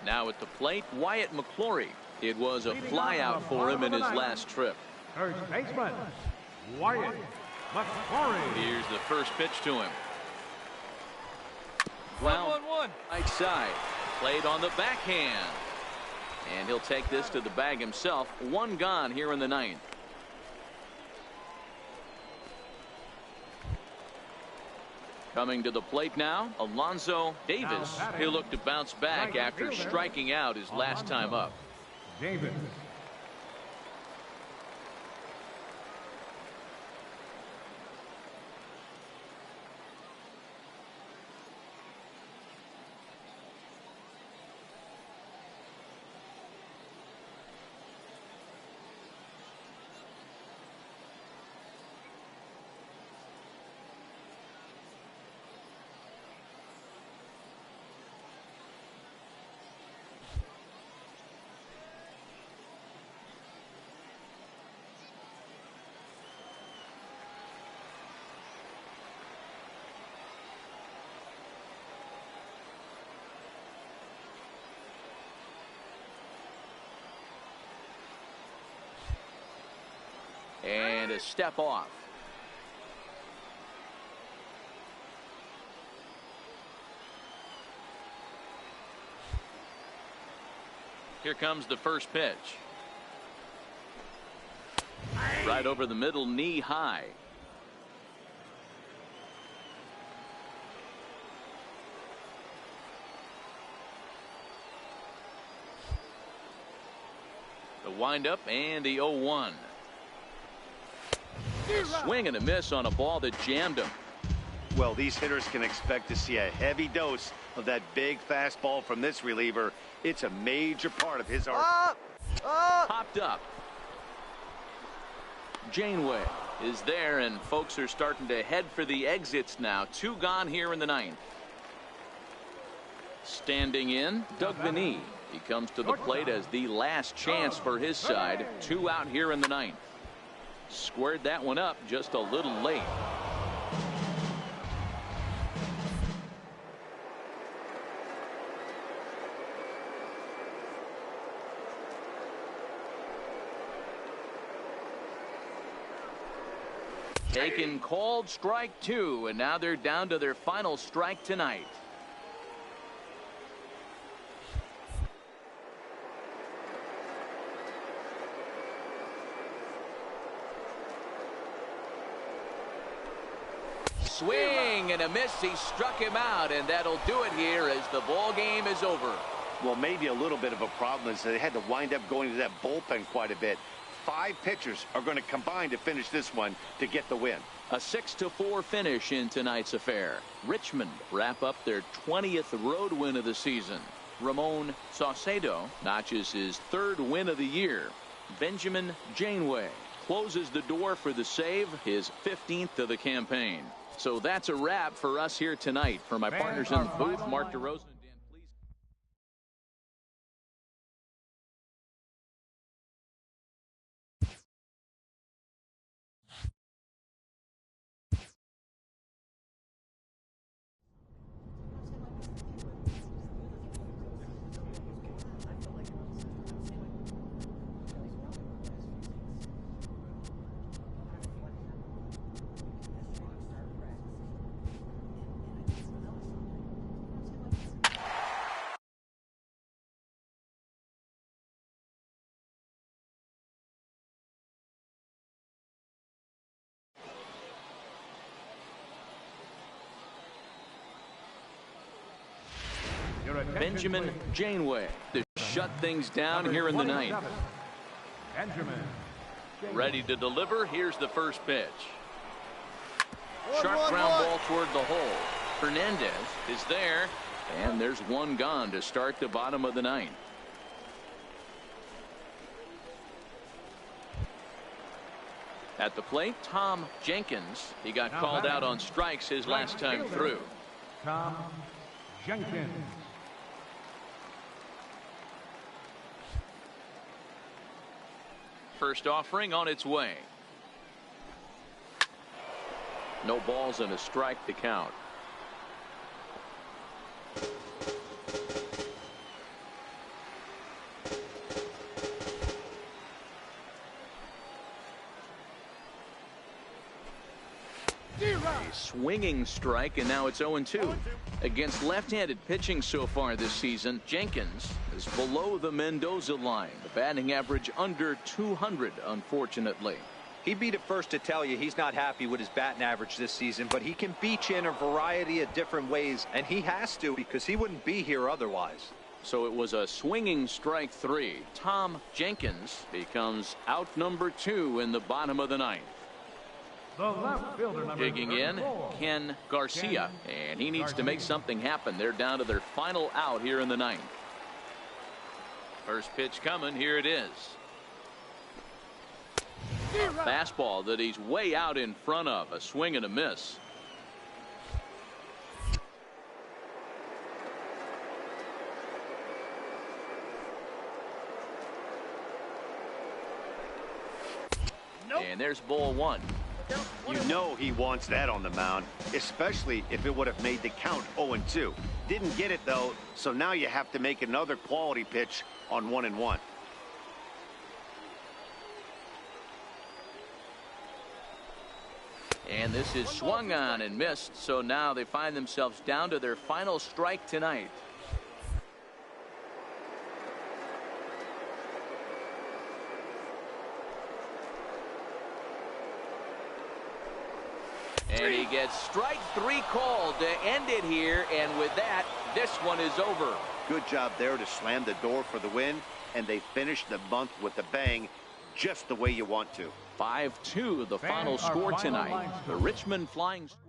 Now at the plate, Wyatt McClory. It was a flyout for him in his last trip. First baseman, Wyatt McClory. Here's the first pitch to him. Well, right side. Played on the backhand. And he'll take this to the bag himself. 1 gone here in the 9th. Coming to the plate now, Alonzo Davis. He'll look to bounce back after striking out his last time up. Davis. and a step off. Here comes the first pitch. Right over the middle, knee high. The windup and the 0-1. A swing and a miss on a ball that jammed him. Well, these hitters can expect to see a heavy dose of that big fastball from this reliever. It's a major part of his arsenal. Popped up. Janeway is there, and folks are starting to head for the exits now. 2 gone here in the 9th. Standing in, Doug Vinny. He comes to the plate as the last chance for his side. 2 out here in the 9th. Squared that one up just a little late. Taken called strike 2, and now they're down to their final strike tonight. Swing and a miss. He struck him out, and that'll do it here as the ball game is over. Well, maybe a little bit of a problem is they had to wind up going to that bullpen quite a bit. 5 pitchers are going to combine to finish this one to get the win. A 6-4 finish in tonight's affair. Richmond wrap up their 20th road win of the season. Ramon Saucedo notches his 3rd win of the year. Benjamin Janeway closes the door for the save, his 15th of the campaign. So that's a wrap for us here tonight. For my partners in the booth, Mark DeRosa. Benjamin Janeway to shut things down here in the 9th. Benjamin. Ready to deliver. Here's the first pitch. Sharp ground ball toward the hole. Hernandez is there, and there's 1 gone to start the bottom of the 9th. At the plate, Tom Jenkins. He got called out on strikes his last time through. Tom Jenkins. First offering on its way. No balls and a strike to count. A swinging strike, and now it's 0-2. Against left-handed pitching so far this season, Jenkins is below the Mendoza line. The batting average under 200, unfortunately. He'd be the first to tell you he's not happy with his batting average this season, but he can beat you in a variety of different ways, and he has to because he wouldn't be here otherwise. So it was a swinging strike 3. Tom Jenkins becomes out number 2 in the bottom of the 9th. The left fielder, number Digging in, 34. Ken Garcia, and he needs to make something happen. They're down to their final out here in the 9th. First pitch coming. Here it is. A fastball that he's way out in front of. A swing and a miss. And there's ball 1. You know he wants that on the mound, especially if it would have made the count 0-2. Didn't get it, though, so now you have to make another quality pitch on 1-1. And this is swung on and missed, so now they find themselves down to their final strike tonight. And he gets strike 3 called to end it here, and with that, this one is over. Good job there to slam the door for the win, and they finished the month with a bang, just the way you want to. 5-2 the final score tonight. The Richmond Flying Squirrels.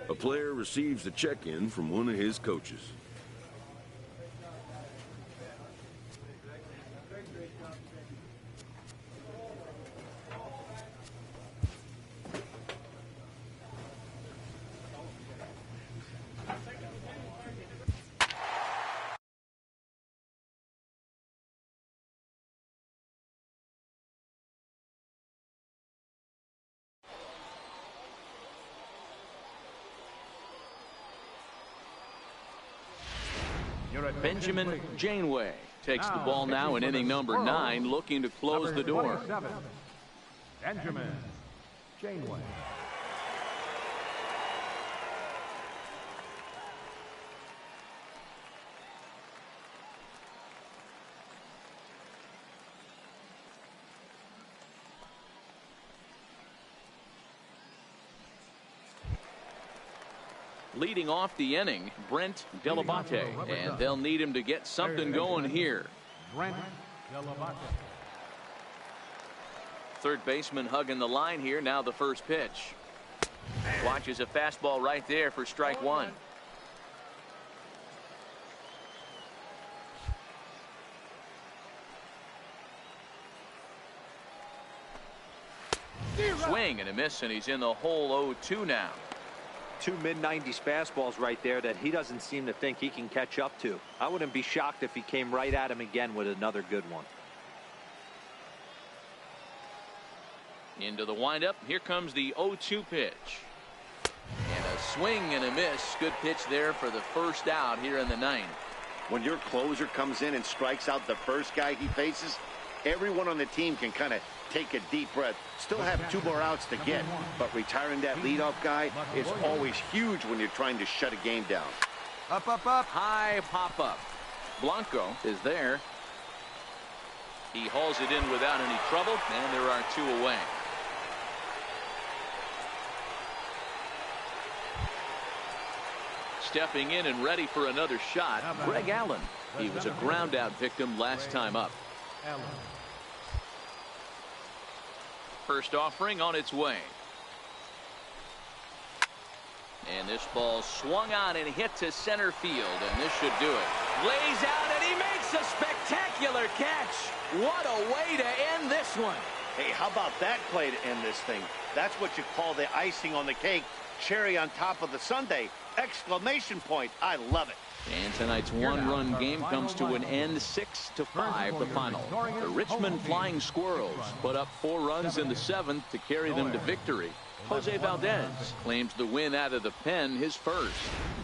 A player receives a check-in from one of his coaches. Benjamin Janeway takes the ball now in inning number 9, looking to close the door. Benjamin Janeway. Leading off the inning, Brent Delabate, and they'll need him to get something going here. Brent Delabate. Third baseman hugging the line here. Now the first pitch. Watches a fastball right there for strike 1. Swing and a miss, and he's in the hole 0-2 now. 2 mid-90s fastballs right there that he doesn't seem to think he can catch up to. I wouldn't be shocked if he came right at him again with another good one. Into the windup. Here comes the 0-2 pitch. And a swing and a miss. Good pitch there for the first out here in the 9th. When your closer comes in and strikes out the first guy he faces, everyone on the team can kind of take a deep breath. Still have 2 more outs to get, but retiring that leadoff guy is always huge when you're trying to shut a game down. Up, up, up. High pop-up. Blanco is there. He hauls it in without any trouble, and there are 2 away. Stepping in and ready for another shot, Greg Allen. He was a ground-out victim last time up. First offering on its way. And this ball swung on and hit to center field, and this should do it. Lays out, and he makes a spectacular catch. What a way to end this one. Hey, how about that play to end this thing? That's what you call the icing on the cake. Cherry on top of the sundae. Exclamation point. I love it. And tonight's one-run game comes to an end, 6-5 the final. The Richmond Flying Squirrels put up 4 runs in the 7th to carry them to victory. Jose Valdez claims the win out of the pen, his first.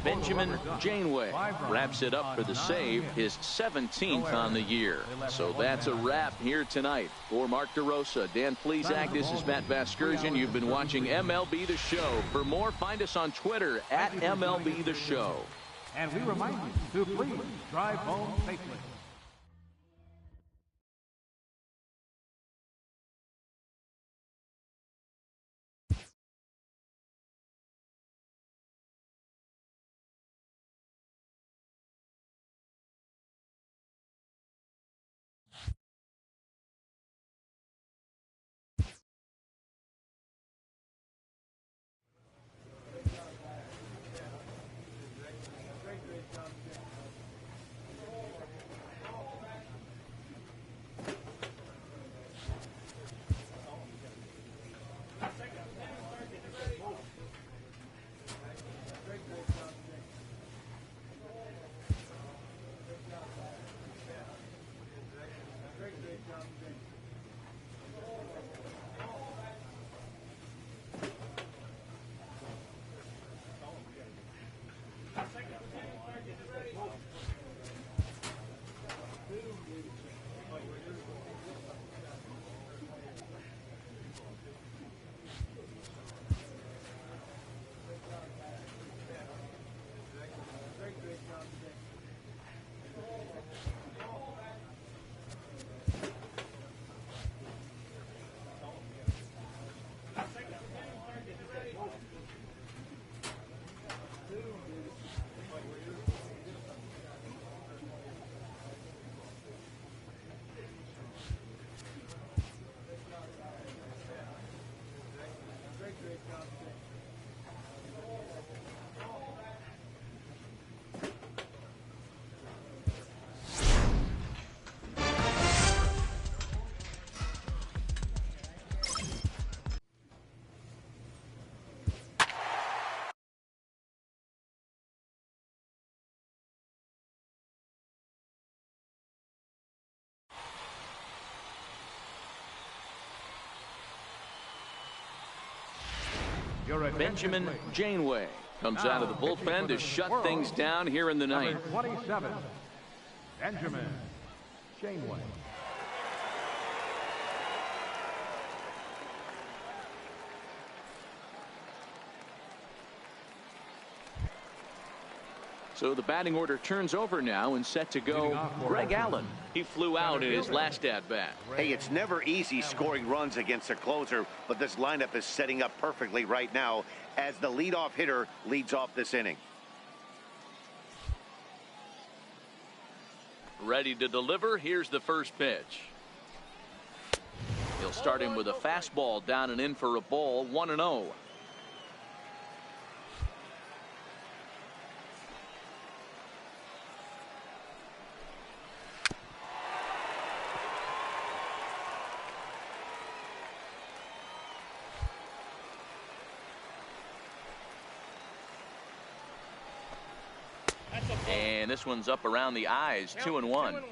Benjamin Janeway wraps it up for the save, his 17th on the year. So that's a wrap here tonight. For Mark DeRosa, Dan Plesac, this is Matt Vasgersian. You've been watching MLB The Show. For more, find us on Twitter at MLB The Show. And we remind you to please drive home safely. Your attention, Benjamin please. Janeway comes out of the Now, pitching bullpen for to the shut Squirrels, things down here in the number ninth. 27, Benjamin Janeway. So the batting order turns over now and set to go Greg Allen. He flew out in his last at-bat. Hey, it's never easy scoring runs against a closer, but this lineup is setting up perfectly right now as the leadoff hitter leads off this inning. Ready to deliver. Here's the first pitch. He'll start him with a fastball down and in for a ball, 1-0. And this one's up around the eyes, 2-1.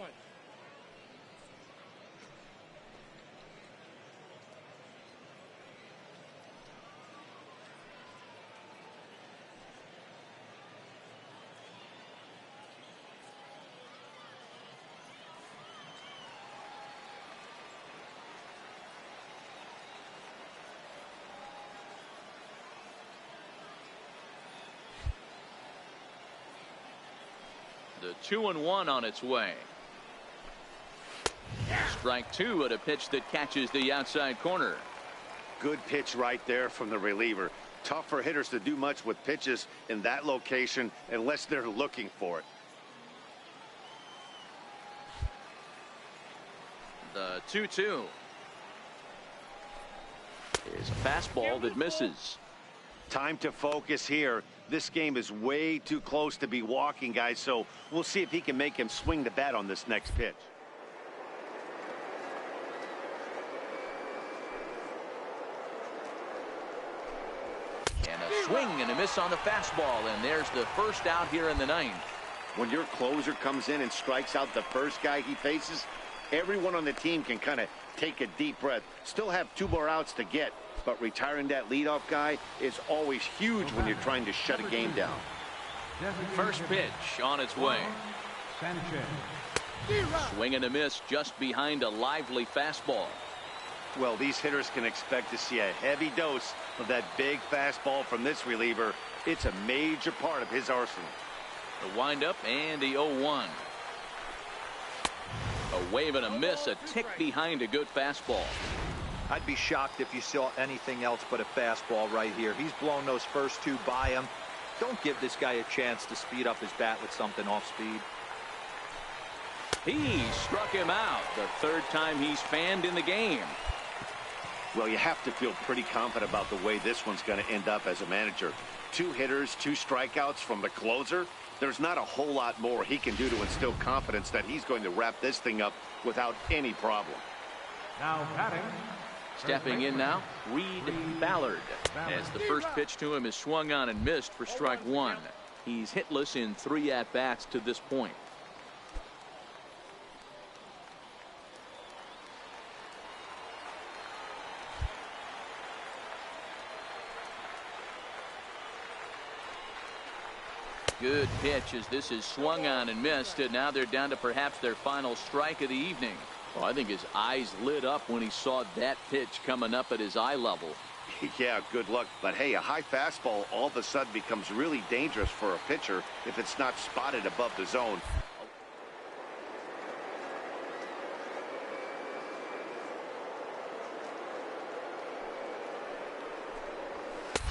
The 2-1 on its way. Strike two at a pitch that catches the outside corner. Good pitch right there from the reliever. Tough for hitters to do much with pitches in that location unless they're looking for it. The 2-2 is a fastball that misses. Time to focus here. This game is way too close to be walking, guys, so we'll see if he can make him swing the bat on this next pitch. And a swing and a miss on the fastball, and there's the first out here in the ninth. When your closer comes in and strikes out the first guy he faces, everyone on the team can kind of take a deep breath. Still have 2 more outs to get, but retiring that leadoff guy is always huge when you're trying to shut a game down. First pitch on its way. Swing and a miss just behind a lively fastball. Well, these hitters can expect to see a heavy dose of that big fastball from this reliever. It's a major part of his arsenal. The windup and the 0-1. A wave and a miss, a tick behind a good fastball. I'd be shocked if you saw anything else but a fastball right here. He's blown those first 2 by him. Don't give this guy a chance to speed up his bat with something off speed. He struck him out, the third time he's fanned in the game. Well, you have to feel pretty confident about the way this one's going to end up as a manager. 2 hitters, 2 strikeouts from the closer. There's not a whole lot more he can do to instill confidence that he's going to wrap this thing up without any problem. Now batting. Stepping in now, Reed Ballard, as the first pitch to him is swung on and missed for strike 1. He's hitless in 3 at-bats to this point. Good pitch as this is swung on and missed, and now they're down to perhaps their final strike of the evening. Well, I think his eyes lit up when he saw that pitch coming up at his eye level. Yeah, good luck. But hey, a high fastball all of a sudden becomes really dangerous for a pitcher if it's not spotted above the zone.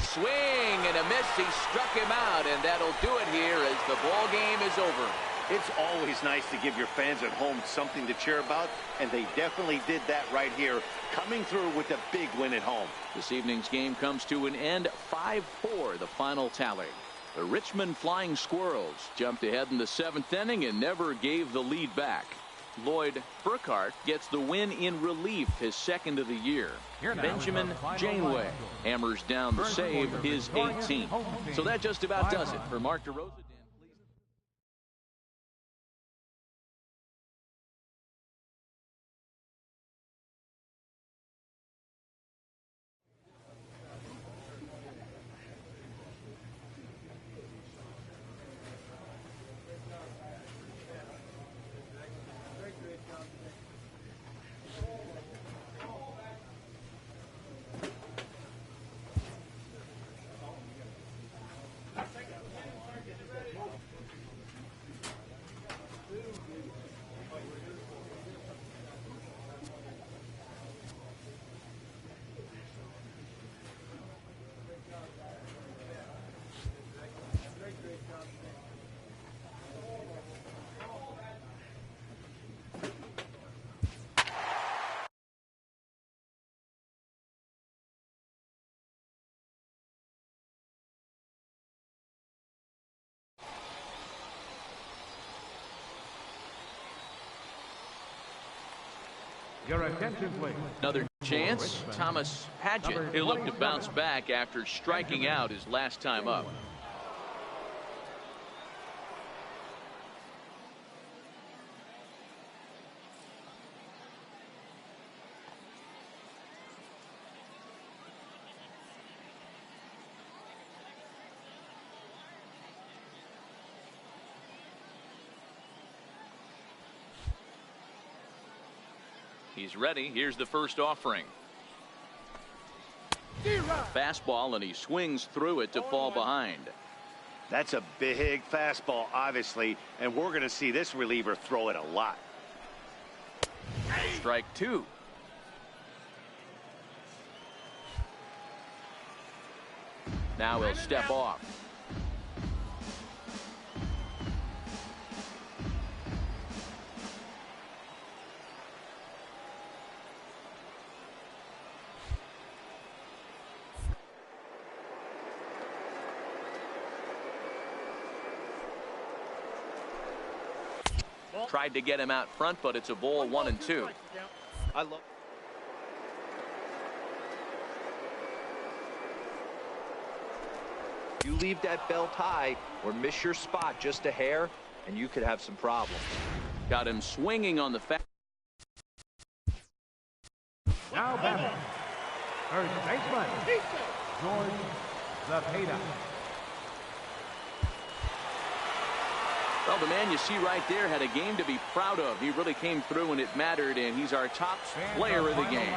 Swing and a miss. He struck him out, and that'll do it here as the ball game is over. It's always nice to give your fans at home something to cheer about, and they definitely did that right here, coming through with a big win at home. This evening's game comes to an end, 5-4, the final tally. The Richmond Flying Squirrels jumped ahead in the 7th inning and never gave the lead back. Lloyd Burkhart gets the win in relief, his 2nd of the year. Benjamin Janeway hammers down the save, his 18th. So that just about does it for Mark DeRosa. Your attention, please. Another chance. Thomas Padgett. He'll look to bounce back after striking out his last time up. He's ready. Here's the first offering. Fastball, and he swings through it to fall behind. That's a big fastball, obviously, and we're going to see this reliever throw it a lot. Strike two. Now he'll step off. Tried to get him out front, but it's a ball 1-2. I love. You leave that belt high or miss your spot just a hair, and you could have some problems. Got him swinging on the Now batting. First baseman, George Zepeda. Well, the man you see right there had a game to be proud of. He really came through when it mattered, and he's our top player of the game.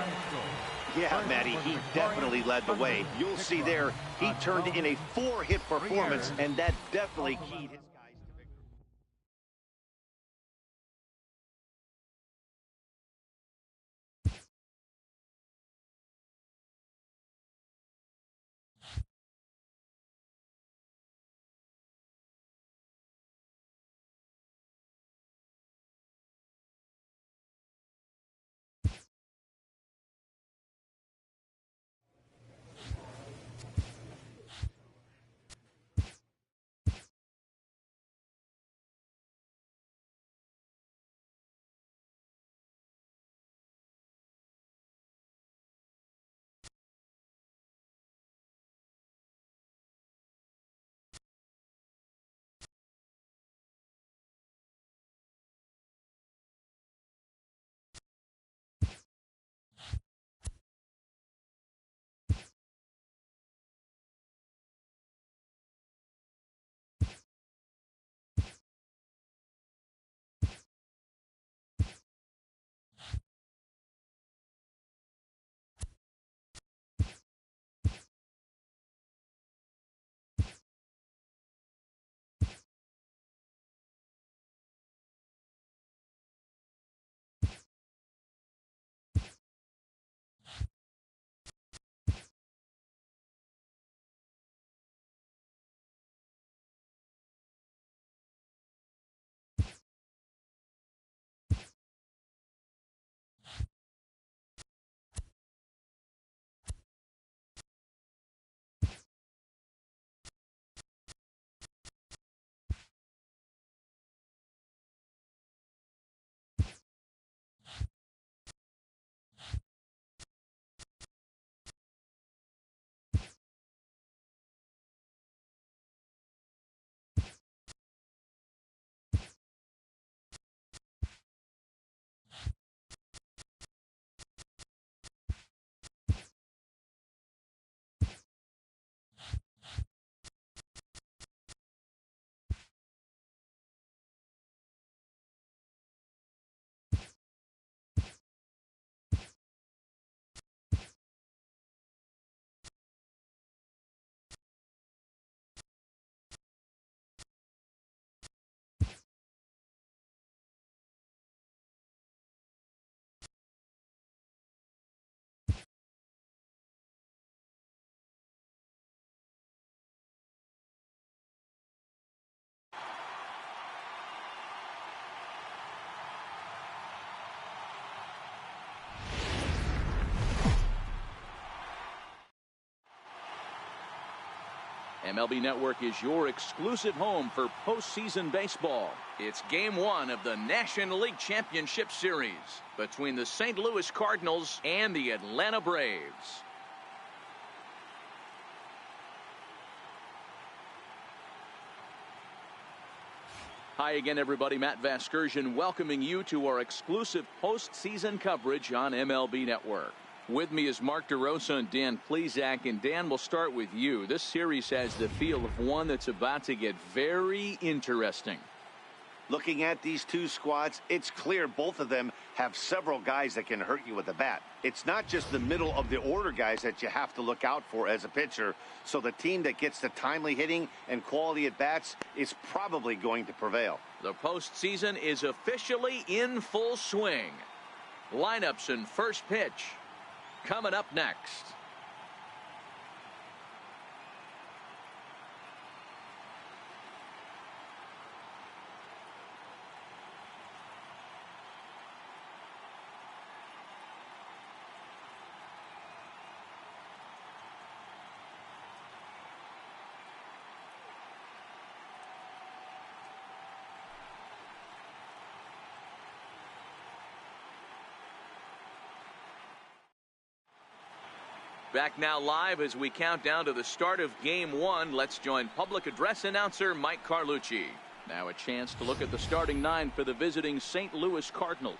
Yeah, Matty, he definitely led the way. You'll see there, he turned in a 4-hit performance, and that definitely keyed his MLB Network is your exclusive home for postseason baseball. It's Game 1 of the National League Championship Series between the St. Louis Cardinals and the Atlanta Braves. Hi again, everybody. Matt Vasgersian welcoming you to our exclusive postseason coverage on MLB Network. With me is Mark DeRosa and Dan Plesac. And Dan, we'll start with you. This series has the feel of one that's about to get very interesting. Looking at these two squads, it's clear both of them have several guys that can hurt you with the bat. It's not just the middle of the order guys that you have to look out for as a pitcher. So the team that gets the timely hitting and quality at bats is probably going to prevail. The postseason is officially in full swing. Lineups and first pitch coming up next. Back now live as we count down to the start of Game 1. Let's join public address announcer Mike Carlucci. Now a chance to look at the starting 9 for the visiting St. Louis Cardinals.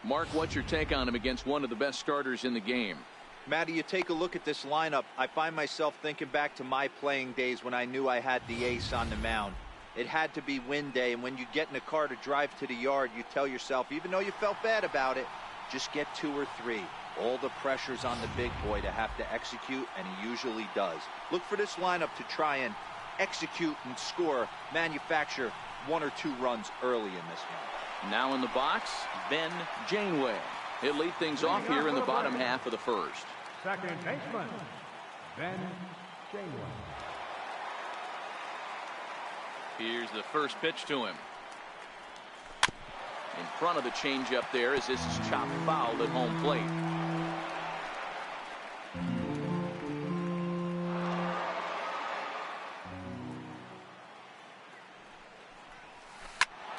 Mark, what's your take on him against one of the best starters in the game? Matty, you take a look at this lineup. I find myself thinking back to my playing days when I knew I had the ace on the mound. It had to be win day, and when you get in a car to drive to the yard, you tell yourself, even though you felt bad about it, just get 2 or 3. All the pressure's on the big boy to have to execute, and he usually does. Look for this lineup to try and execute and score, manufacture 1 or 2 runs early in this one. Now in the box, Ben Janeway. He'll lead things off here in the bottom half of the first. Second baseman, Ben Janeway. Here's the first pitch to him. In front of the changeup there as this is chopped foul at home plate.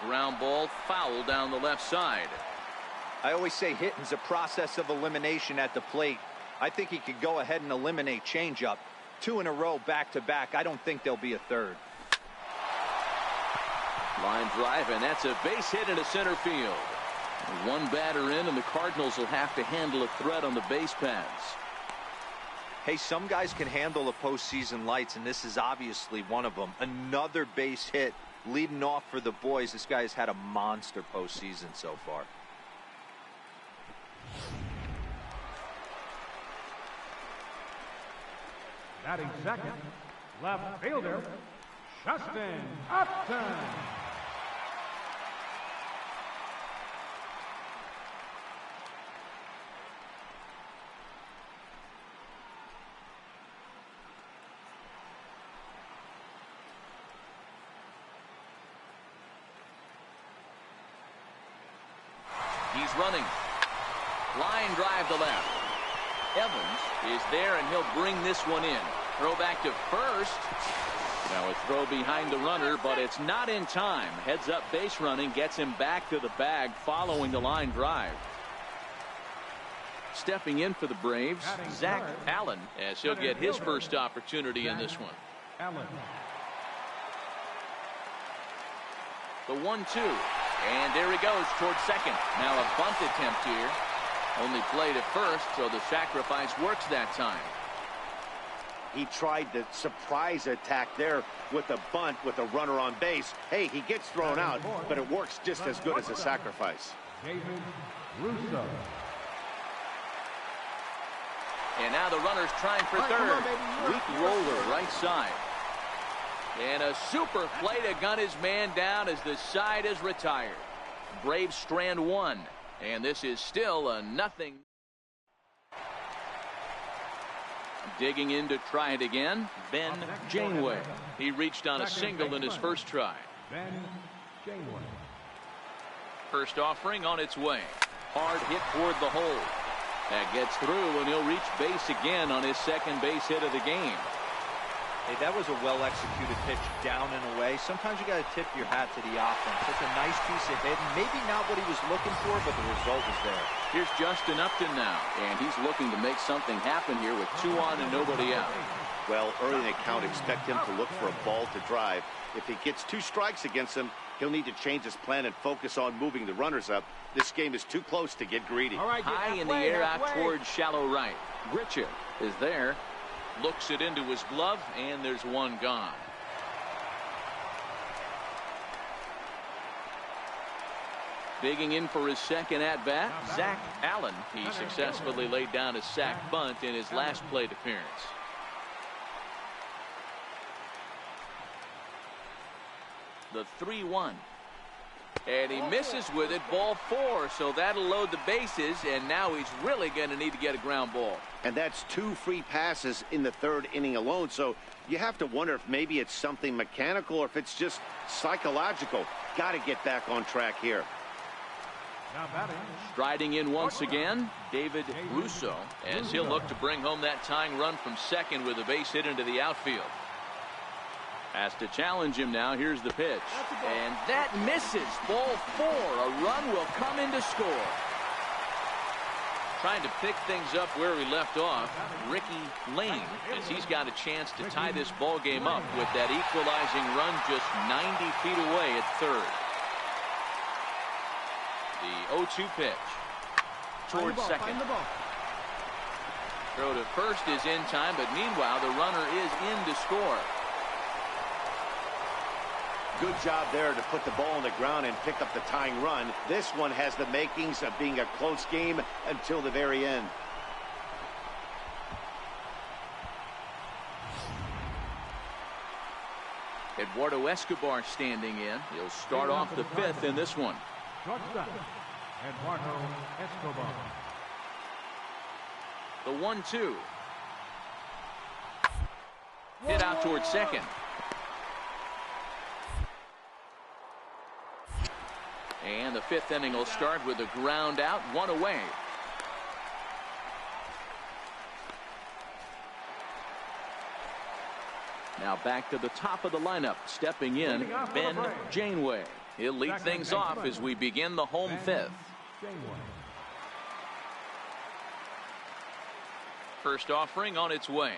Ground ball foul down the left side. I always say hitting's a process of elimination at the plate. I think he could go ahead and eliminate changeup. 2 in a row back to back. I don't think there'll be a third. Line drive, and that's a base hit into center field. 1 batter in, and the Cardinals will have to handle a threat on the base paths. Hey, some guys can handle the postseason lights, and this is obviously one of them. Another base hit leading off for the boys. This guy's had a monster postseason so far. Batting second, left fielder, Justin Upton. He's running. Line drive to left. Evans is there, and he'll bring this one in. Throw back to first. Now a throw behind the runner, but it's not in time. Heads up base running gets him back to the bag following the line drive. Stepping in for the Braves, Zach Allen, as he'll get his first opportunity in this one. The 1-2. And there he goes towards second. Now a bunt attempt here. Only played at first, so the sacrifice works that time. He tried the surprise attack there with a bunt with a runner on base. Hey, he gets thrown out, but it works just as good as a sacrifice. David Russo. And now the runner's trying for third. Weak roller right side. And a super play to gun his man down as the side is retired. Braves strand 1. And this is still a nothing. Digging in to try it again, Ben Janeway. He reached on a single in his first try. Ben Janeway. First offering on its way. Hard hit toward the hole. That gets through, and he'll reach base again on his second base hit of the game. Hey, that was a well-executed pitch down and away. Sometimes you got to tip your hat to the offense. It's a nice piece of hitting. Maybe not what he was looking for, but the result was there. Here's Justin Upton now, and he's looking to make something happen here with 2 on and nobody out. Well, early in the count, expect him to look for a ball to drive. If he gets 2 strikes against him, he'll need to change his plan and focus on moving the runners up. This game is too close to get greedy. All right, high in the air out towards shallow right. Grichuk is there. Looks it into his glove, and there's 1 gone. Digging in for his second at-bat, Zach Allen. He successfully laid down a sac bunt in his last plate appearance. The 3-1. And he misses with it, ball 4, so that'll load the bases, and now he's really going to need to get a ground ball. And that's 2 free passes in the 3rd inning alone, so you have to wonder if maybe it's something mechanical or if it's just psychological. Got to get back on track here. Now batting. Striding in once again, David Russo, as he'll look to bring home that tying run from second with a base hit into the outfield. Has to challenge him now. Here's the pitch. And that misses. Ball 4. A run will come in to score. Trying to pick things up where we left off, Ricky Lane, as he's got a chance to tie this ball game up with that equalizing run just 90 feet away at third. The 0-2 pitch towards second. Throw to first is in time, but meanwhile the runner is in to score. Good job there to put the ball on the ground and pick up the tying run. This one has the makings of being a close game until the very end. Eduardo Escobar standing in. He'll start off the 5th in this one. Shortstop, Eduardo Escobar. The 1-2. Hit out towards second. And the 5th inning will start with a ground out, 1 away. Now back to the top of the lineup, stepping in, Ben Janeway. He'll lead things off as we begin the home 5th. First offering on its way.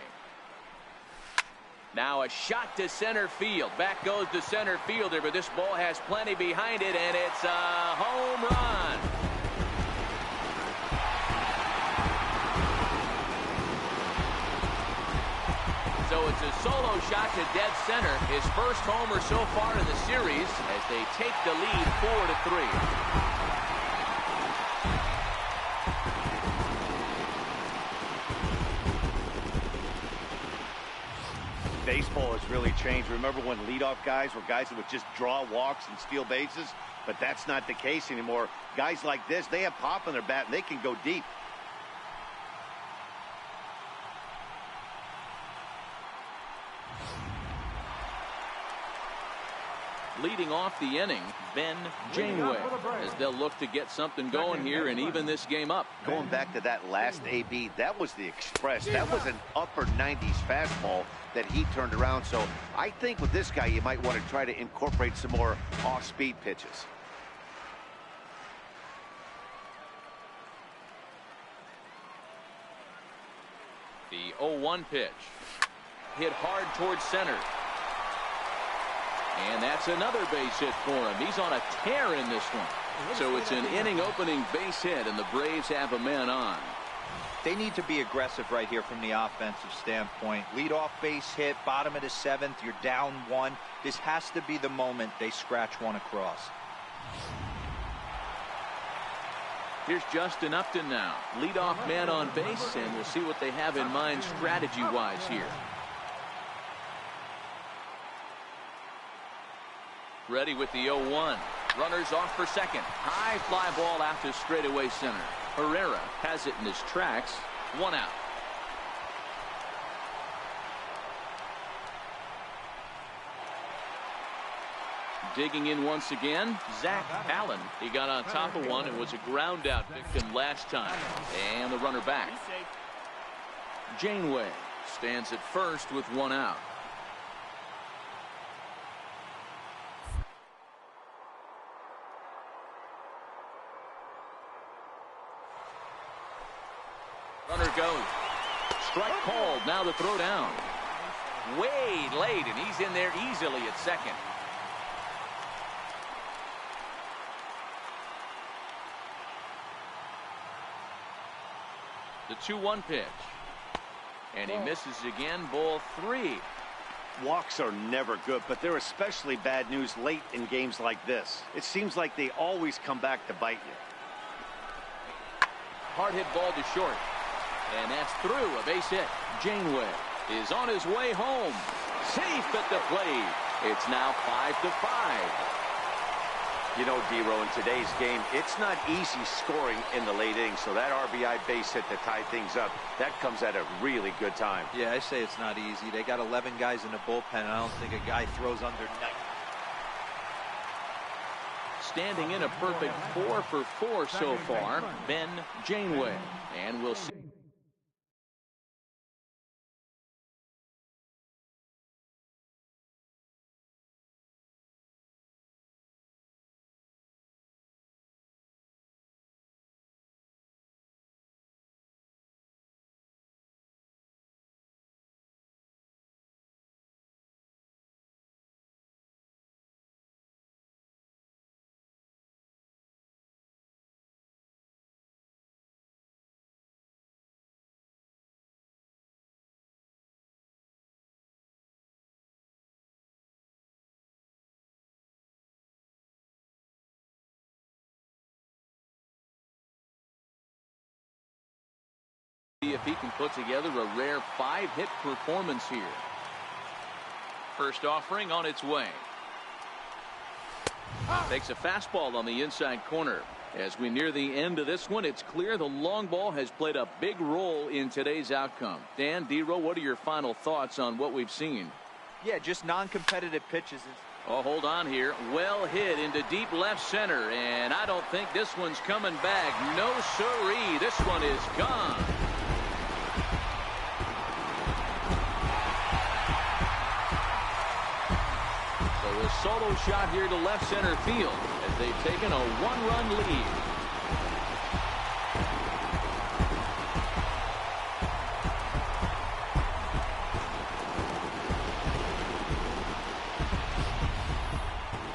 Now a shot to center field. Back goes the center fielder, but this ball has plenty behind it, and it's a home run. So it's a solo shot to dead center. His first homer so far in the series as they take the lead 4-3. Baseball has really changed. Remember when leadoff guys were guys that would just draw walks and steal bases? But that's not the case anymore. Guys like this, they have pop in their bat and they can go deep. Leading off the inning, Ben Janeway, as they'll look to get something going here and even this game up. Going back to that last AB, that was the express. That was an upper 90s fastball that he turned around. So I think with this guy, you might want to try to incorporate some more off-speed pitches. The 0-1 pitch. Hit hard towards center. And that's another base hit for him. He's on a tear in this one. So it's an inning opening base hit, and the Braves have a man on. They need to be aggressive right here from the offensive standpoint. Lead off base hit, bottom of the 7th, you're down 1. This has to be the moment they scratch one across. Here's Justin Upton now. Leadoff man on base, and we'll see what they have in mind strategy-wise here. Ready with the 0-1. Runners off for second. High fly ball out to straightaway center. Herrera has it in his tracks. 1 out. Digging in once again, Zach Allen. He got on top of one and was a ground out victim last time. And the runner back. Janeway stands at first with 1 out. Runner goes. Strike called. Now the throw down. Way late, and he's in there easily at second. The 2-1 pitch. And he misses again, ball 3. Walks are never good, but they're especially bad news late in games like this. It seems like they always come back to bite you. Hard hit ball to short. And that's through. A base hit. Janeway is on his way home. Safe at the plate. It's now 5-5. You know, D-Row, in today's game, it's not easy scoring in the late innings, so that RBI base hit to tie things up, that comes at a really good time. Yeah, I say it's not easy. They got 11 guys in the bullpen, and I don't think a guy throws under 90. Standing in a perfect 4 for 4 so far, Ben Janeway. And we'll see. See if he can put together a rare 5-hit performance here. First offering on its way. Takes a fastball on the inside corner. As we near the end of this one, it's clear the long ball has played a big role in today's outcome. Dan, D-Row, what are your final thoughts on what we've seen? Yeah, just non-competitive pitches. Oh, hold on here. Well hit into deep left center, and I don't think this one's coming back. No siree. This one is gone. A solo shot here to left center field as they've taken a 1-run lead.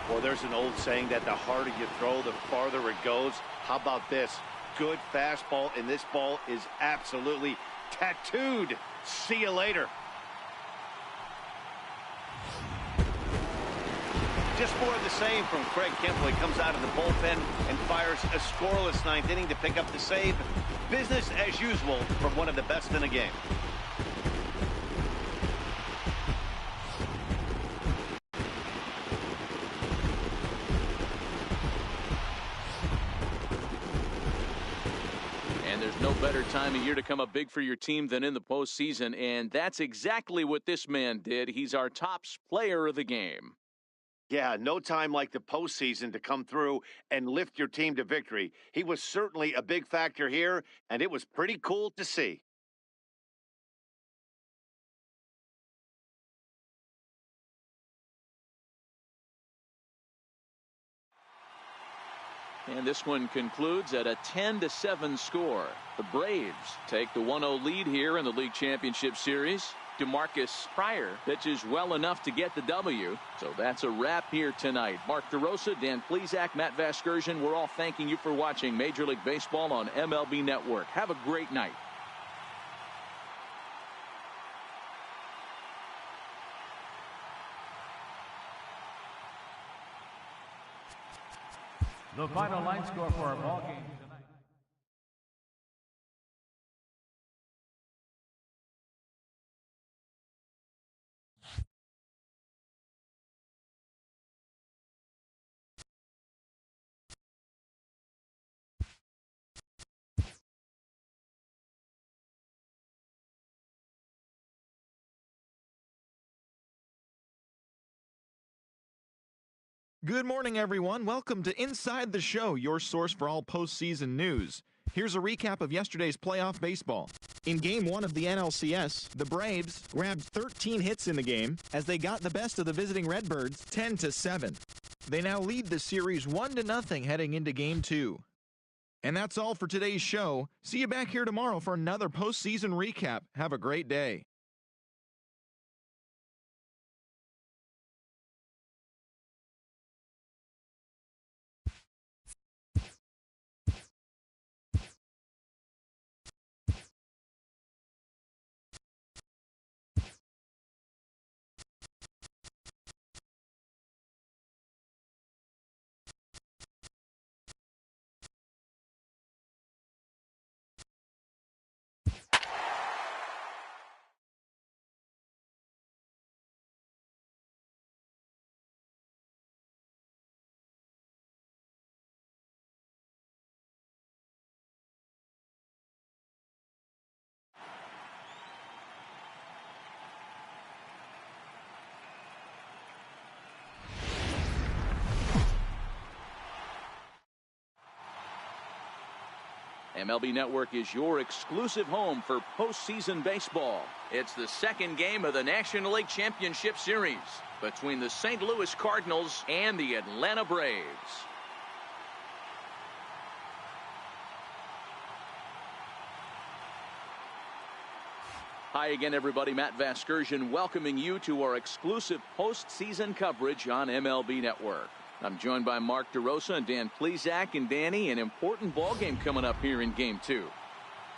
Well, there's an old saying that the harder you throw, the farther it goes. How about this? Good fastball, and this ball is absolutely tattooed. See you later. Just more of the same from Craig Kimbrell. He comes out of the bullpen and fires a scoreless ninth inning to pick up the save. Business as usual from one of the best in the game. And there's no better time of year to come up big for your team than in the postseason, and that's exactly what this man did. He's our top player of the game. Yeah, no time like the postseason to come through and lift your team to victory. He was certainly a big factor here, and it was pretty cool to see. And this one concludes at a 10-7 score. The Braves take the 1-0 lead here in the League Championship Series. DeMarcus Pryor pitches well enough to get the W. So that's a wrap here tonight. Mark DeRosa, Dan Plesac, Matt Vasgersian, we're all thanking you for watching Major League Baseball on MLB Network. Have a great night. The final line score for our ball game tonight. Good morning, everyone. Welcome to Inside the Show, your source for all postseason news. Here's a recap of yesterday's playoff baseball. In Game 1 of the NLCS, the Braves grabbed 13 hits in the game as they got the best of the visiting Redbirds 10-7. They now lead the series 1-0 heading into Game 2. And that's all for today's show. See you back here tomorrow for another postseason recap. Have a great day. MLB Network is your exclusive home for postseason baseball. It's the second game of the National League Championship Series between the St. Louis Cardinals and the Atlanta Braves. Hi again, everybody. Matt Vasgersian welcoming you to our exclusive postseason coverage on MLB Network. I'm joined by Mark DeRosa and Dan Plesac. And Danny, an important ball game coming up here in Game 2.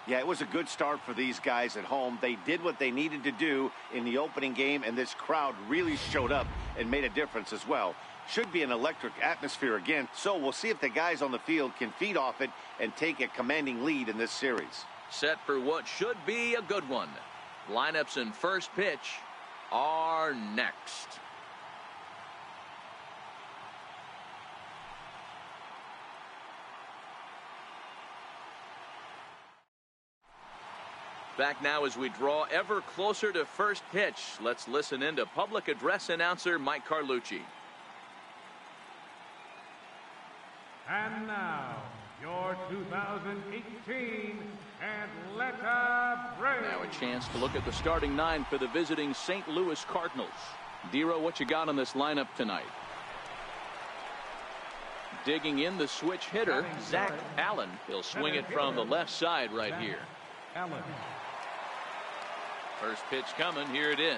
Yeah, it was a good start for these guys at home. They did what they needed to do in the opening game, and this crowd really showed up and made a difference as well. Should be an electric atmosphere again, so we'll see if the guys on the field can feed off it and take a commanding lead in this series. Set for what should be a good one. Lineups and first pitch are next. Back now as we draw ever closer to first pitch. Let's listen in to public address announcer Mike Carlucci. And now, your 2018 Atlanta Braves. Now a chance to look at the starting nine for the visiting St. Louis Cardinals. Dero, what you got on this lineup tonight? Digging in the switch hitter, Zach Allen. He'll swing it from the left side right here. Allen. First pitch coming. Here it is.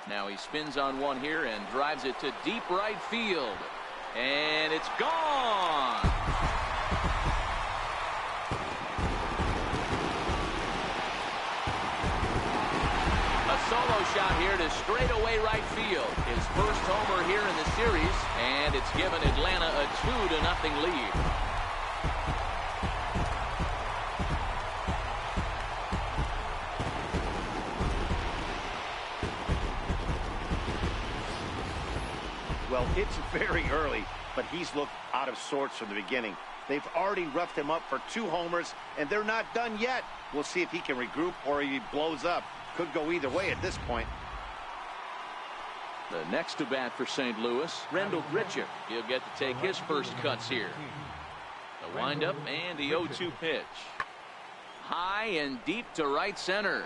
Now he spins on one here and drives it to deep right field. And it's gone. A solo shot here to straightaway right field. His first homer here in the series. And it's given Atlanta a 2-0 lead. Well, it's very early, but he's looked out of sorts from the beginning. They've already roughed him up for 2 homers, and they're not done yet. We'll see if he can regroup or he blows up. Could go either way at this point. The next to bat for St. Louis, Rendell Grichuk. He'll get to take his first cuts here. The windup and the 0-2 pitch. High and deep to right center.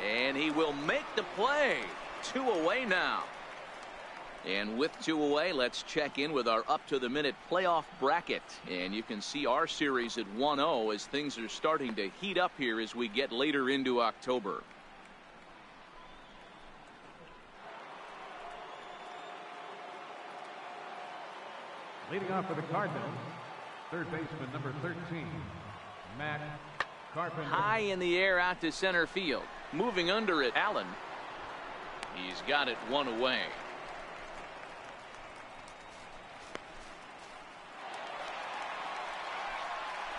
And he will make the play. 2 away now. And with 2 away, let's check in with our up-to-the-minute playoff bracket. And you can see our series at 1-0 as things are starting to heat up here as we get later into October. Leading off for the Cardinals, third baseman number 13, Matt Carpenter. High in the air out to center field. Moving under it, Allen. He's got it 1 away.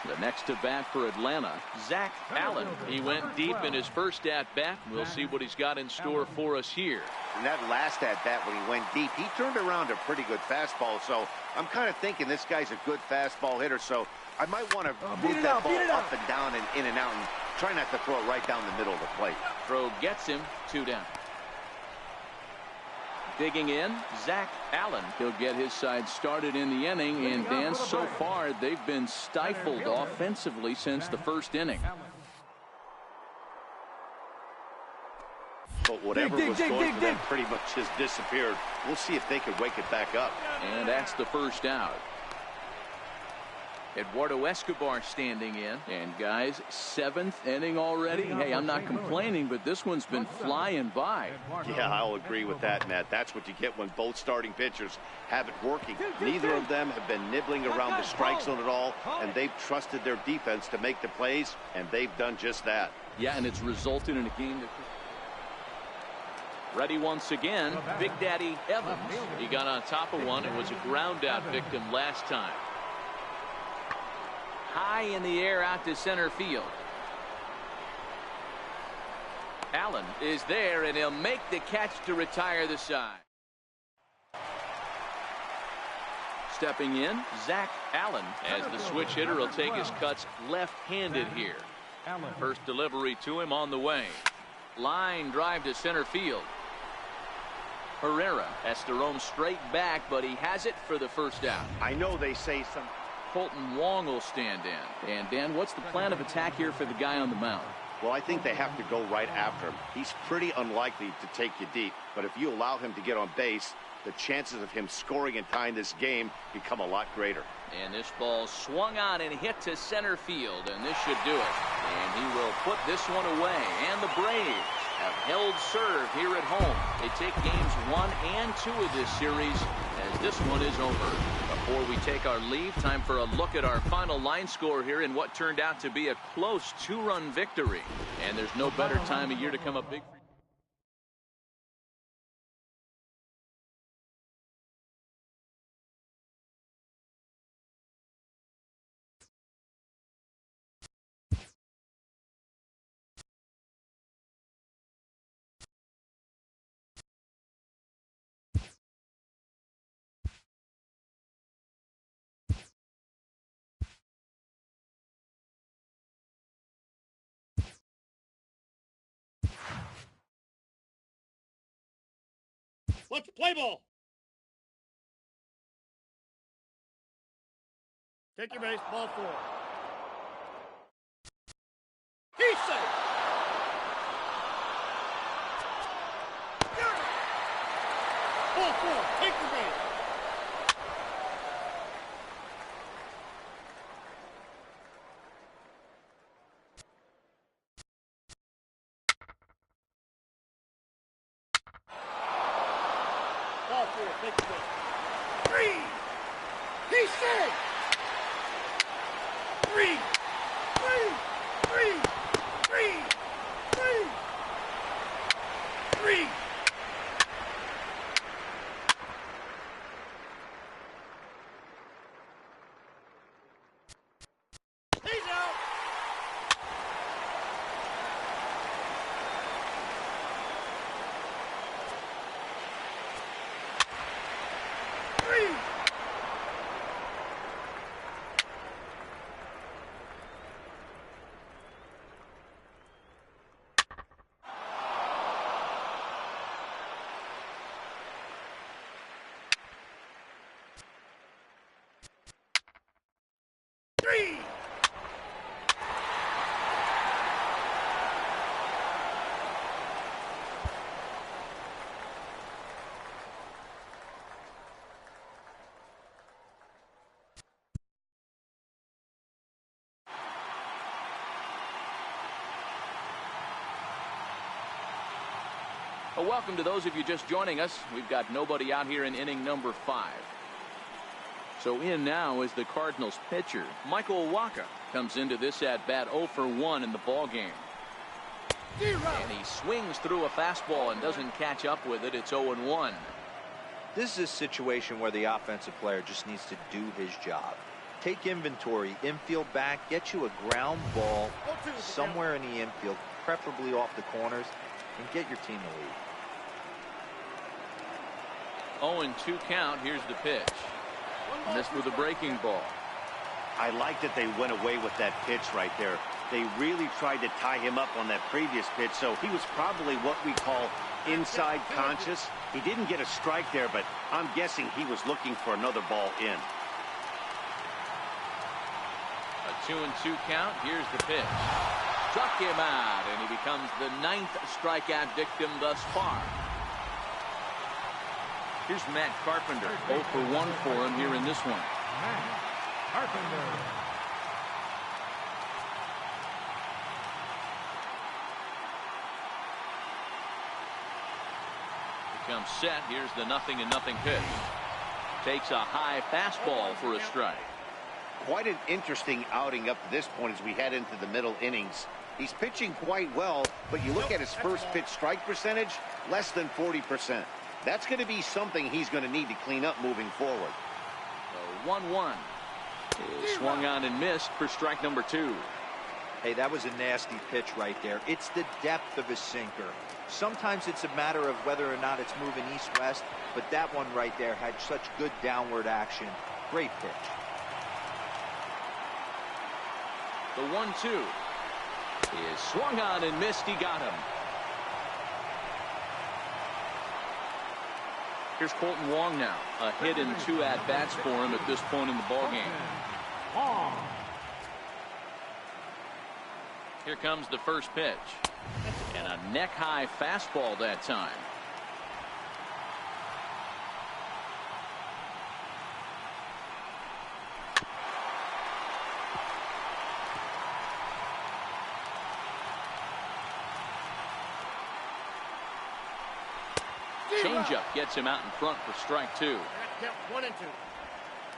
The next to bat for Atlanta, Zach Allen. He went deep in his first at-bat. We'll see what he's got in store for us here. In that last at-bat when he went deep, he turned around a pretty good fastball. So I'm kind of thinking this guy's a good fastball hitter. So I might want to move that ball up and down and in and out and try not to throw it right down the middle of the plate. Throw gets him, 2 down. Digging in, Zach Allen. He'll get his side started in the inning. And Dan, so far they've been stifled offensively since the first inning. But whatever was going for them pretty much has disappeared. We'll see if they can wake it back up. And that's the first out. Eduardo Escobar standing in. And guys, 7th inning already. Hey, I'm not complaining, but this one's been flying by. Yeah, I'll agree with that, Matt. That's what you get when both starting pitchers have it working. Neither of them have been nibbling around the strike zone at all, and they've trusted their defense to make the plays, and they've done just that. Yeah, and it's resulted in a game that... Ready once again, Big Daddy Evans. He got on top of one. It was a ground out victim last time. High in the air out to center field. Allen is there, and he'll make the catch to retire the side. Stepping in, Zach Allen, as the switch hitter will take his cuts left-handed here. First delivery to him on the way. Line drive to center field. Herrera has to roam straight back, but he has it for the first out. I know they say some... Colton Wong will stand in. And Dan, what's the plan of attack here for the guy on the mound? Well, I think they have to go right after him. He's pretty unlikely to take you deep, but if you allow him to get on base, the chances of him scoring and tying this game become a lot greater. And this ball swung on and hit to center field, and this should do it. And he will put this one away. And the Braves have held serve here at home. They take games 1 and 2 of this series as this one is over. Before we take our leave, time for a look at our final line score here in what turned out to be a close 2-run victory. And there's no better time of year to come up big. Let's play ball. Take your base, ball 4. He's safe. Ball 4, take your base. Ball 4, take your base. 3. He's safe. 3. 3. 3. 3. 3. 3. He's out. Well, welcome to those of you just joining us. We've got nobody out here in inning number 5. So in now is the Cardinals pitcher. Michael Wacha comes into this at bat 0 for 1 in the ball game. And he swings through a fastball and doesn't catch up with it. It's 0-1. This is a situation where the offensive player just needs to do his job. Take inventory, infield back, get you a ground ball somewhere in the infield, preferably off the corners, and get your team to lead. 0-2 count. Here's the pitch. Missed with a breaking ball. I like that they went away with that pitch right there. They really tried to tie him up on that previous pitch, so he was probably what we call inside conscious. He didn't get a strike there, but I'm guessing he was looking for another ball in. A 2-2 count. Here's the pitch. Struck him out, and he becomes the 9th strikeout victim thus far. Here's Matt Carpenter. 0 for 1 for him here in this one. Matt Carpenter. comes set. Here's the 0-0 pitch. Takes a high fastball for a strike. Quite an interesting outing up to this point as we head into the middle innings. He's pitching quite well, but you look at his first pitch strike percentage, less than 40%. That's going to be something he's going to need to clean up moving forward. The 1-1 is swung on and missed for strike number 2. Hey, that was a nasty pitch right there. It's the depth of his sinker. Sometimes it's a matter of whether or not it's moving east-west, but that one right there had such good downward action. Great pitch. The 1-2 is swung on and missed. He got him. Here's Colton Wong now. A hit and 2 at-bats for him at this point in the ballgame. Here comes the first pitch. And a neck-high fastball that time. Changeup gets him out in front for strike 2. 1 and 2.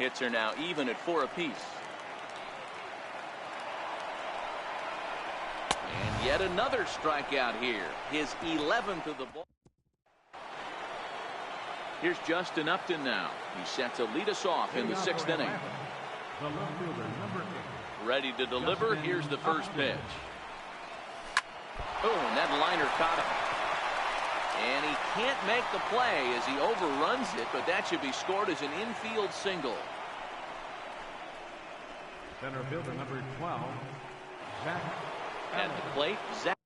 Hits are now even at 4 apiece. And yet another strikeout here. His 11th of the ball. Here's Justin Upton now. He's set to lead us off in the 6th inning. Ready to deliver. Here's the first pitch. Oh, and that liner caught him. And he can't make the play as he overruns it, but that should be scored as an infield single. Center fielder number 12, Zach. At the plate, Zach.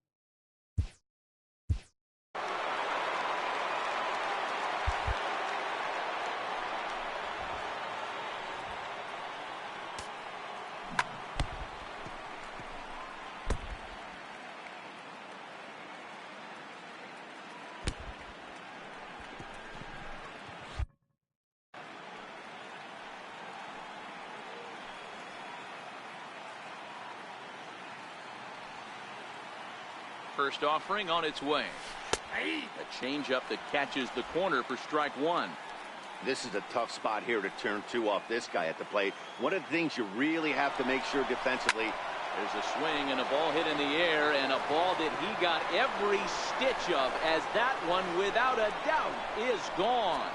First offering on its way. A changeup that catches the corner for strike 1. This is a tough spot here to turn 2 off this guy at the plate. One of the things you really have to make sure defensively. There's a swing and a ball hit in the air, and a ball that he got every stitch of, as that one without a doubt is gone.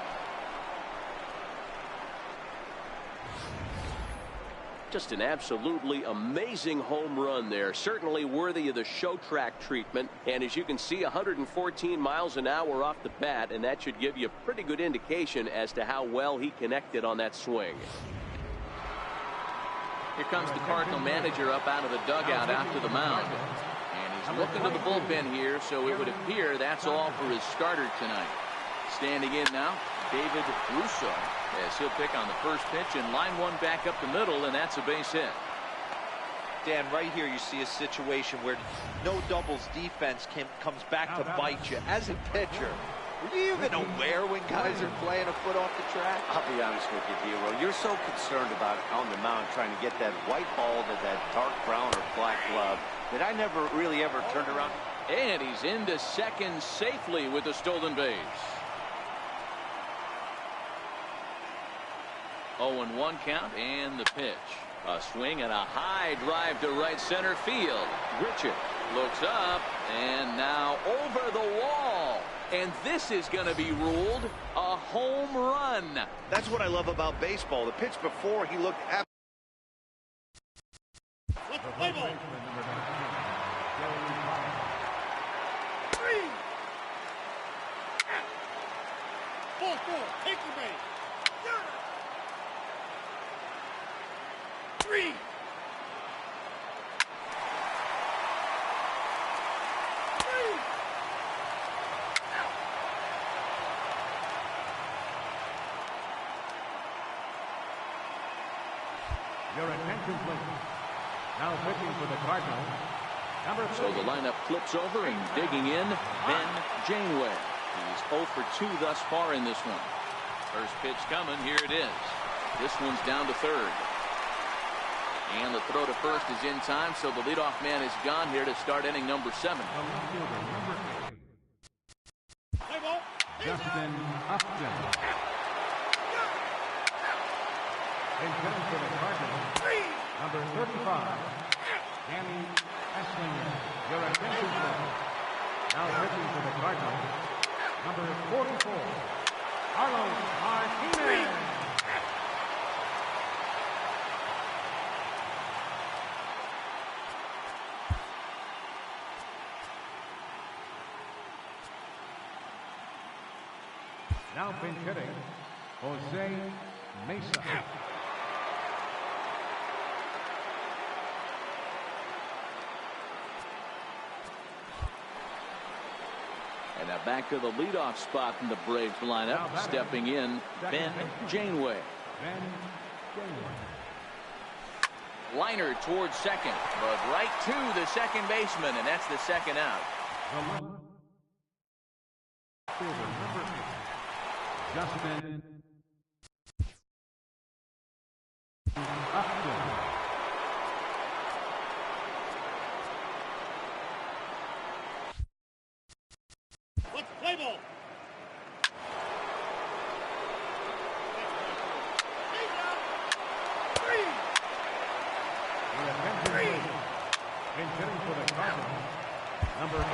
Just an absolutely amazing home run there. Certainly worthy of the show track treatment. And as you can see, 114 miles an hour off the bat, and that should give you a pretty good indication as to how well he connected on that swing. Here comes the Cardinal manager up out of the dugout out to the mound. And he's looking to the bullpen here, so it would appear that's all for his starter tonight. Standing in now, David Russo, as he'll pick on the first pitch and line one back up the middle, and that's a base hit. Dan, right here you see a situation where no doubles defense comes back to bite you. As a pitcher, are you even aware when guys are playing a foot off the track? I'll be honest with you, Dero. You're so concerned about on the mound trying to get that white ball to that dark brown or black glove that I never really ever turned around. And he's into second safely with a stolen base. 0-1 count, and the pitch. A swing and a high drive to right center field. Richard looks up, and now over the wall. And this is going to be ruled a home run. That's what I love about baseball. The pitch before, he looked at. Play ball. 3. 4-4. Take the base. 3. Your attention, please. Now pitching for the Cardinals, number 3. So the lineup flips over, and digging in, Ben Janeway. He's 0 for 2 thus far in this one. First pitch coming. Here it is. This one's down to third. And the throw to first is in time, so the leadoff man is gone here to start inning number 7. Play ball. Justin Upton. In hitting for the Cardinals, number 35, Danny Esslinger. Your attention, please. Now hitting for the Cardinals, number 44, Carlos Martinez. Now pinch hitting, Jose Mesa. And now back to the leadoff spot in the Braves lineup. Stepping in, Ben Janeway. Liner towards second, but right to the second baseman, and that's the second out. Justin Upton. Let's play ball. In hitting for the Cardinals, number 18.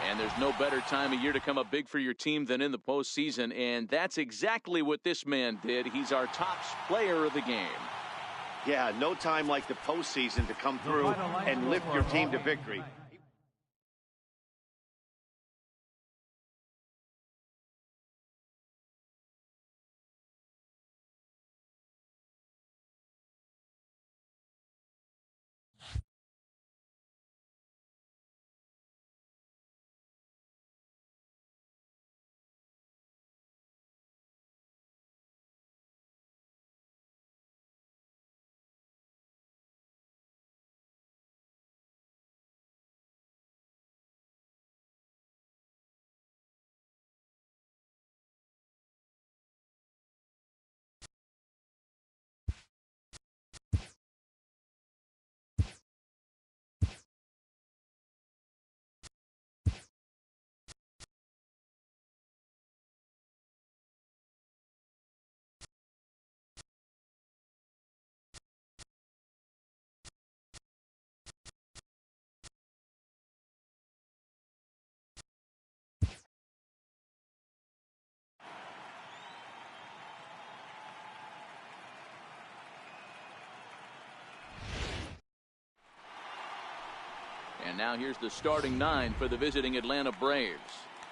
And there's no better time of year to come up big for your team than in the postseason, and that's exactly what this man did. He's our top player of the game. Yeah, no time like the postseason to come through and lift your team to victory. And now here's the starting nine for the visiting Atlanta Braves.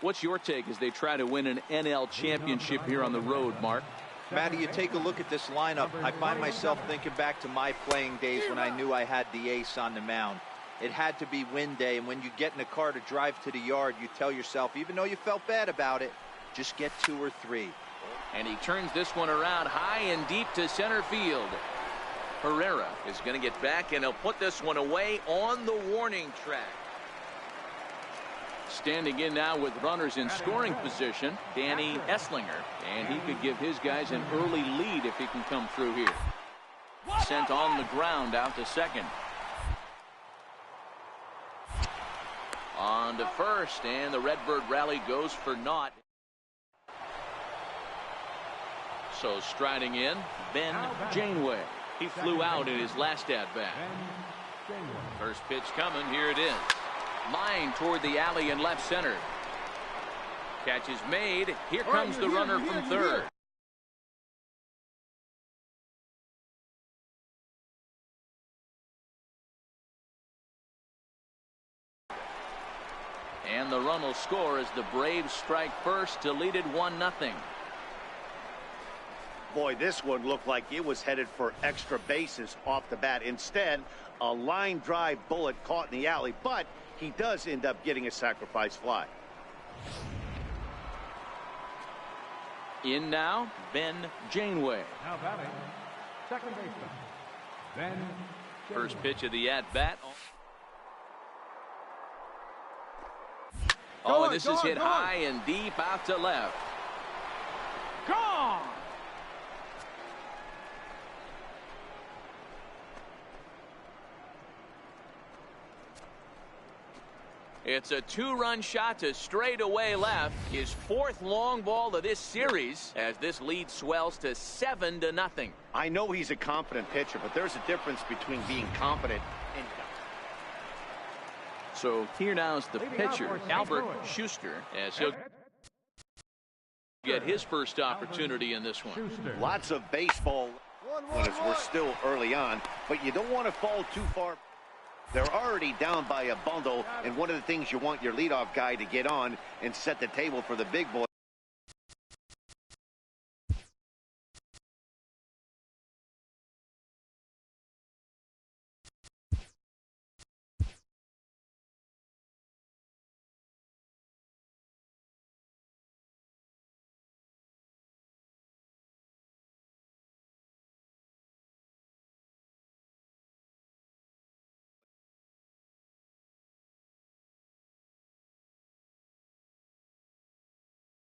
What's your take as they try to win an NL championship here on the road, Mark? Matty, you take a look at this lineup. I find myself thinking back to my playing days when I knew I had the ace on the mound. It had to be win day, and when you get in a car to drive to the yard, you tell yourself, even though you felt bad about it, just get 2 or 3. And he turns this one around high and deep to center field. Herrera is going to get back, and he'll put this one away on the warning track. Standing in now with runners in scoring position, Danny Esslinger, and he could give his guys an early lead if he can come through here. Sent on the ground out to second. On to first, and the Redbird rally goes for naught. So striding in, Ben Janeway. He flew out in his last at-bat. First pitch coming. Here it is. Line toward the alley in left center. Catch is made. Here comes the runner from third. And the run will score as the Braves strike first to lead it 1-0. Boy, this one looked like it was headed for extra bases off the bat. Instead, a line drive bullet caught in the alley, but he does end up getting a sacrifice fly. In now, Ben Janeway. Now batting, second baseman, Ben Janeway. First pitch of the at-bat. Oh, and this is hit high and deep out to left. Gone! It's a 2-run shot to straightaway left. His 4th long ball of this series as this lead swells to 7-0. I know he's a confident pitcher, but there's a difference between being confident and... So here now is the pitcher, Albert Schuster, as he'll get his first opportunity in this one. Lots of baseball when we're still early on, but you don't want to fall too far. They're already down by a bundle, and one of the things you want your leadoff guy to get on and set the table for the big boy.